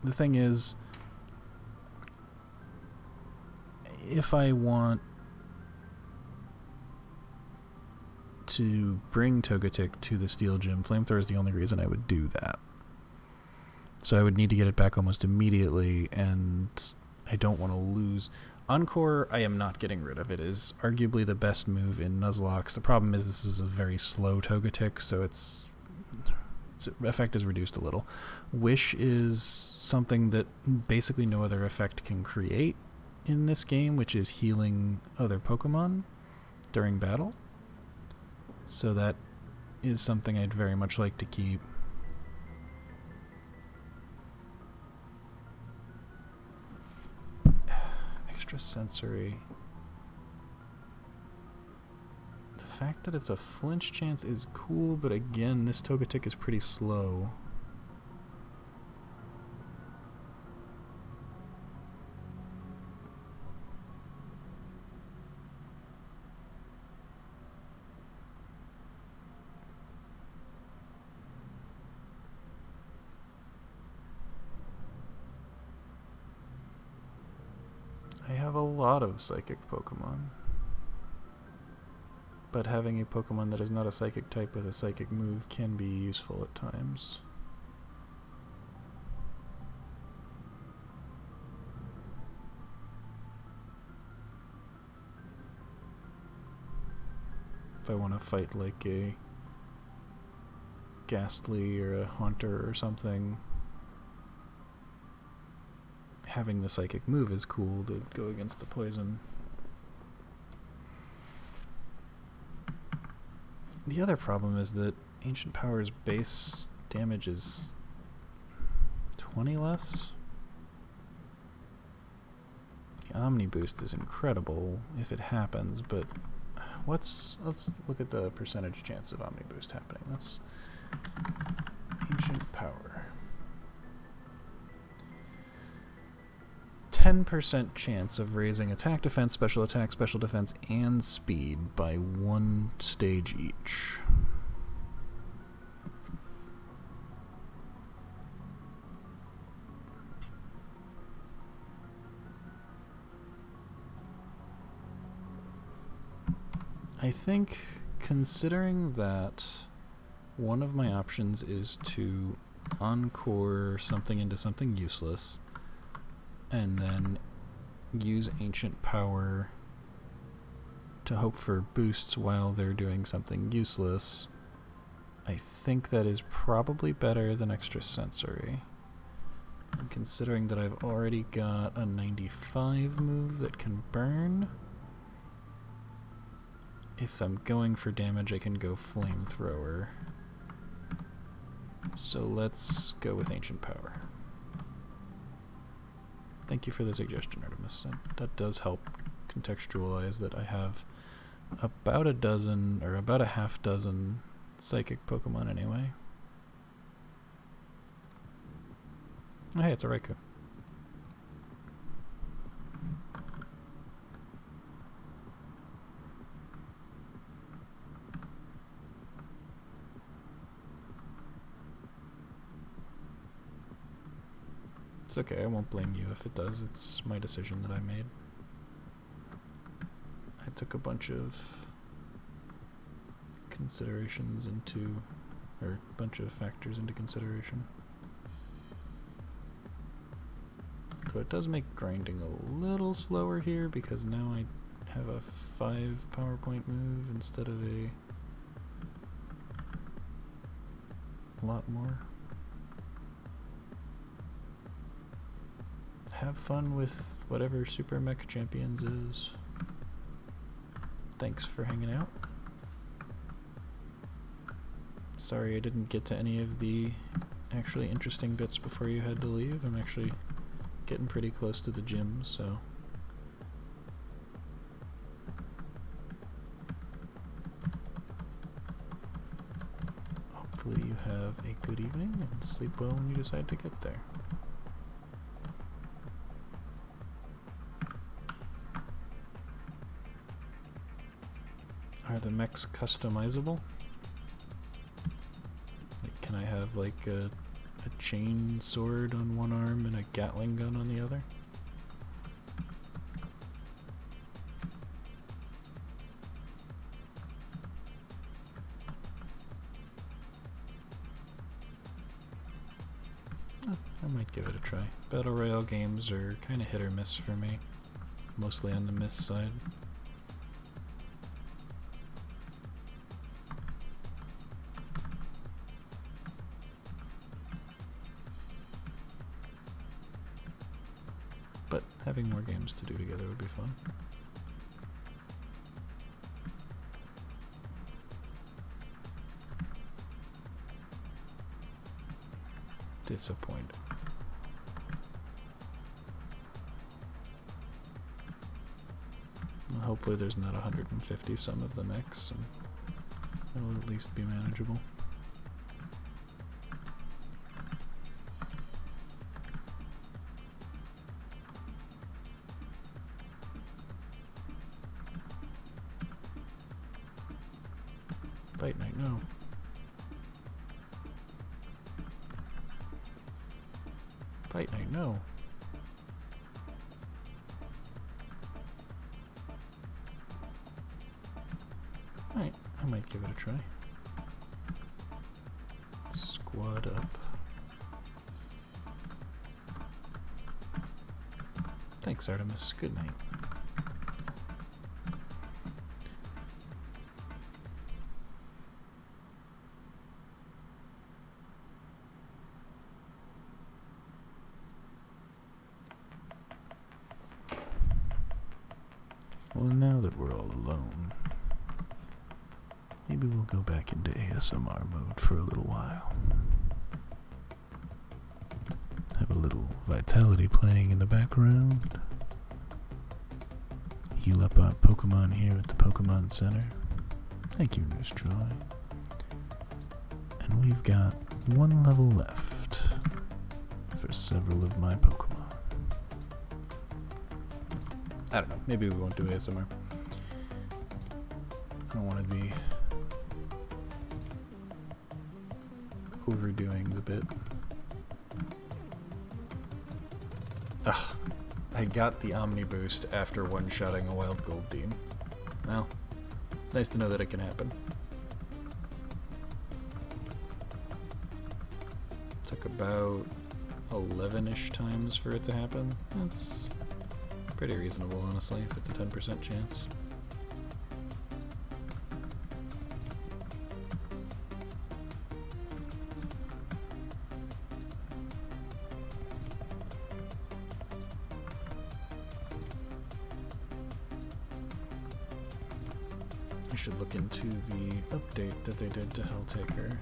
The thing is, if I want to bring Togetic to the Steel Gym, Flamethrower is the only reason I would do that. So I would need to get it back almost immediately, and I don't want to lose. Encore, I am not getting rid of. It is arguably the best move in Nuzlocke. The problem is this is a very slow Togetic, so its effect is reduced a little. Wish is something that basically no other effect can create in this game, which is healing other Pokemon during battle. So that is something I'd very much like to keep. Extra Sensory. The fact that it's a flinch chance is cool, but again, this Togetic is pretty slow. I have a lot of Psychic Pokemon. but having a Pokemon that is not a Psychic type with a Psychic move can be useful at times. If I want to fight like a Ghastly or a Haunter or something, having the Psychic move is cool to go against the poison. The other problem is that Ancient Power's base damage is 20 less. The Omni Boost is incredible if it happens, but let's look at the percentage chance of Omni Boost happening. That's Ancient Power. 10% chance of raising attack, defense, special defense, and speed by 1 stage each. I think, considering that one of my options is to encore something into something useless, and then use Ancient Power to hope for boosts while they're doing something useless, I think that is probably better than Extra Sensory. And considering that I've already got a 95 move that can burn, if I'm going for damage, I can go Flamethrower. So let's go with Ancient Power. Thank you for the suggestion, Artemis. That does help contextualize that I have about a dozen, or about a half dozen Psychic Pokemon anyway. Oh, hey, it's a Raikou. It's okay, I won't blame you if it does. It's my decision that I made. I took a bunch of considerations into, or a bunch of factors into consideration. So it does make grinding a little slower here because now I have a 5 PowerPoint move instead of a lot more. Have fun with whatever Super Mech Champions is. Thanks for hanging out. Sorry I didn't get to any of the actually interesting bits before you had to leave. I'm actually getting pretty close to the gym, so... hopefully you have a good evening and sleep well when you decide to get there. Are the mechs customizable? Like, can I have like a chain sword on one arm and a Gatling gun on the other? I might give it a try. Battle Royale games are kind of hit or miss for me. Mostly on the miss side. But having more games to do together would be fun. Disappointed. Well, hopefully there's not 150 some of the mechs, and it'll at least be manageable. Fight Night, no. Fight Night, no. Alright, I might give it a try. Squad up. Thanks, Artemis. Good night. Well, now that we're all alone, maybe we'll go back into ASMR mode for a little while. Have a little Vitality playing in the background. Heal up our Pokemon here at the Pokemon Center. Thank you, Nurse Troy. And we've got one level left for several of my Pokemon. I don't know, maybe we won't do ASMR. I don't want to be overdoing the bit. Ugh, I got the Omni Boost after one-shotting a Wild Gold team. Well, nice to know that it can happen. Took about 11-ish times for it to happen. That's pretty reasonable, honestly, if it's a 10% chance. I should look into the update that they did to Helltaker.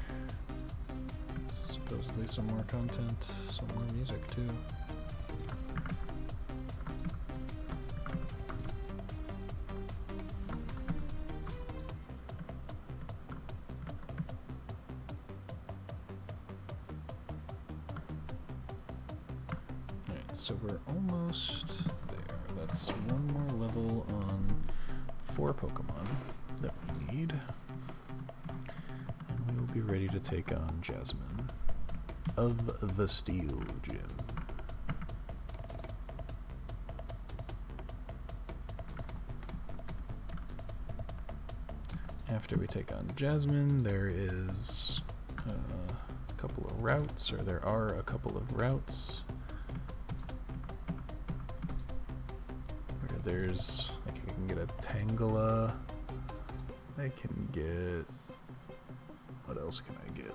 Supposedly some more content, some more music too. So we're almost there. That's one more level on 4 Pokemon that we need. And we will be ready to take on Jasmine of the Steel Gym. After we take on Jasmine, there is a couple of routes, or there are a couple of routes. There's, like, I can get a Tangela. I can get, what else can I get?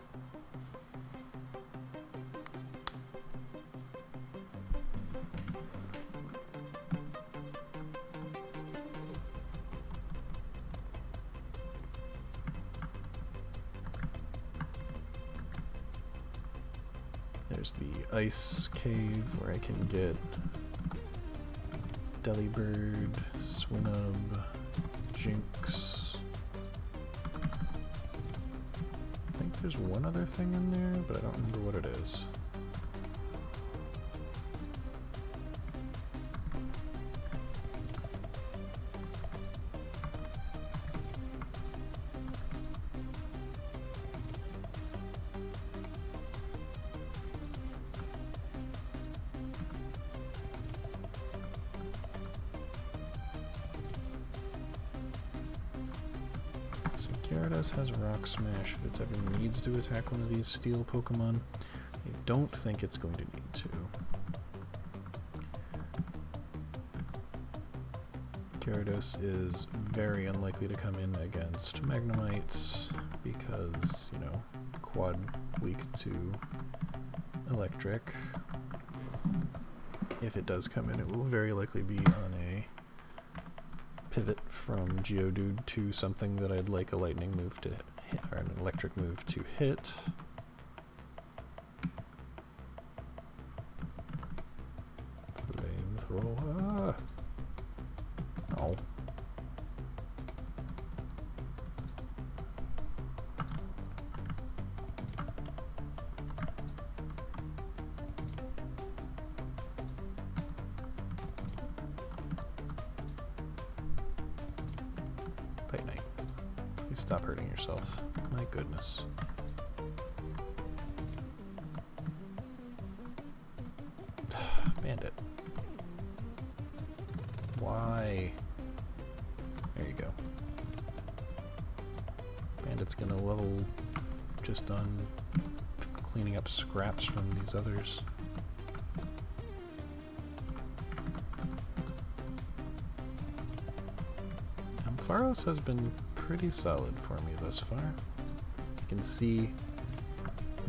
There's the Ice Cave where I can get Delibird, Swinub, Jinx. I think there's one other thing in there, but I don't remember what it is. Gyarados has Rock Smash if it ever needs to attack one of these steel Pokemon. I don't think it's going to need to. Gyarados is very unlikely to come in against Magnemites because, you know, quad weak to electric. If it does come in, it will very likely be on a pivot from Geodude to something that I'd like a lightning move to hit, or an electric move to hit. Flamethrower. Oh. Fight Night. Please stop hurting yourself. My goodness. Bandit. Why? There you go. and it's gonna level just on cleaning up scraps from these others. Ampharos has been pretty solid for me thus far. You can see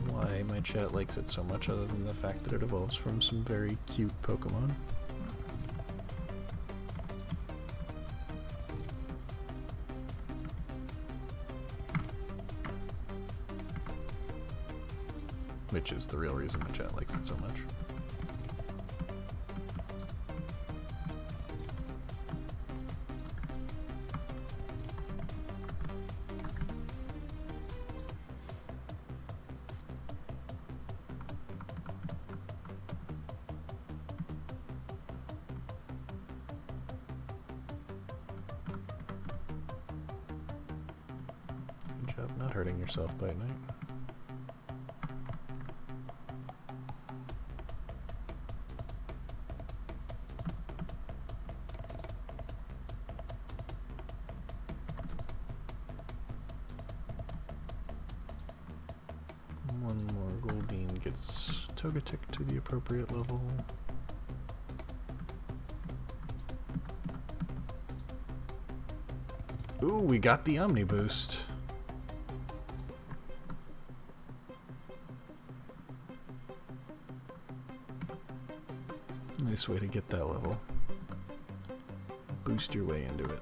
why my chat likes it so much, other than the fact that it evolves from some very cute Pokemon. Which is the real reason my chat likes it so much. Good job not hurting yourself by night. One more Goldeen gets Togetic to the appropriate level. Ooh, we got the Omni Boost. Nice way to get that level. Boost your way into it.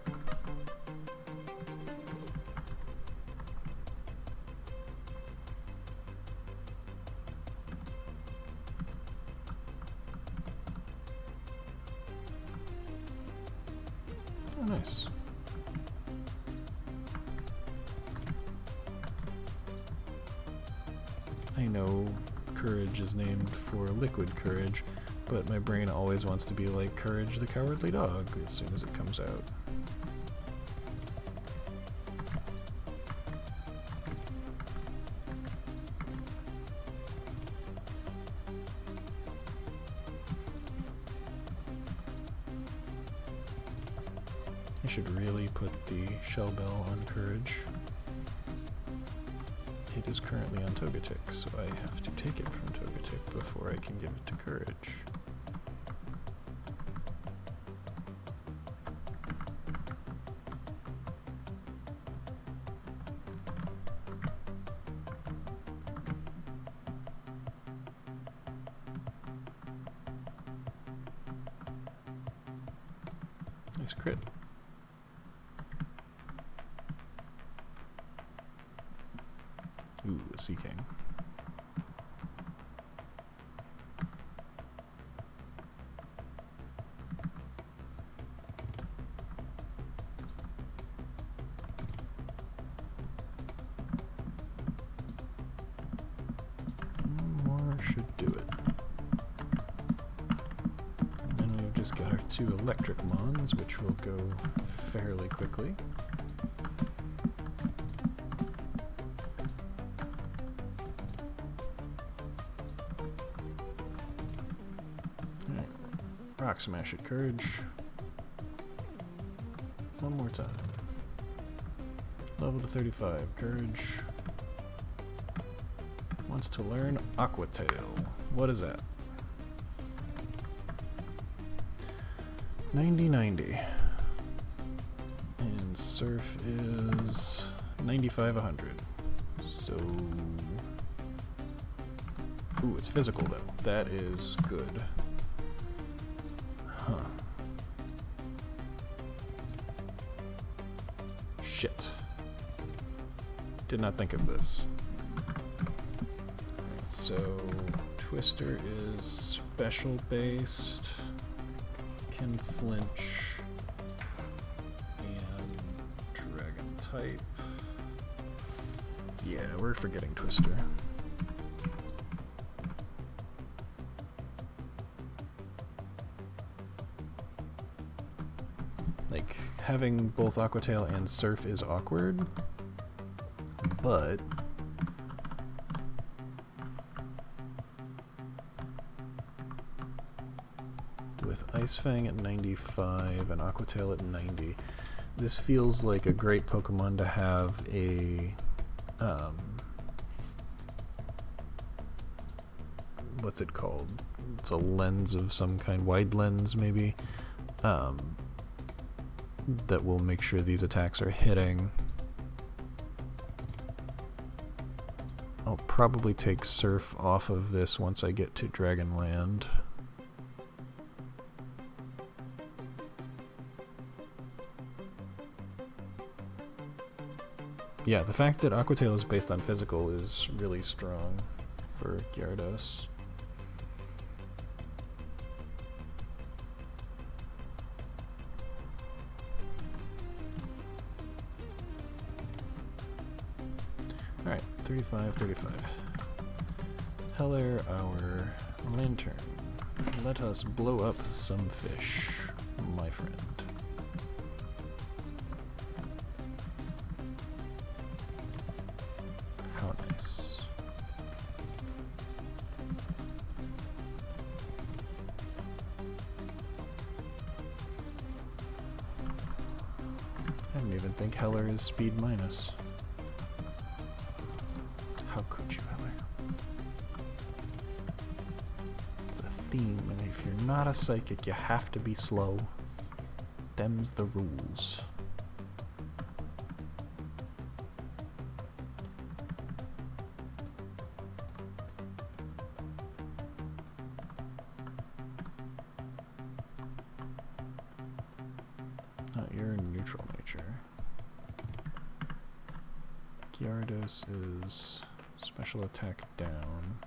Oh, nice. I know Courage is named for liquid courage, but my brain always wants to be like Courage the Cowardly Dog as soon as it comes out. I should really put the Shell Bell on Courage. It is currently on Togetic, so I have to take it from Togetic before I can give it to Courage. Nice crit. Ooh, a Sea King. One more should do it. And then we've just got our 2 electric Mons, which will go fairly quickly. Rock Smash at Courage. One more time. Level to 35. Courage wants to learn Aqua Tail. What is that? 90-90. And Surf is 95-100. So... Ooh, it's physical though. That is good. Huh. Shit. Did not think of this. Alright, so Twister is special based, can flinch, and dragon type. Yeah, we're forgetting Twister. Like, having both Aqua Tail and Surf is awkward, but with Ice Fang at 95 and Aqua Tail at 90, this feels like a great Pokemon to have a what's it called? It's a lens of some kind, wide lens maybe, that will make sure these attacks are hitting. I'll probably take Surf off of this once I get to Dragonland. Yeah, the fact that Aqua Tail is based on physical is really strong for Gyarados. Alright, 35. Heller, our lantern. Let us blow up some fish, my friend. How nice. I didn't even think Heller is speed minus. How could you, Heller? It's a theme, and if you're not a psychic, you have to be slow. Them's the rules. Oh, you're neutral nature. Gyarados is special attack down.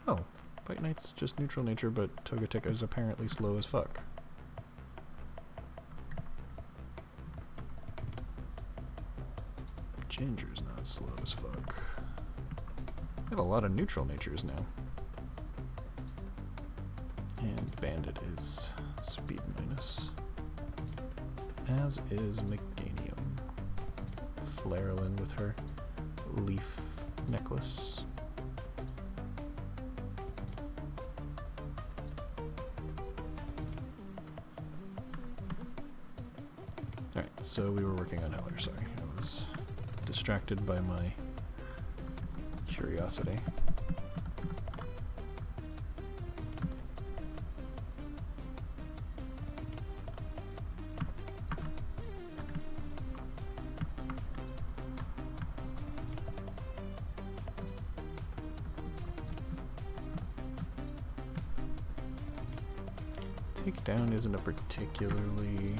Oh, Fight Knight's just neutral nature, but Togetic is apparently slow as fuck. Ginger's not slow as fuck. I have a lot of neutral natures now. And Bandit is speed minus. As is Meganium. Flarelan with her leaf necklace. Alright, so we were working on Heller, sorry. I was distracted by my curiosity. Takedown isn't a particularly...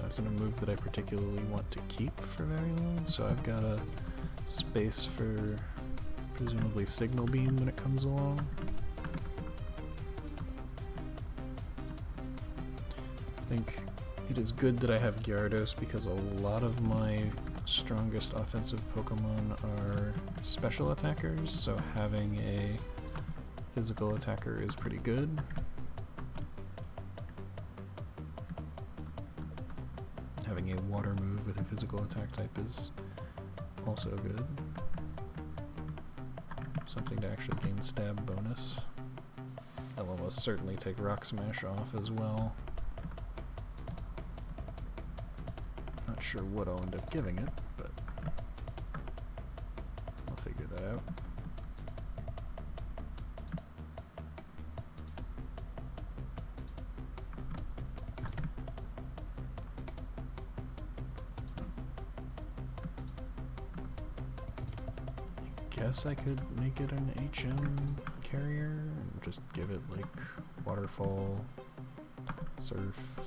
isn't a move that I particularly want to keep for very long, so I've got a space for presumably Signal Beam when it comes along. I think it is good that I have Gyarados because a lot of my strongest offensive Pokemon are special attackers, so having a physical attacker is pretty good. Having a water move with a physical attack type is also good. Something to actually gain stab bonus. I'll almost certainly take Rock Smash off as well. Not sure what I'll end up giving it, but I'll figure that out. Guess I could make it an HM carrier and just give it like Waterfall, Surf.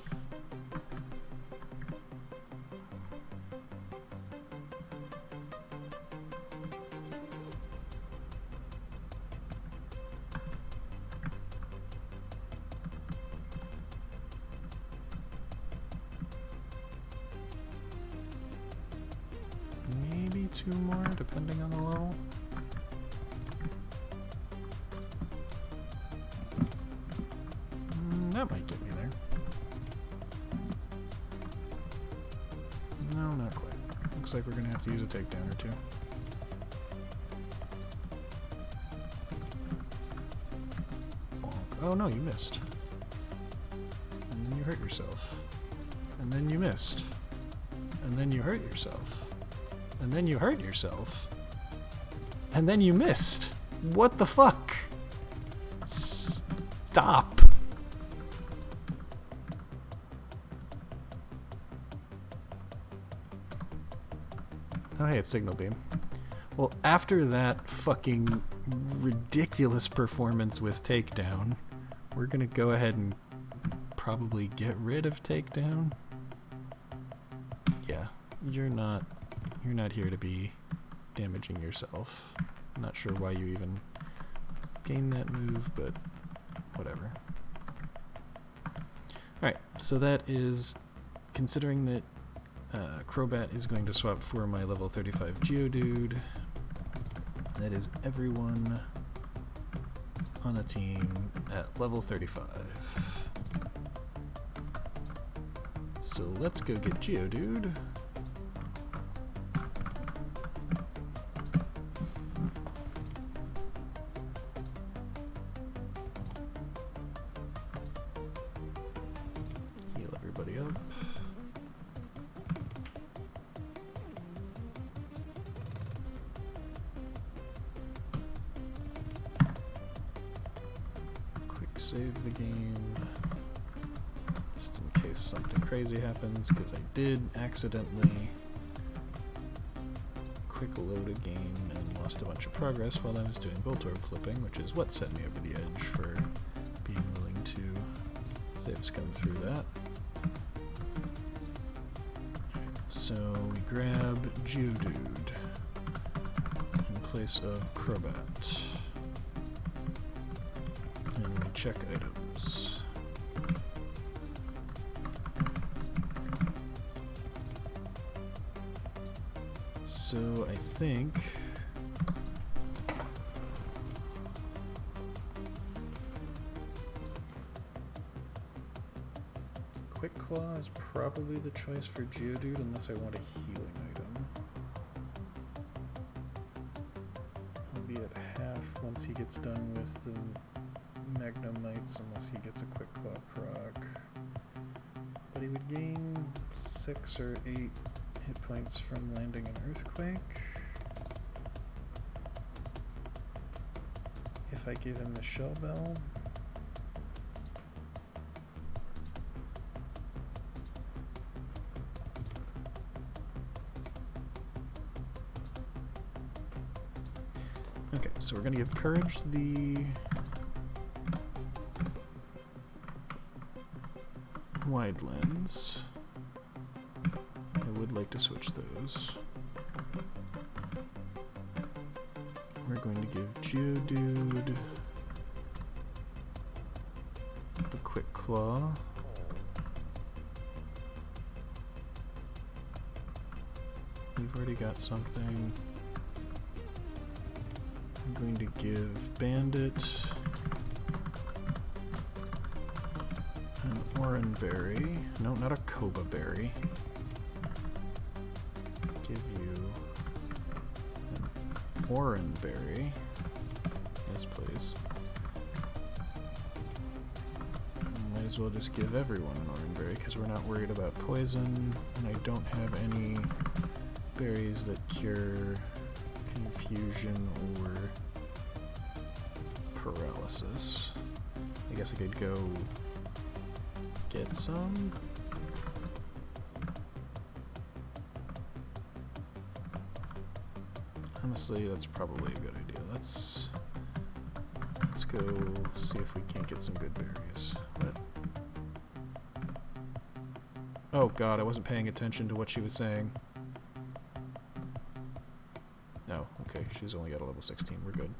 Maybe 2 more depending on the level. That might get me there. No, not quite. Looks like we're gonna have to use a takedown or 2. Bonk. Oh no, you missed. And then you hurt yourself. And then you missed. And then you hurt yourself. and then you hurt yourself, and then you missed. What the fuck? Stop. Oh hey, it's Signal Beam. Well, after that fucking ridiculous performance with Takedown, we're gonna go ahead and probably get rid of Takedown. Yeah, you're not here to be damaging yourself. I'm not sure why you even gained that move, but whatever. Alright, so that is, considering that Crobat is going to swap for my level 35 Geodude, that is everyone on a team at level 35. So let's go get Geodude. Heal everybody up. Save the game, just in case something crazy happens, because I did accidentally quick load a game and lost a bunch of progress while I was doing Voltorb flipping, which is what set me over the edge for being willing to save scum through that. So we grab Geodude in place of Crobat. Check items. So I think Quick Claw is probably the choice for Geodude unless I want a healing item. I'll be at half once he gets done with the Magnemites unless he gets a Quick Claw proc. But he would gain 6 or 8 hit points from landing an Earthquake. If I give him the Shell Bell. Okay, so we're gonna give Courage the Wide Lens. I would like to switch those. We're going to give Geodude the Quick Claw. You've already got something. I'm going to give Bandit an Oranberry. No, not a Koba Berry. Give you an Oranberry. Yes, please. Might as well just give everyone an Oranberry because we're not worried about poison, and I don't have any berries that cure confusion or paralysis. I guess I could go get some. Honestly, that's probably a good idea. Let's go see if we can't get some good berries. What? Oh god, I wasn't paying attention to what she was saying. No, okay, she's only got a level 16, we're good.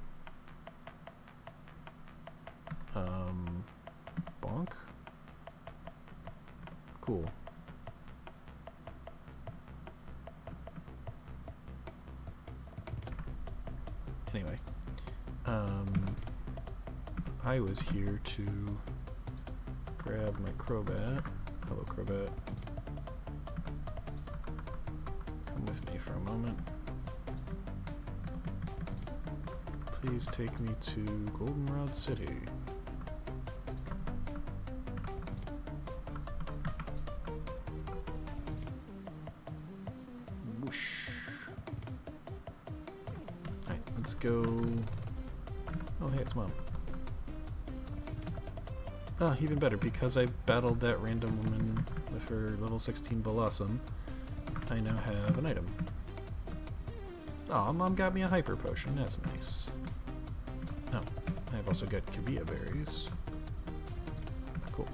Bonk? Cool. Anyway, I was here to grab my Crobat. Hello, Crobat. Come with me for a moment. Please take me to Goldenrod City. Whoosh. go... Oh, hey, it's Mom. Oh, even better, because I battled that random woman with her level 16 Blossom, I now have an item. Aw, Mom got me a Hyper Potion, that's nice. Oh, I've also got Kabia Berries. Cool.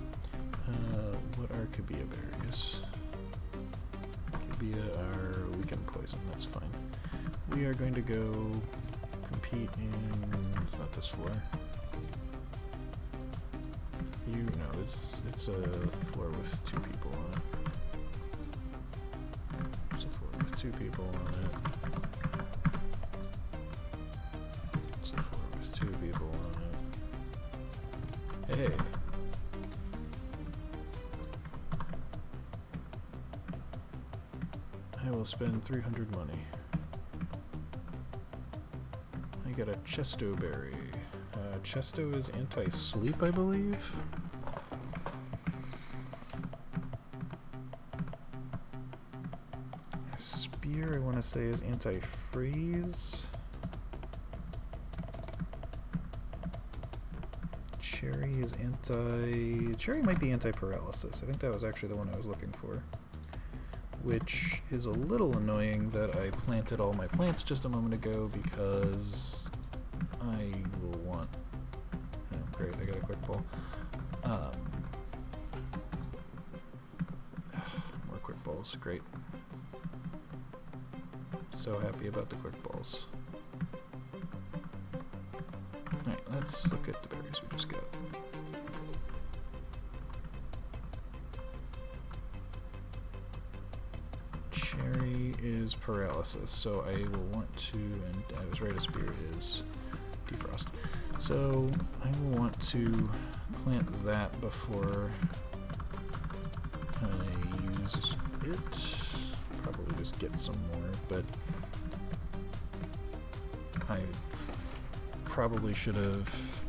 What are Kabia Berries? Kabia are weaken poison, that's fine. We are going to go compete in... It's not this floor. No, it's a floor with 2 people on it. It's a floor with 2 people on it. It's a floor with 2 people on it. Hey! I will spend 300 money. I got a Chesto Berry. Chesto is anti-sleep, I believe? Spear, I want to say, is anti-freeze. Cherry is anti... Cherry might be anti-paralysis. I think that was actually the one I was looking for. Which is a little annoying that I planted all my plants just a moment ago because I will want... Oh, great, I got a quick pull. More quick balls, great. So happy about the quick balls. Alright, let's look at the berries we just got. Cherry is paralysis, so I will want to, and I was right, a spear is defrost. So I will want to plant that before I use it. Probably just get some more, but I probably should have,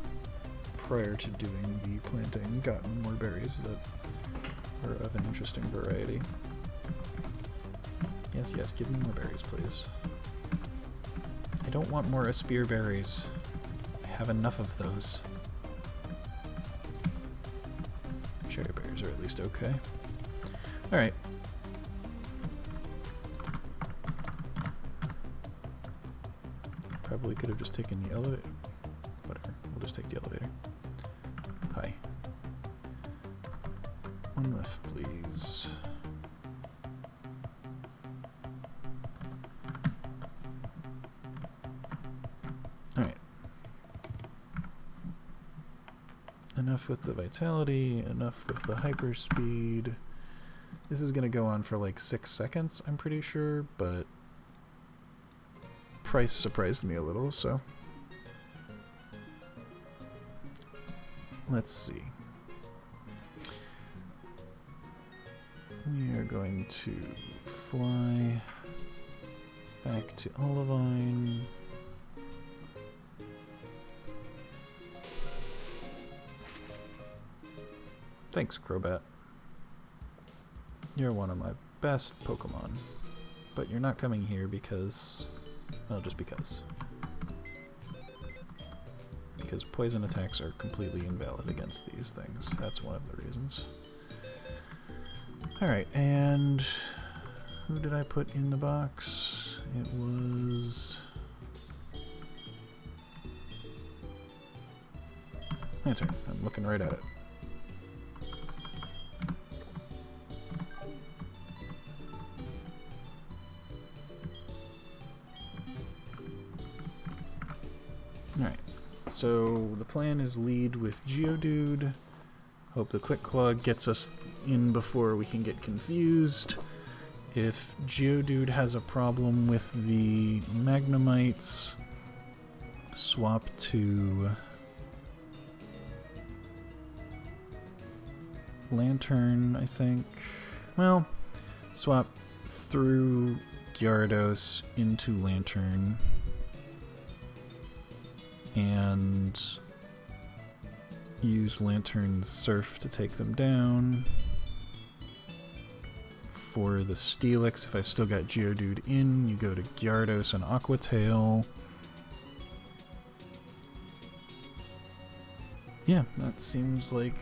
prior to doing the planting, gotten more berries that are of an interesting variety. Yes, yes, give me more berries, please. I don't want more spear berries. I have enough of those. Cherry berries are at least okay. Alright. Probably could have just taken the elevator. Whatever, we'll just take the elevator. Hi. One left, please. Alright. Enough with the vitality, enough with the hyper speed. This is gonna go on for like 6 seconds, I'm pretty sure, but price surprised me a little, so let's see. We are going to fly back to Olivine. Thanks, Crobat. You're one of my best Pokemon, but you're not coming here because... well, just because. Because poison attacks are completely invalid against these things. That's one of the reasons. Alright, and who did I put in the box? It was... my turn. I'm looking right at it. Alright, so the plan is lead with Geodude. Hope the Quick Claw gets us in before we can get confused. If Geodude has a problem with the Magnemites, swap to Lantern, I think. Well, swap through Gyarados into Lantern. And use Lantern's Surf to take them down. For the Steelix, if I've still got Geodude in, you go to Gyarados and Aqua Tail. Yeah, that seems like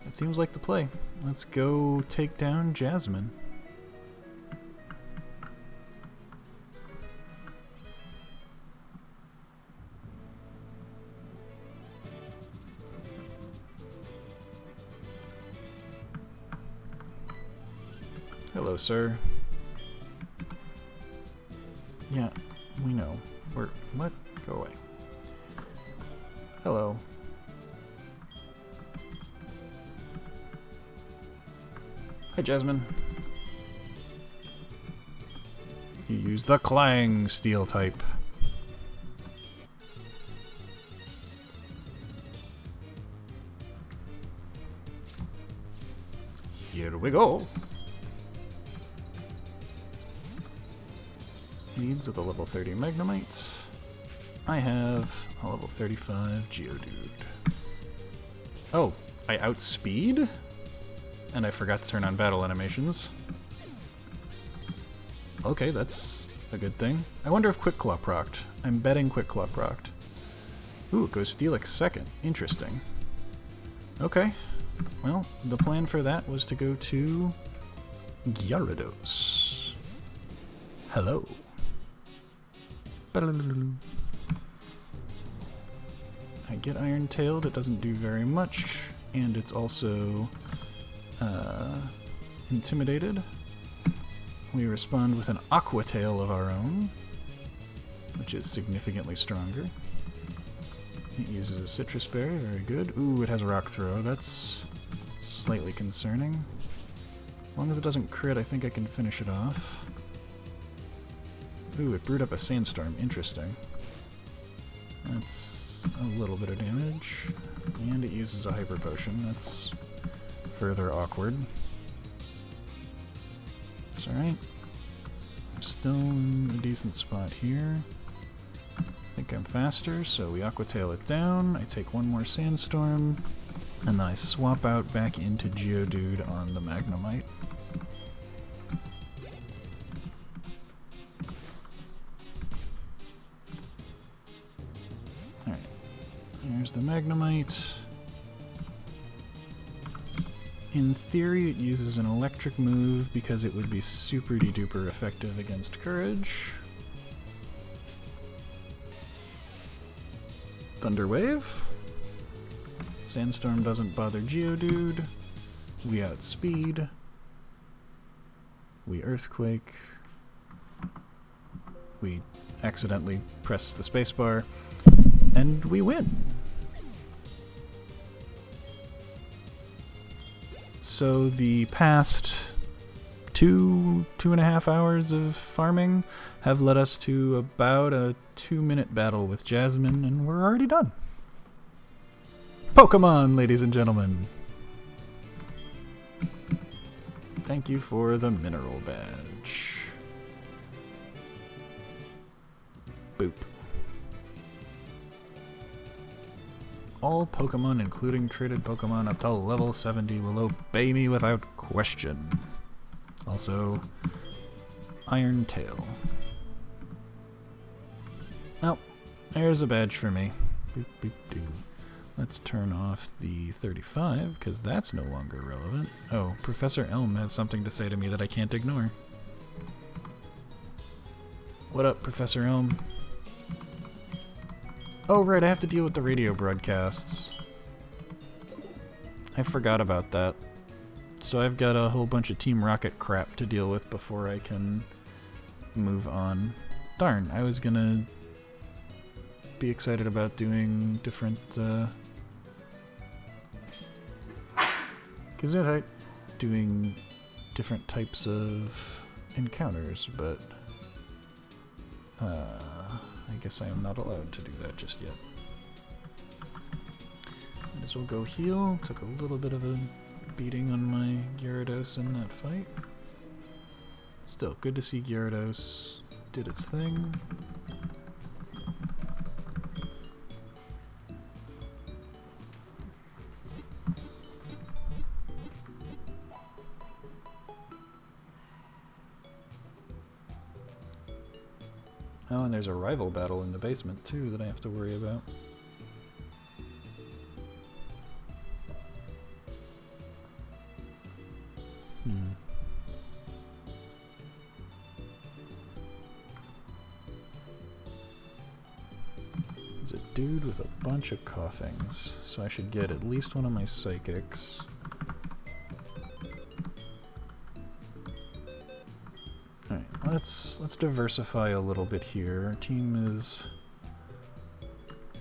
the play. Let's go take down Jasmine. Hello, sir. Yeah, we know. What? Go away. Hello. Hi, Jasmine. You use the Clang Steel type. Here we go. Leads with a level 30 Magnemite. I have a level 35 Geodude. Oh, I outspeed? And I forgot to turn on battle animations. Okay, that's a good thing. I wonder if Quick Claw procced. I'm betting Quick Claw procced. Ooh, it goes Steelix second. Interesting. Okay. Well, the plan for that was to go to Gyarados. Hello. I get Iron-tailed, it doesn't do very much, and it's also intimidated. We respond with an Aqua Tail of our own, which is significantly stronger. It uses a Citrus Berry, very good. Ooh, it has a Rock Throw, that's slightly concerning. As long as it doesn't crit, I think I can finish it off. Ooh, it brewed up a Sandstorm, interesting. That's a little bit of damage. And it uses a Hyper Potion, that's further awkward. It's alright. I'm still in a decent spot here. I think I'm faster, so we Aqua Tail it down. I take one more Sandstorm, and then I swap out back into Geodude on the Magnemite. Alright, here's the Magnemite. In theory, it uses an electric move because it would be super-de-duper effective against Courage. Thunder Wave. Sandstorm doesn't bother Geodude. We outspeed. We Earthquake. We accidentally press the spacebar. And we win. So the past 2.5 hours of farming have led us to about a 2-minute battle with Jasmine, and we're already done. Pokemon, ladies and gentlemen. Thank you for the mineral badge. Boop. All Pokemon, including traded Pokemon up to level 70, will obey me without question. Also, Iron Tail. Well, there's a badge for me. Boop, boop, doo. Let's turn off the 35, because that's no longer relevant. Oh, Professor Elm has something to say to me that I can't ignore. What up, Professor Elm? Oh, right, I have to deal with the radio broadcasts. I forgot about that. So I've got a whole bunch of Team Rocket crap to deal with before I can move on. Darn, I was gonna be excited about doing different, Gesundheit, doing different types of encounters, but I guess I am not allowed to do that just yet. Might as well go heal. Took a little bit of a beating on my Gyarados in that fight. Still, good to see Gyarados did its thing. Oh, and there's a rival battle in the basement, too, that I have to worry about. dude with a bunch of coughings, so I should get at least one of my psychics. Alright, let's diversify a little bit here. Our team is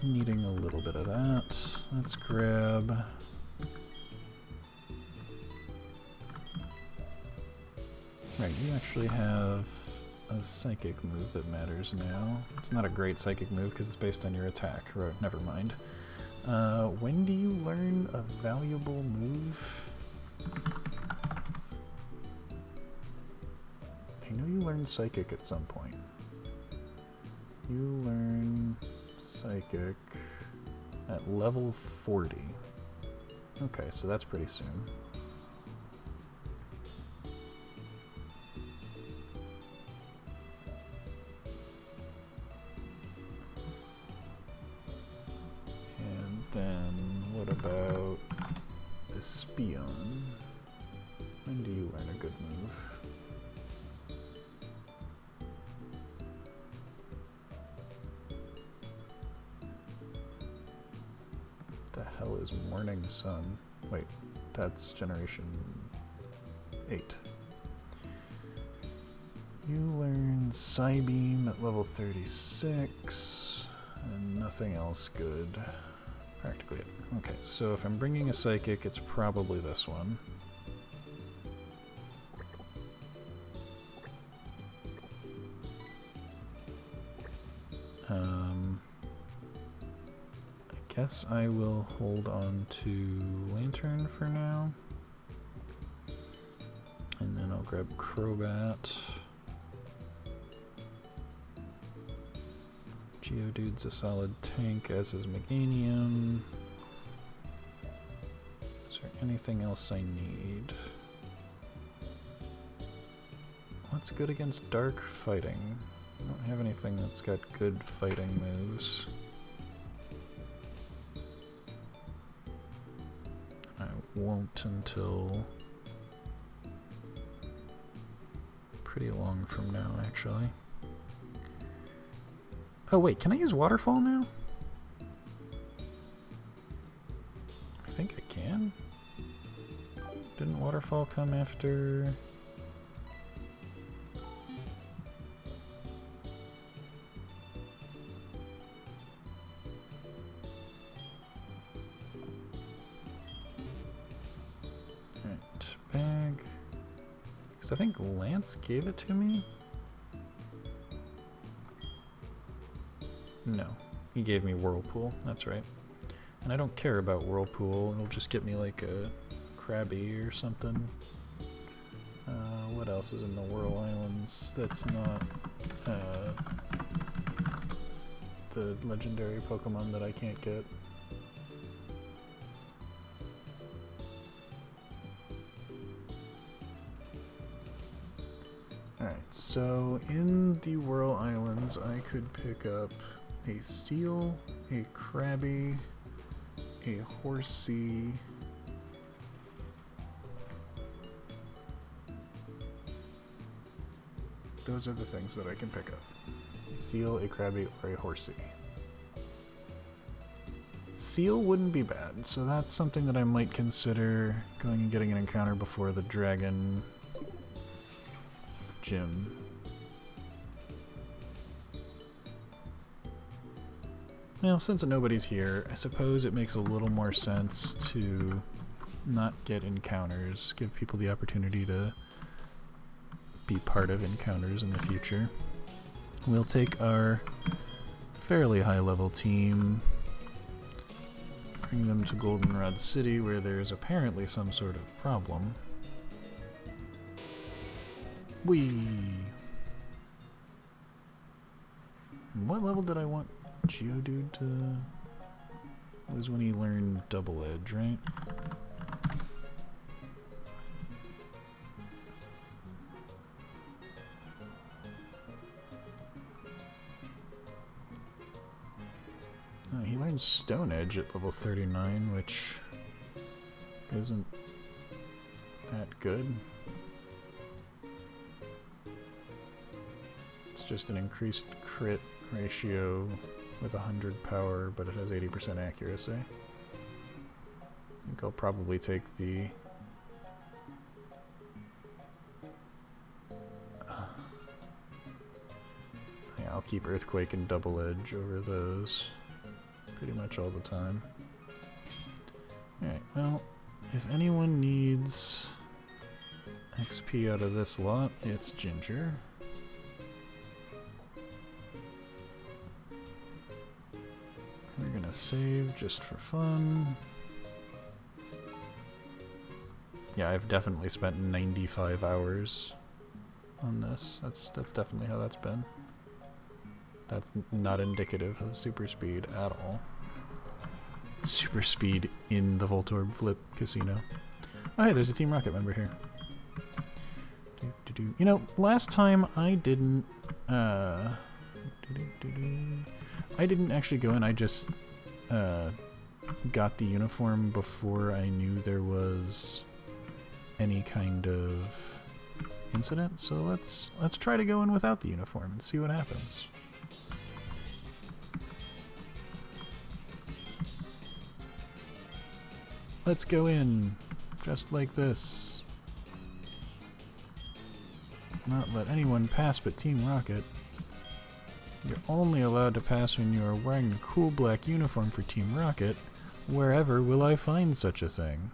needing a little bit of that. Let's grab... Right, you actually have a psychic move that matters now. It's not a great psychic move because it's based on your attack. Never mind. When do you learn a valuable move? I know you learn psychic at some point. You learn psychic at level 40. Okay, so that's pretty soon. Then, what about Espion? When do you learn a good move? What the hell is Morning Sun? Wait, that's Generation 8. You learn Psybeam at level 36, and nothing else good. Practically it. Okay, so if I'm bringing a psychic, it's probably this one. I guess I will hold on to Lantern for now. And then I'll grab Crobat. Geodude's a solid tank, as is Meganium. Is there anything else I need? What's good against dark fighting? I don't have anything that's got good fighting moves. I won't until pretty long from now, actually. Oh wait, can I use Waterfall now? I think I can. Didn't Waterfall come after... Alright, bag. Because I think Lance gave it to me? No, he gave me Whirlpool, that's right. And I don't care about Whirlpool, it'll just get me like a Krabby or something. What else is in the Whirl Islands that's not the legendary Pokemon that I can't get? Alright, so in the Whirl Islands I could pick up a Seal, a Krabby, a Horsey, those are the things that I can pick up. A Seal, a Krabby, or a Horsey. Seal wouldn't be bad, so that's something that I might consider going and getting an encounter before the Dragon Gym. Now, since nobody's here, I suppose it makes a little more sense to not get encounters, give people the opportunity to be part of encounters in the future. We'll take our fairly high-level team, bring them to Goldenrod City, where there's apparently some sort of problem. What level did I want Geodude to... was when he learned Double Edge, right? Oh, he learned Stone Edge at level 39, which isn't that good. It's just an increased crit ratio with 100 power, but it has 80% accuracy. I think I'll probably take the... yeah, I'll keep Earthquake and Double Edge over those pretty much all the time. Alright, well, if anyone needs XP out of this lot, it's Ginger. We're gonna save just for fun. Yeah, I've definitely spent 95 hours on this. That's definitely how that's been. That's not indicative of super speed at all. Super speed in the Voltorb Flip casino. Oh hey, there's a Team Rocket member here. You know, last time I didn't actually go in, I just got the uniform before I knew there was any kind of incident, so let's try to go in without the uniform and see what happens. Let's go in just like this. Not let anyone pass but Team Rocket. You're only allowed to pass when you are wearing a cool black uniform for Team Rocket. Wherever will I find such a thing?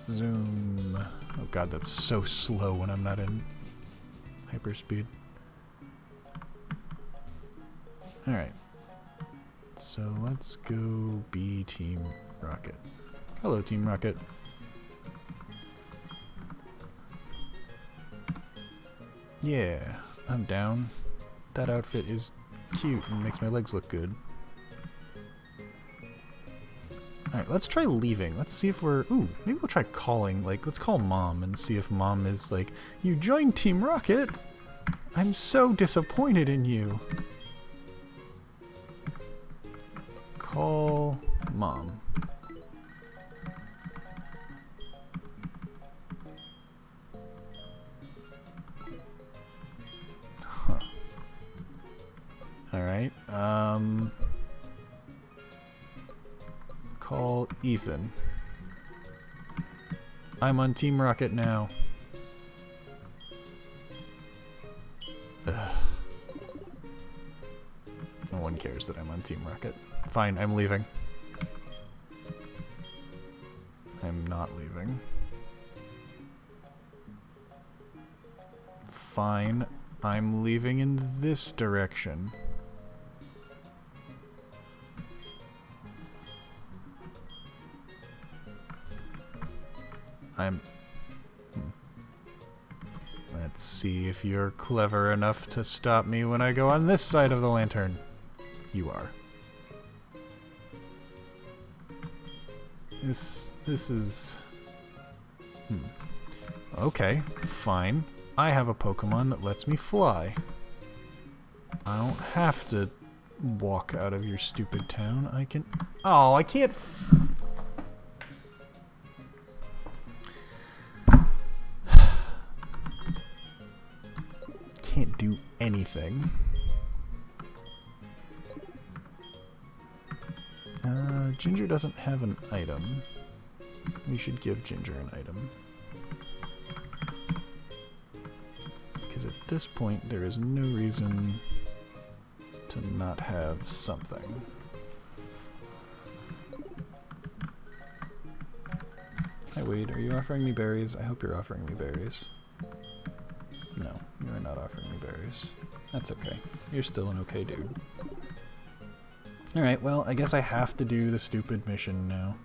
Zoom. Oh god, that's so slow when I'm not in hyperspeed. Alright. So let's go be Team Rocket. Hello, Team Rocket. Yeah, I'm down. That outfit is cute and makes my legs look good. Alright, let's try leaving. Let's see if we're... Ooh, maybe we'll try calling. Like, let's call Mom and see if Mom is like, you joined Team Rocket? I'm so disappointed in you. Call Mom. Huh. Alright, call Ethan. I'm on Team Rocket now. Ugh. No one cares that I'm on Team Rocket. Fine, I'm leaving. I'm not leaving. Fine, I'm leaving in this direction. Let's see if you're clever enough to stop me when I go on this side of the lantern. You are. This is... Okay, fine. I have a Pokemon that lets me fly. I don't have to walk out of your stupid town. I can... Oh, I can't... Can't do anything. Ginger doesn't have an item. We should give Ginger an item. Because at this point, there is no reason to not have something. Hi Wade, are you offering me berries? I hope you're offering me berries. No, you are not offering me berries. That's okay. You're still an okay dude. Alright, well, I guess I have to do the stupid mission now.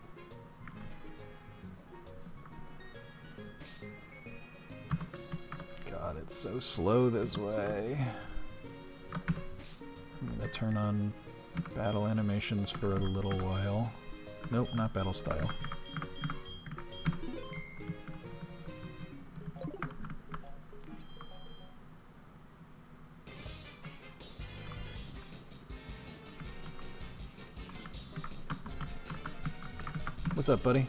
God, it's so slow this way. I'm gonna turn on battle animations for a little while. Nope, not battle style. What's up, buddy?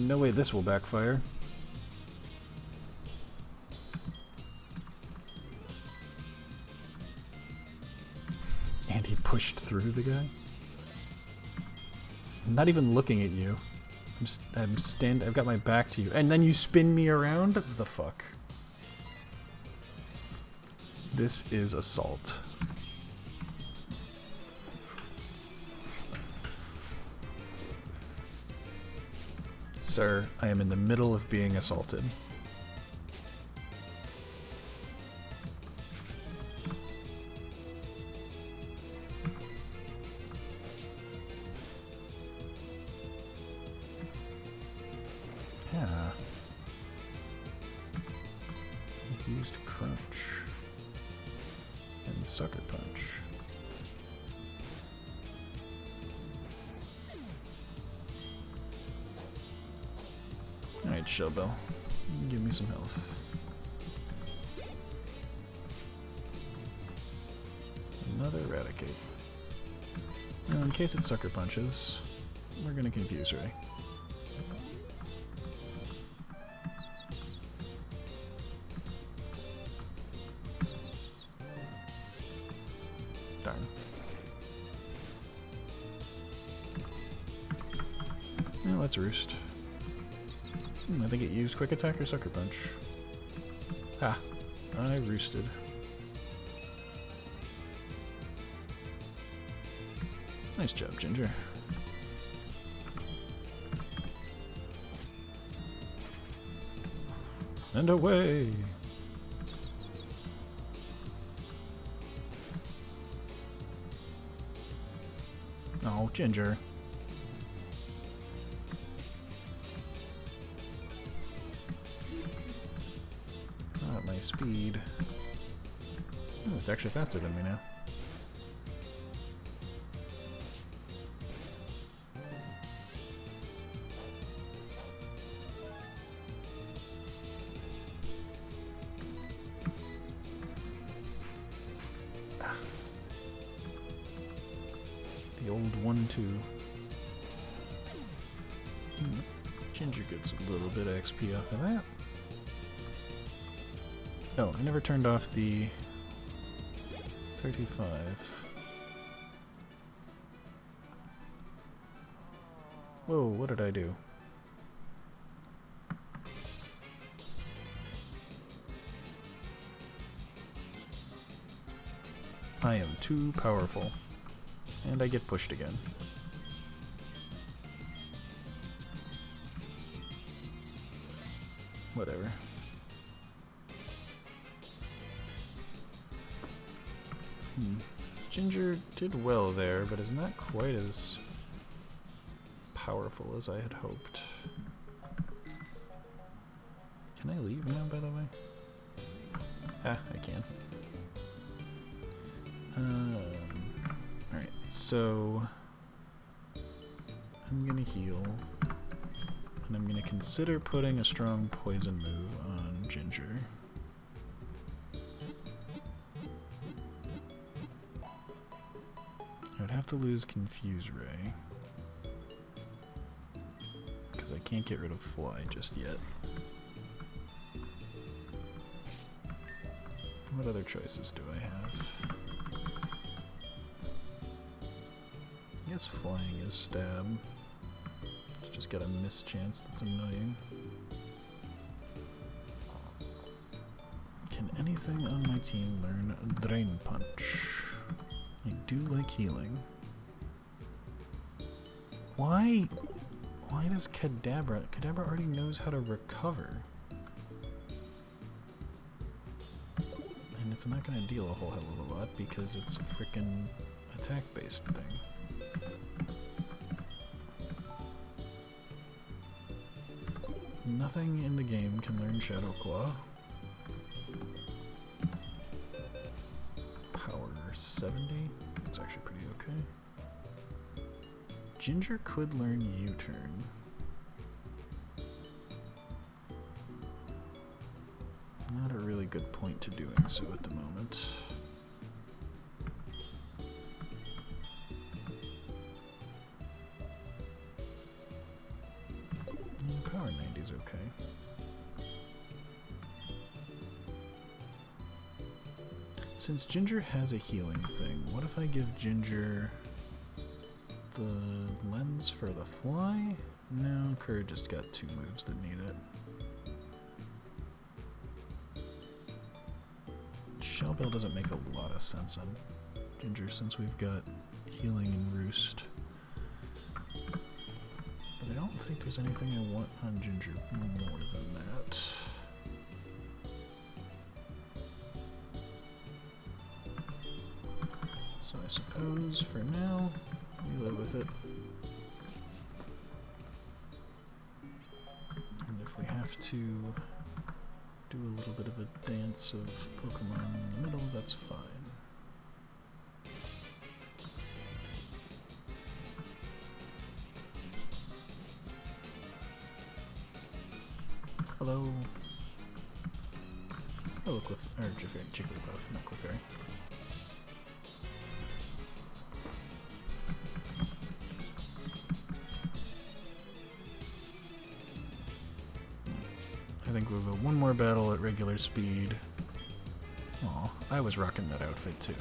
No way this will backfire. And he pushed through the guy? I'm not even looking at you. I've got my back to you. And then you spin me around? The fuck? This is assault. Sir, I am in the middle of being assaulted. Yeah. He used Crunch and Sucker Punch. Alright, Shellbell. Give me some health. Another Eradicate. Now, in case it Sucker Punches, we're gonna confuse Ray. Darn. Yeah, let's roost. I think it used Quick Attack or Sucker Punch. Ah, I roosted. Nice job, Ginger. And away! Oh, Ginger. Speed. Oh, it's actually faster than me now. The old 1-2. Ginger gets a little bit of XP off of that. Oh, I never turned off the 35. Whoa, what did I do? I am too powerful. And I get pushed again. Whatever. Ginger did well there, but is not quite as powerful as I had hoped. Can I leave now, by the way? Ah, I can. Alright, so I'm gonna heal, and I'm gonna consider putting a strong poison move on Ginger. I'd have to lose Confuse Ray, because I can't get rid of Fly just yet. What other choices do I have? I guess flying is stab. It's just got a miss chance that's annoying. Can anything on my team learn Drain Punch? I do like healing. Why does Kadabra? Kadabra already knows how to recover. And it's not going to deal a whole hell of a lot because it's a frickin' attack-based thing. Nothing in the game can learn Shadow Claw. Power 70? That's actually pretty okay. Ginger could learn U-turn. Not a really good point to doing so at the moment. Okay. Eevee's okay. Since Ginger has a healing thing, what if I give Ginger the lens for the fly? No, Kerr just got 2 moves that need it. Shellbell doesn't make a lot of sense on Ginger since we've got healing and Roost. But I don't think there's anything I want on Ginger more than that. So I suppose for now, we live with it. And if we have to do a little bit of a dance of Pokemon in the middle, that's fine. Hello. Hello, Jigglypuff, not Clefairy. I think we'll go one more battle at regular speed. Aw, I was rocking that outfit too.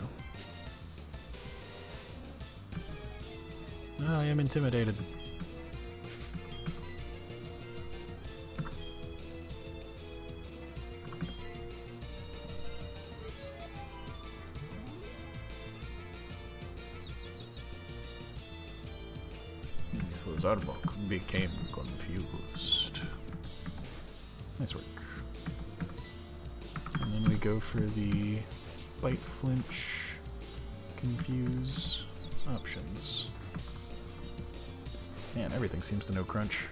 I am intimidated. Zarbok became confused. Nice work. And then we go for the bite, flinch, confuse options. Man, everything seems to know crunch.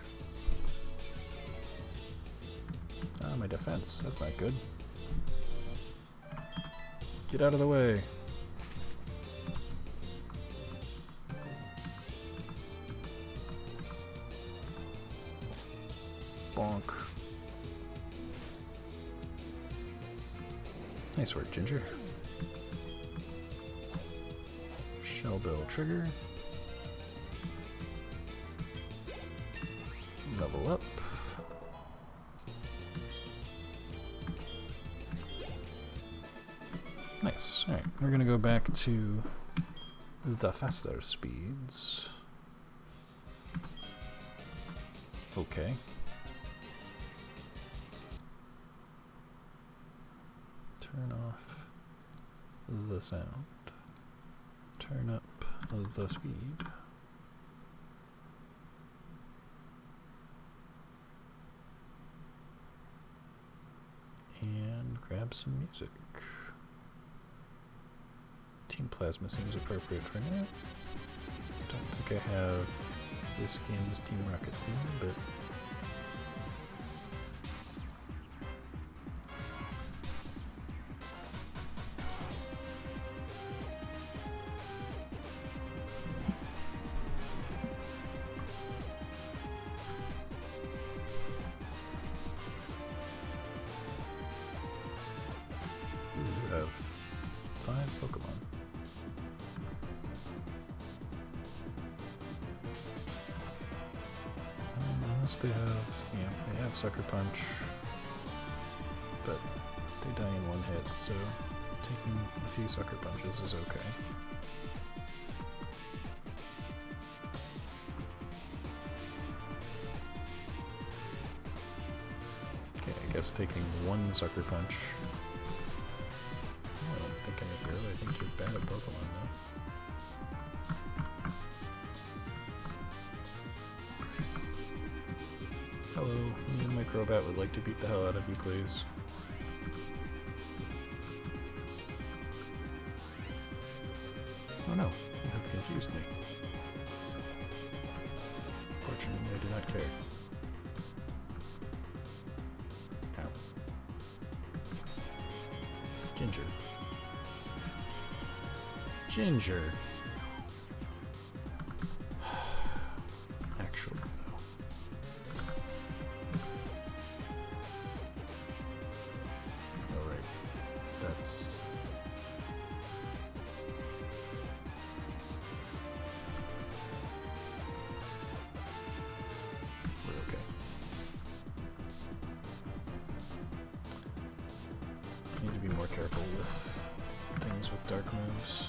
Ah, my defense. That's not good. Get out of the way. Bonk. Nice work, Ginger. Shellbell trigger. Level up. Nice. Alright, we're gonna go back to the faster speeds. Okay. Turn off the sound. Turn up the speed. And grab some music. Team Plasma seems appropriate for now. Don't think I have this game's Team Rocket Team, but we have 5 Pokemon. Unless they have, yeah, they have Sucker Punch, but they die in 1 hit, so taking a few Sucker Punches is okay. Okay, I guess taking 1 Sucker Punch. I don't think I'm a girl, I think you're bad at Pokemon now. Hello, me and my Crobat would like to beat the hell out of you, please. Oh no, you have confused me. Fortunately, I do not care. Ow. Ginger. Ginger. Actually, though. Alright. That's... we're okay. careful with things with dark moves.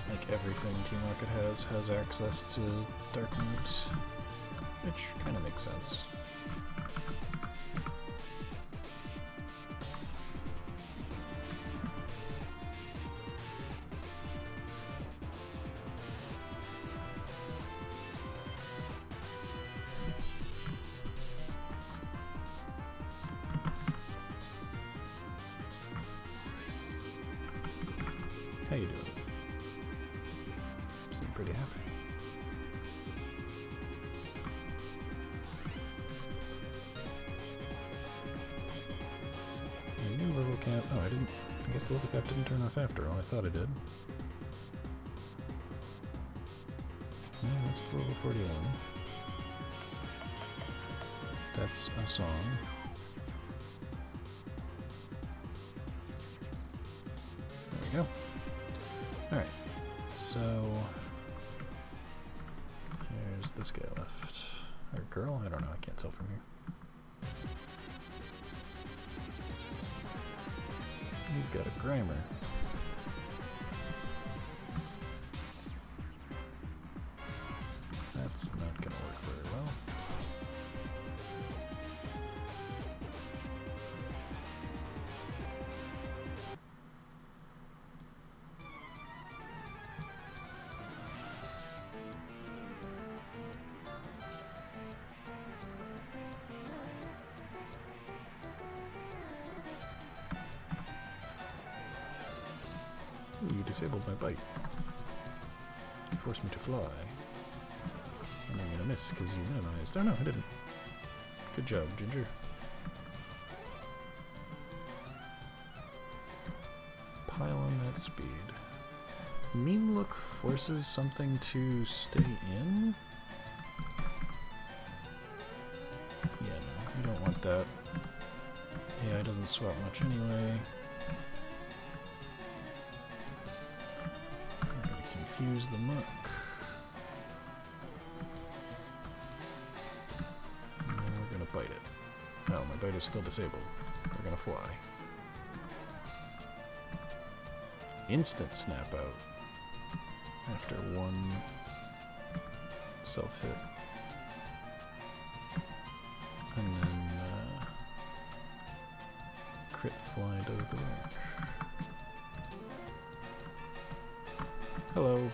Like everything Team Rocket has access to dark moves, which kind of makes sense. How you doing? Seem pretty happy. A new level cap. Oh, I guess the level cap didn't turn off after all. I thought it did. No, that's the level 41. That's a song. There we go. Alright, so here's this guy left. Or girl? I don't know, I can't tell from here. You've got a Grimer. That's not gonna work very well. You disabled my bite. You forced me to fly. And I'm gonna miss because you minimized. Oh no, I didn't. Good job, Ginger. Pile on that speed. Meme look forces something to stay in? Yeah, no, you don't want that. AI doesn't swap much anyway. Confuse the muck. And then we're gonna bite it. Oh, my bite is still disabled. We're gonna fly. Instant snap out after one self hit. And then crit fly does the work. Hello.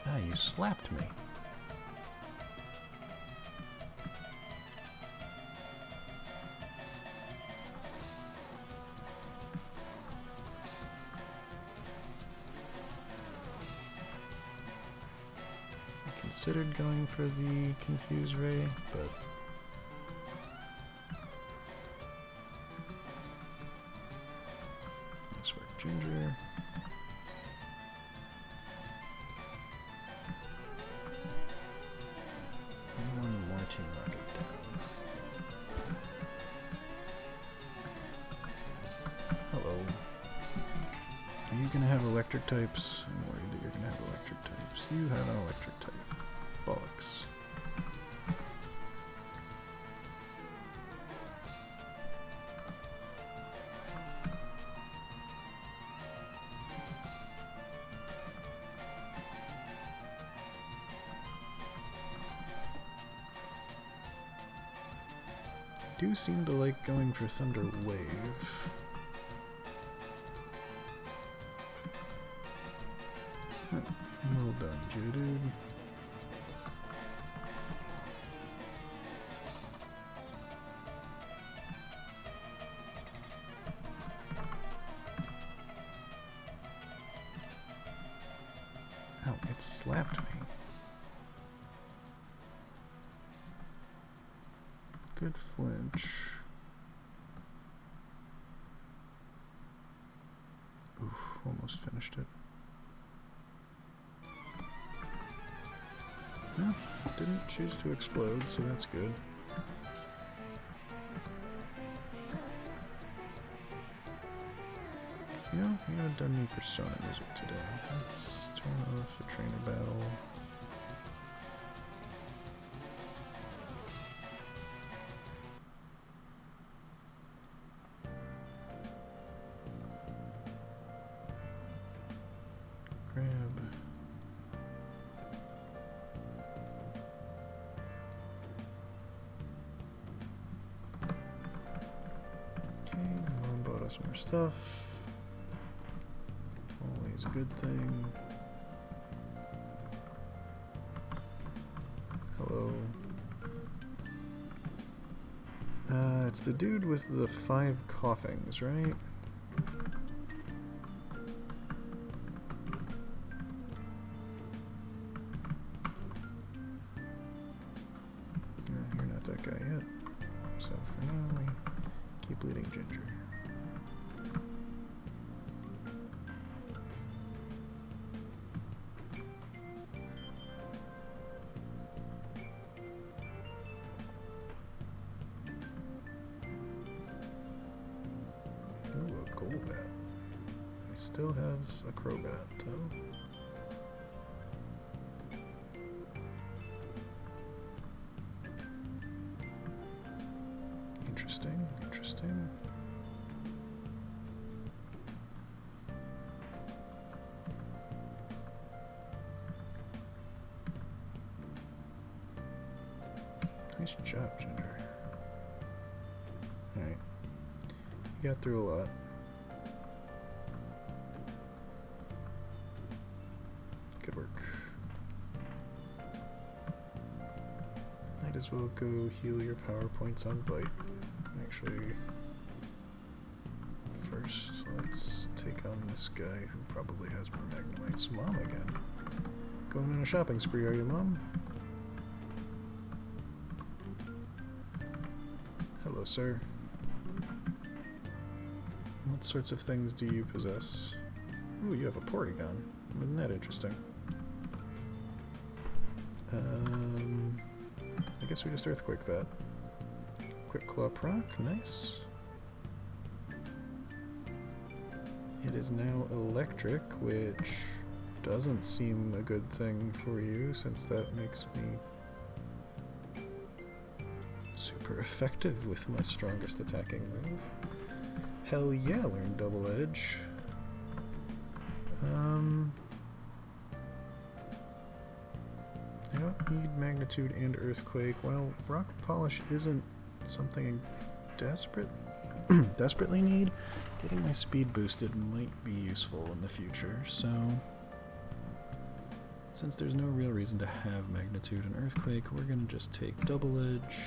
Ah, you slapped me. Considered going for the Confuse Ray, but nice work, Ginger. And one more Team Rocket down. Hello. Are you gonna have electric types? I'm worried that you're gonna have electric types. You have an electric type. Bollocks. Do seem to like going for Thunder Wave. Well done, J-Dude. Oh, it slapped me. Good flinch. Oof, almost finished it. No, didn't choose to explode, so that's good. You know, We haven't done any Persona music today. Let's turn off the trainer battle. Grab. Okay, Mom bought us more stuff. Always a good thing. Hello. It's the dude with the 5 coughings, right? You're not that guy yet. So for now, we keep bleeding Ginger. Ooh, a Golbat. I still have a Crobat, though. Interesting, interesting. Nice job, Ginger. Alright. You got through a lot. Good work. Might as well go heal your power points on Bite. Actually, first let's take on this guy who probably has more Magnemites. Mom again. Going on a shopping spree, are you, Mom? Hello, sir. What sorts of things do you possess? Ooh, you have a Porygon. Isn't that interesting? I guess we just Earthquake that. Quick Claw proc, nice. It is now electric, which doesn't seem a good thing for you, since that makes me super effective with my strongest attacking move. Hell yeah, learn Double Edge. I don't need Magnitude and Earthquake. Well, Rock Polish isn't something I desperately need. Getting my speed boosted might be useful in the future, so since there's no real reason to have Magnitude and Earthquake, we're gonna just take Double Edge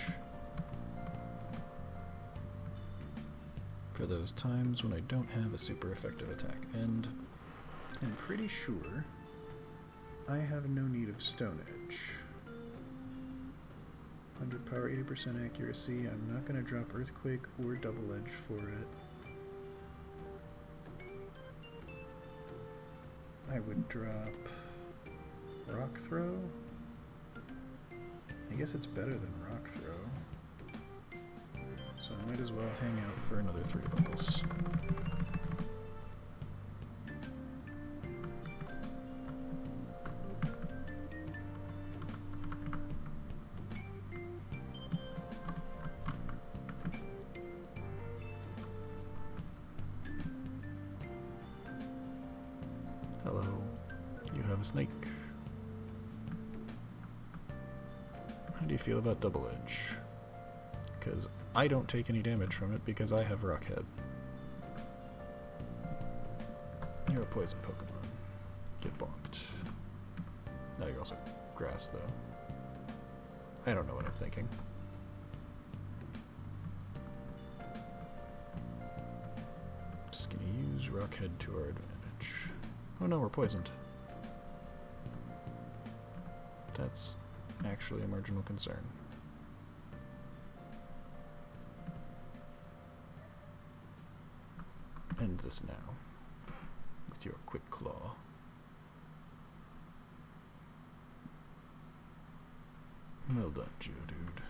for those times when I don't have a super effective attack. And I'm pretty sure I have no need of Stone Edge. 100 power, 80% accuracy. I'm not going to drop Earthquake or Double Edge for it. I would drop Rock Throw. I guess it's better than Rock Throw. So I might as well hang out for another 3 levels. Hello, you have a snake. How do you feel about Double Edge? Because I don't take any damage from it because I have Rockhead. You're a poison Pokemon. Get bonked. Now you're also grass, though. I don't know what I'm thinking. Just gonna use Rockhead to our advantage. Oh no, we're poisoned. That's actually a marginal concern. End this now with your Quick Claw. Well done, Geodude.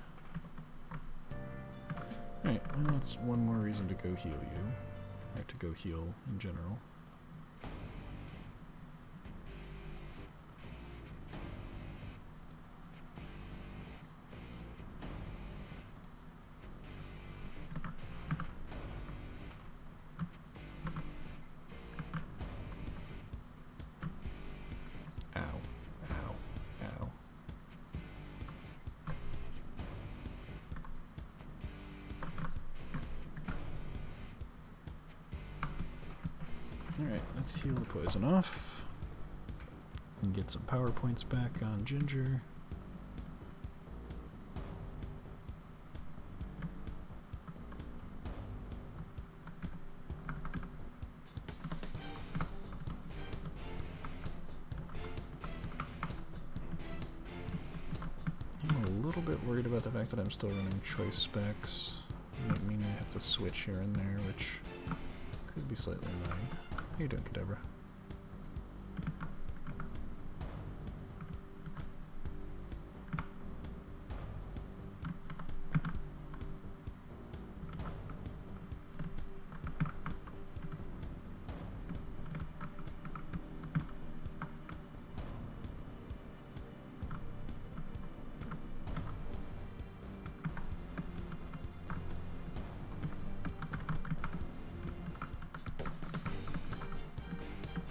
Alright, well that's one more reason to go heal you. Or to go heal in general. let's heal the poison off. And get some power points back on Ginger. I'm a little bit worried about the fact that I'm still running choice specs. Might mean I have to switch here and there, which could be slightly annoying. How you doing, Kadabra?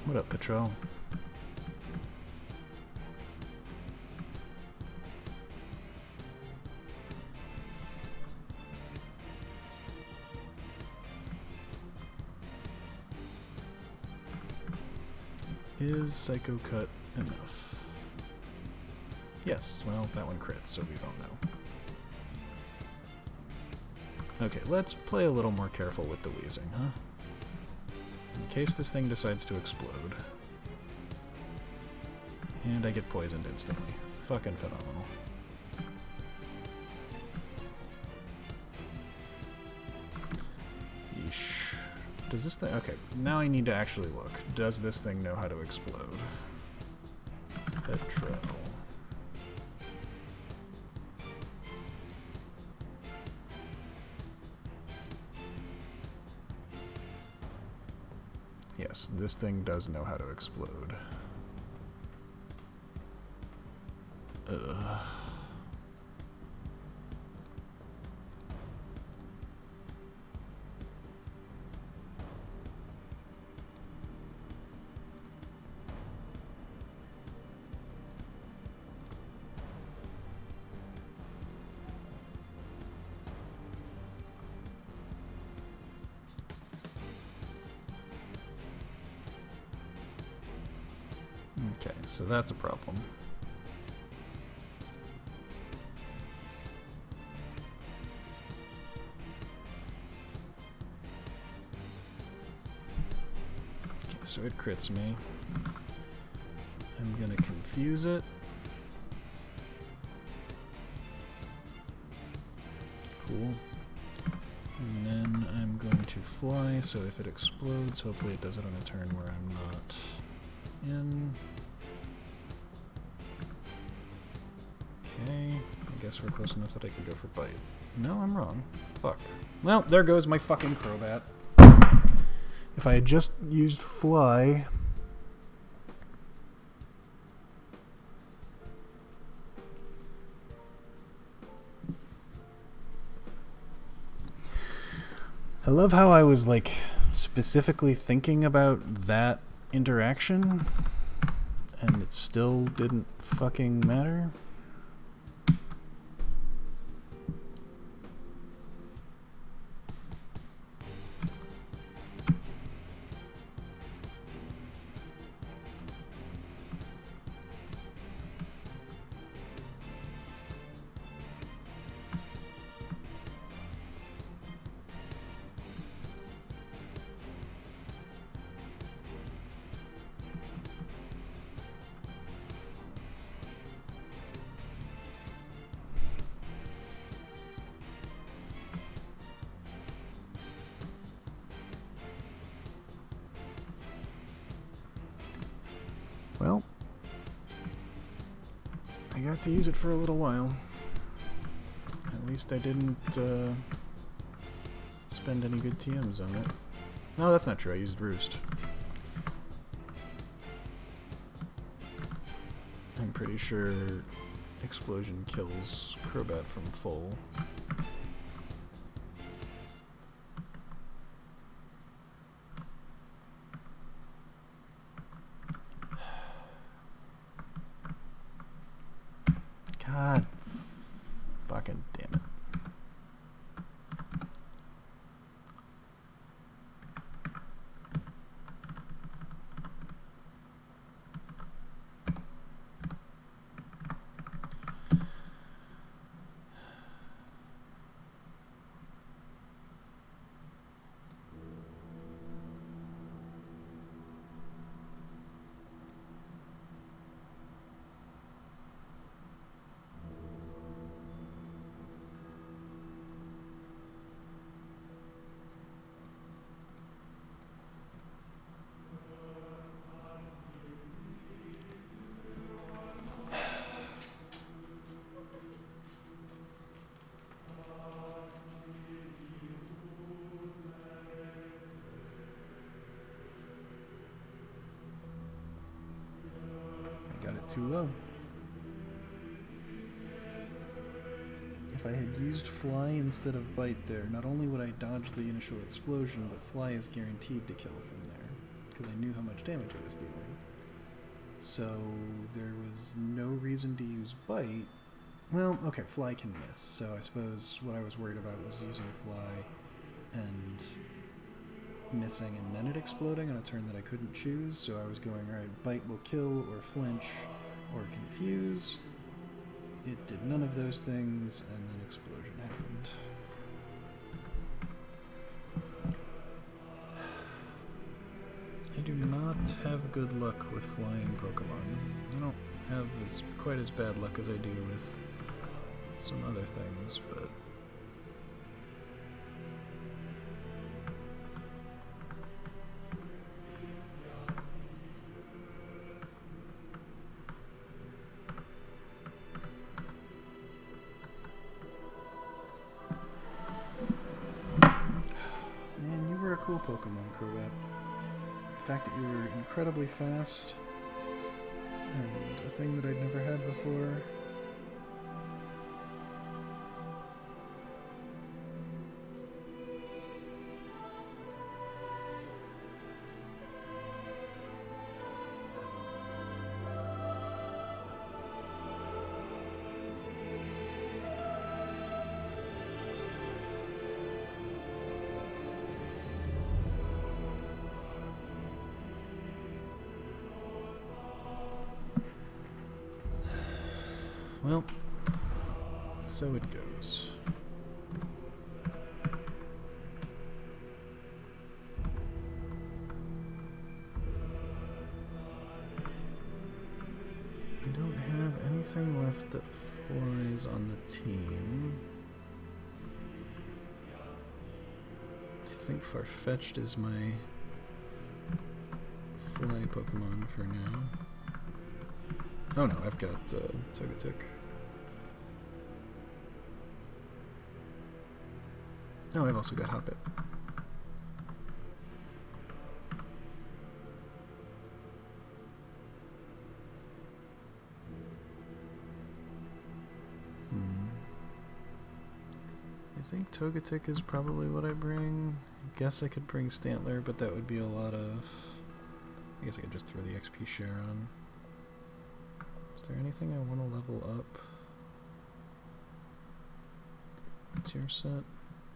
What up, Patrol? Is Psycho Cut enough? Yes, well, that one crits, so we don't know. Okay, let's play a little more careful with the wheezing, huh? In case this thing decides to explode. And I get poisoned instantly. Fucking phenomenal. Yeesh. Does this thing... Okay, now I need to actually look. Does this thing know how to explode? Petrol. Yes, this thing does know how to explode. Ugh. Okay, so that's a problem. Okay, so it crits me. I'm gonna confuse it. Cool. And then I'm going to fly, so if it explodes, hopefully it does it on a turn where I'm not in. Okay, I guess we're close enough that I can go for bite. No, I'm wrong. Fuck. Well, there goes my fucking Crobat. If I had just used fly... I love how I was, like, specifically thinking about that interaction, and it still didn't fucking matter. Well, I got to use it for a little while. At least I didn't spend any good TMs on it. No, that's not true. I used Roost. I'm pretty sure Explosion kills Crobat from full. God fucking damn it. too low. If I had used Fly instead of Bite there, not only would I dodge the initial explosion, but Fly is guaranteed to kill from there, because I knew how much damage it was dealing. So there was no reason to use Bite. Well, okay, Fly can miss, so I suppose what I was worried about was using Fly and missing and then it exploding on a turn that I couldn't choose, so I was going, alright, Bite will kill or flinch or confuse. It did none of those things, and then explosion happened. I do not have good luck with flying Pokemon. I don't have quite as bad luck as I do with some other things, but man, you were a cool Pokemon, Crobat. The fact that you were incredibly fast, and a thing that I'd never had before. Well, so it goes. I don't have anything left that flies on the team. I think Farfetch'd is my fly Pokemon for now. Oh no, I've got Togetic. Oh, I've also got Hoppip. I think Togetic is probably what I bring. I guess I could bring Stantler, but that would be a lot of... I guess I could just throw the XP share on. Is there anything I want to level up? What's your set?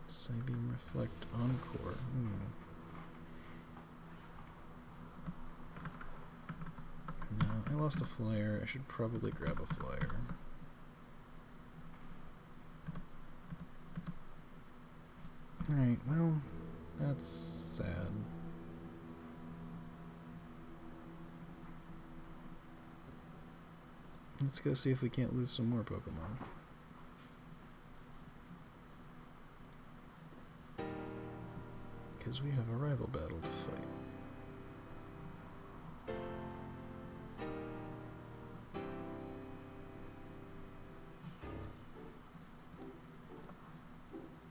Psybeam, Reflect, Encore. No, I lost a flyer. I should probably grab a flyer. Alright, well, that's sad. Let's go see if we can't lose some more Pokemon. Because we have a rival battle to fight.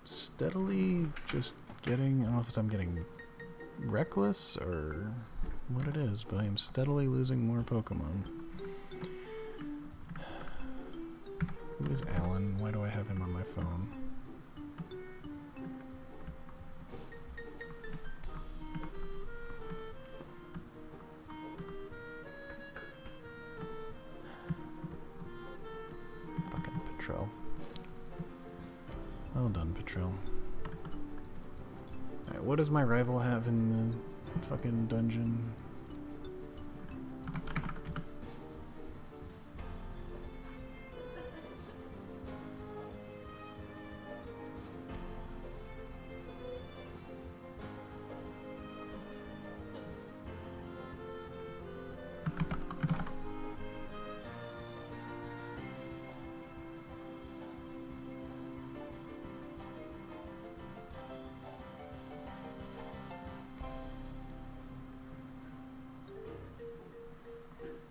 Steadily just getting, I don't know if I'm getting reckless or what it is, but I am steadily losing more Pokemon. Who is Alan? Why do I have him on my phone? Fucking Patrol. Well done, Patrol. Alright, what does my rival have in the fucking dungeon?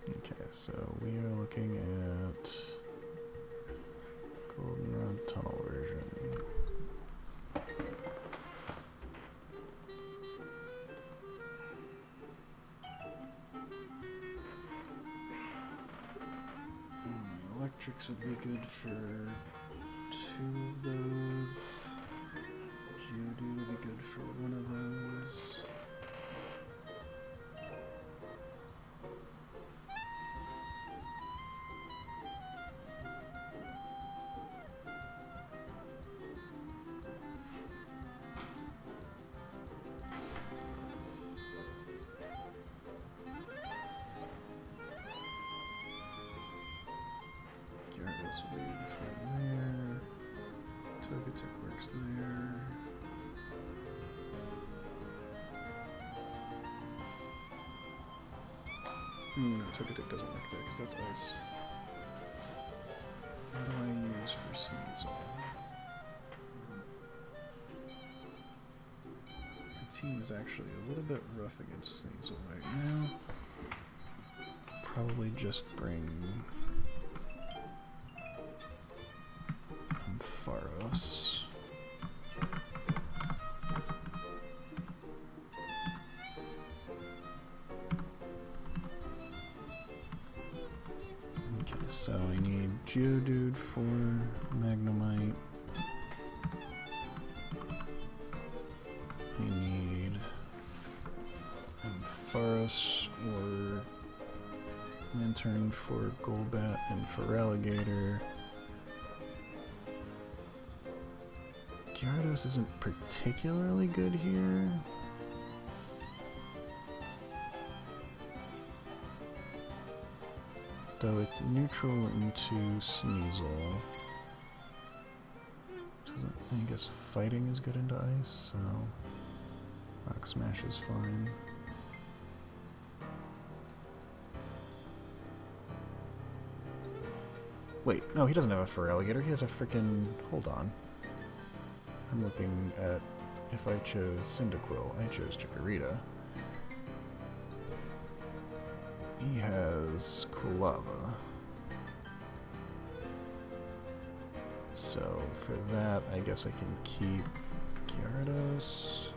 Okay, so we are looking at Goldenrod Tunnel version. Electrics would be good for 2 of those. Geodude would be good for 1 of those. Gyarados will be from there. Togetic works there. No, Togetic doesn't work there because that's ice. What do I use for Sneasel? My team is actually a little bit rough against Sneasel right now. Probably just bring Ampharos. Okay, so I need Geodude for Magnemite. I need Ampharos or Lantern for Golbat and for Alligator. Gyarados isn't particularly good here. Though it's neutral into Sneasel. I guess fighting is good into ice, so Rock Smash is fine. Wait, no, he doesn't have a fur alligator. He has a freaking... Hold on. I'm looking at... If I chose Cyndaquil, I chose Chikorita. He has Quilava. So, for that, I guess I can keep Gyarados.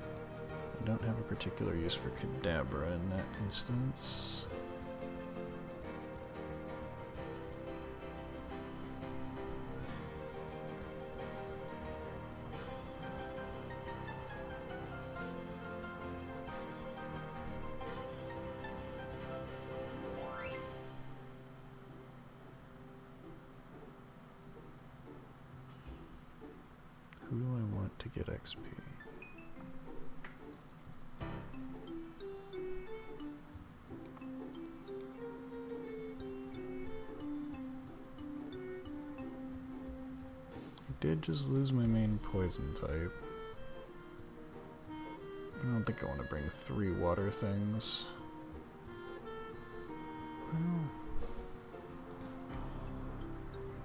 I don't have a particular use for Kadabra in that instance. Who do I want to get XP? I did just lose my main poison type. I don't think I want to bring 3 water things. Well,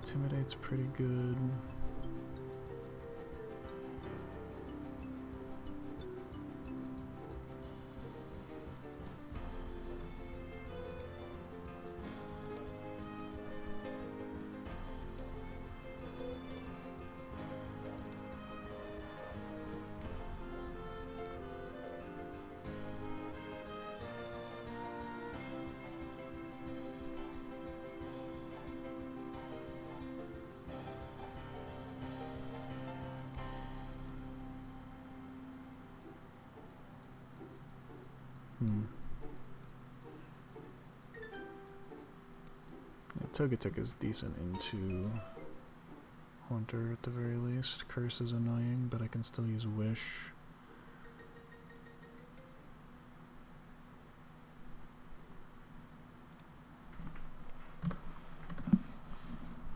Intimidate's pretty good. Yeah, Togetic is decent into Haunter at the very least. Curse is annoying, but I can still use Wish.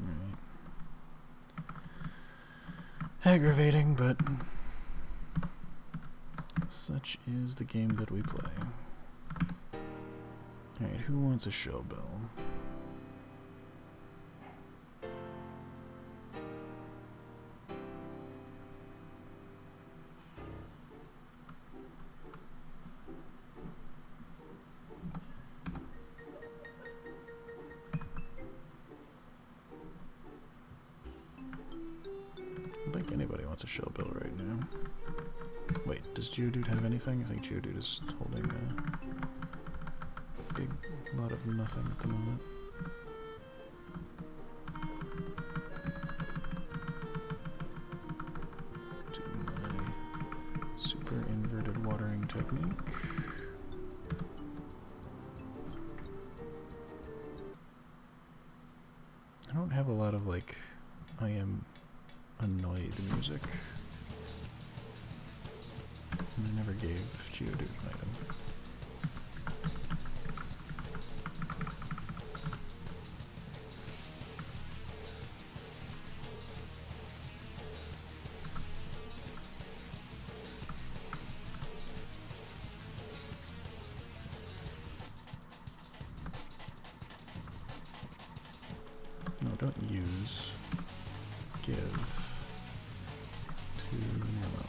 Alright. Aggravating, but such is the game that we play. Alright, who wants a show bell? I don't think anybody wants a show bill right now. Wait, does Geodude have anything? I think Geodude is holding a big lot of nothing at the moment. technique. I don't have a lot of, like, I am annoyed music. And I never gave Geodude an item. No, don't use. Give to Nemo.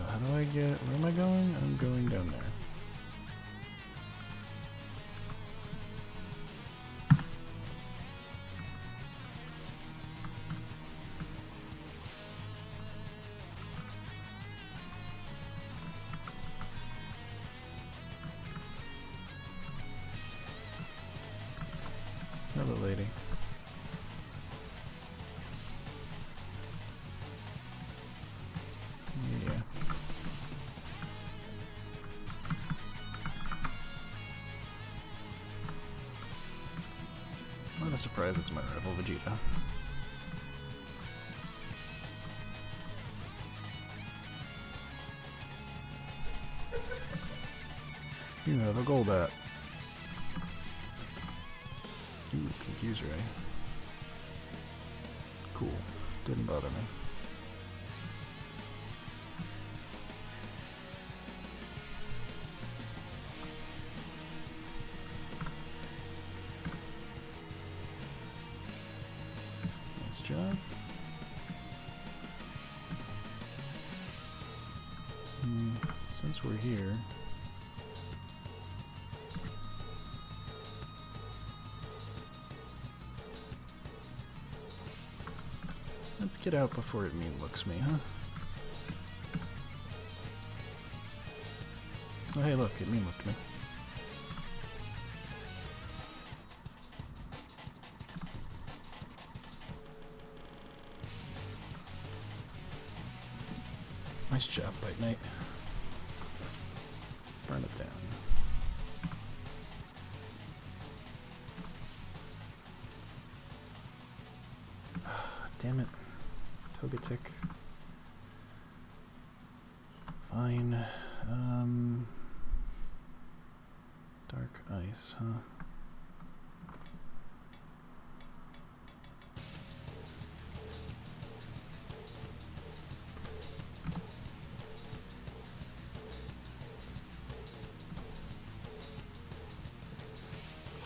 How do I get, where am I going? I'm going down there. Hello, lady. Yeah. What a surprise, it's my rival Vegeta. You have a Golbat. Ooh, Confuser, eh? Cool. Didn't bother me. Nice job. Since we're here... let's get out before it mean looks me, huh? Oh hey look, it mean looked me. Nice job, Bite Knight. Burn it down. Damn it. Togetic. Fine. Dark Ice, huh?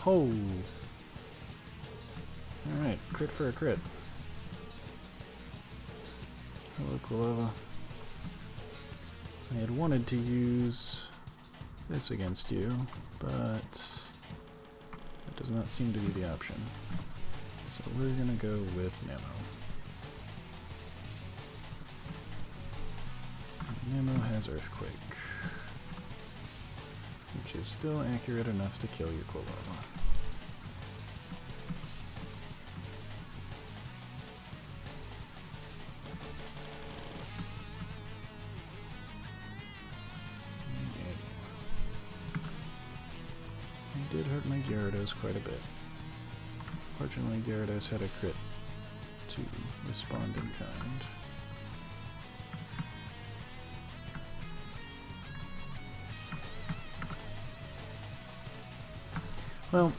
Ho! Alright, crit for a crit. Hello, Quilava. I had wanted to use this against you, but that does not seem to be the option. So we're gonna go with Nemo. Nemo has Earthquake, which is still accurate enough to kill your Quilava. Did hurt my Gyarados quite a bit. Fortunately, Gyarados had a crit to respond in kind. Well,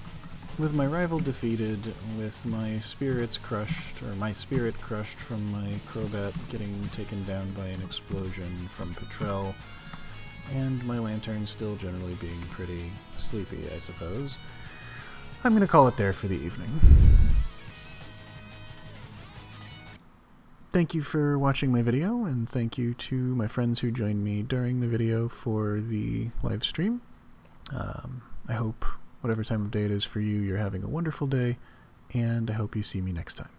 with my rival defeated, with my spirits crushed, or my spirit crushed from my Crobat getting taken down by an explosion from Petrel, and my Lantern still generally being pretty sleepy, I suppose, I'm going to call it there for the evening. Thank you for watching my video, and thank you to my friends who joined me during the video for the live stream. I hope whatever time of day it is for you, you're having a wonderful day, and I hope you see me next time.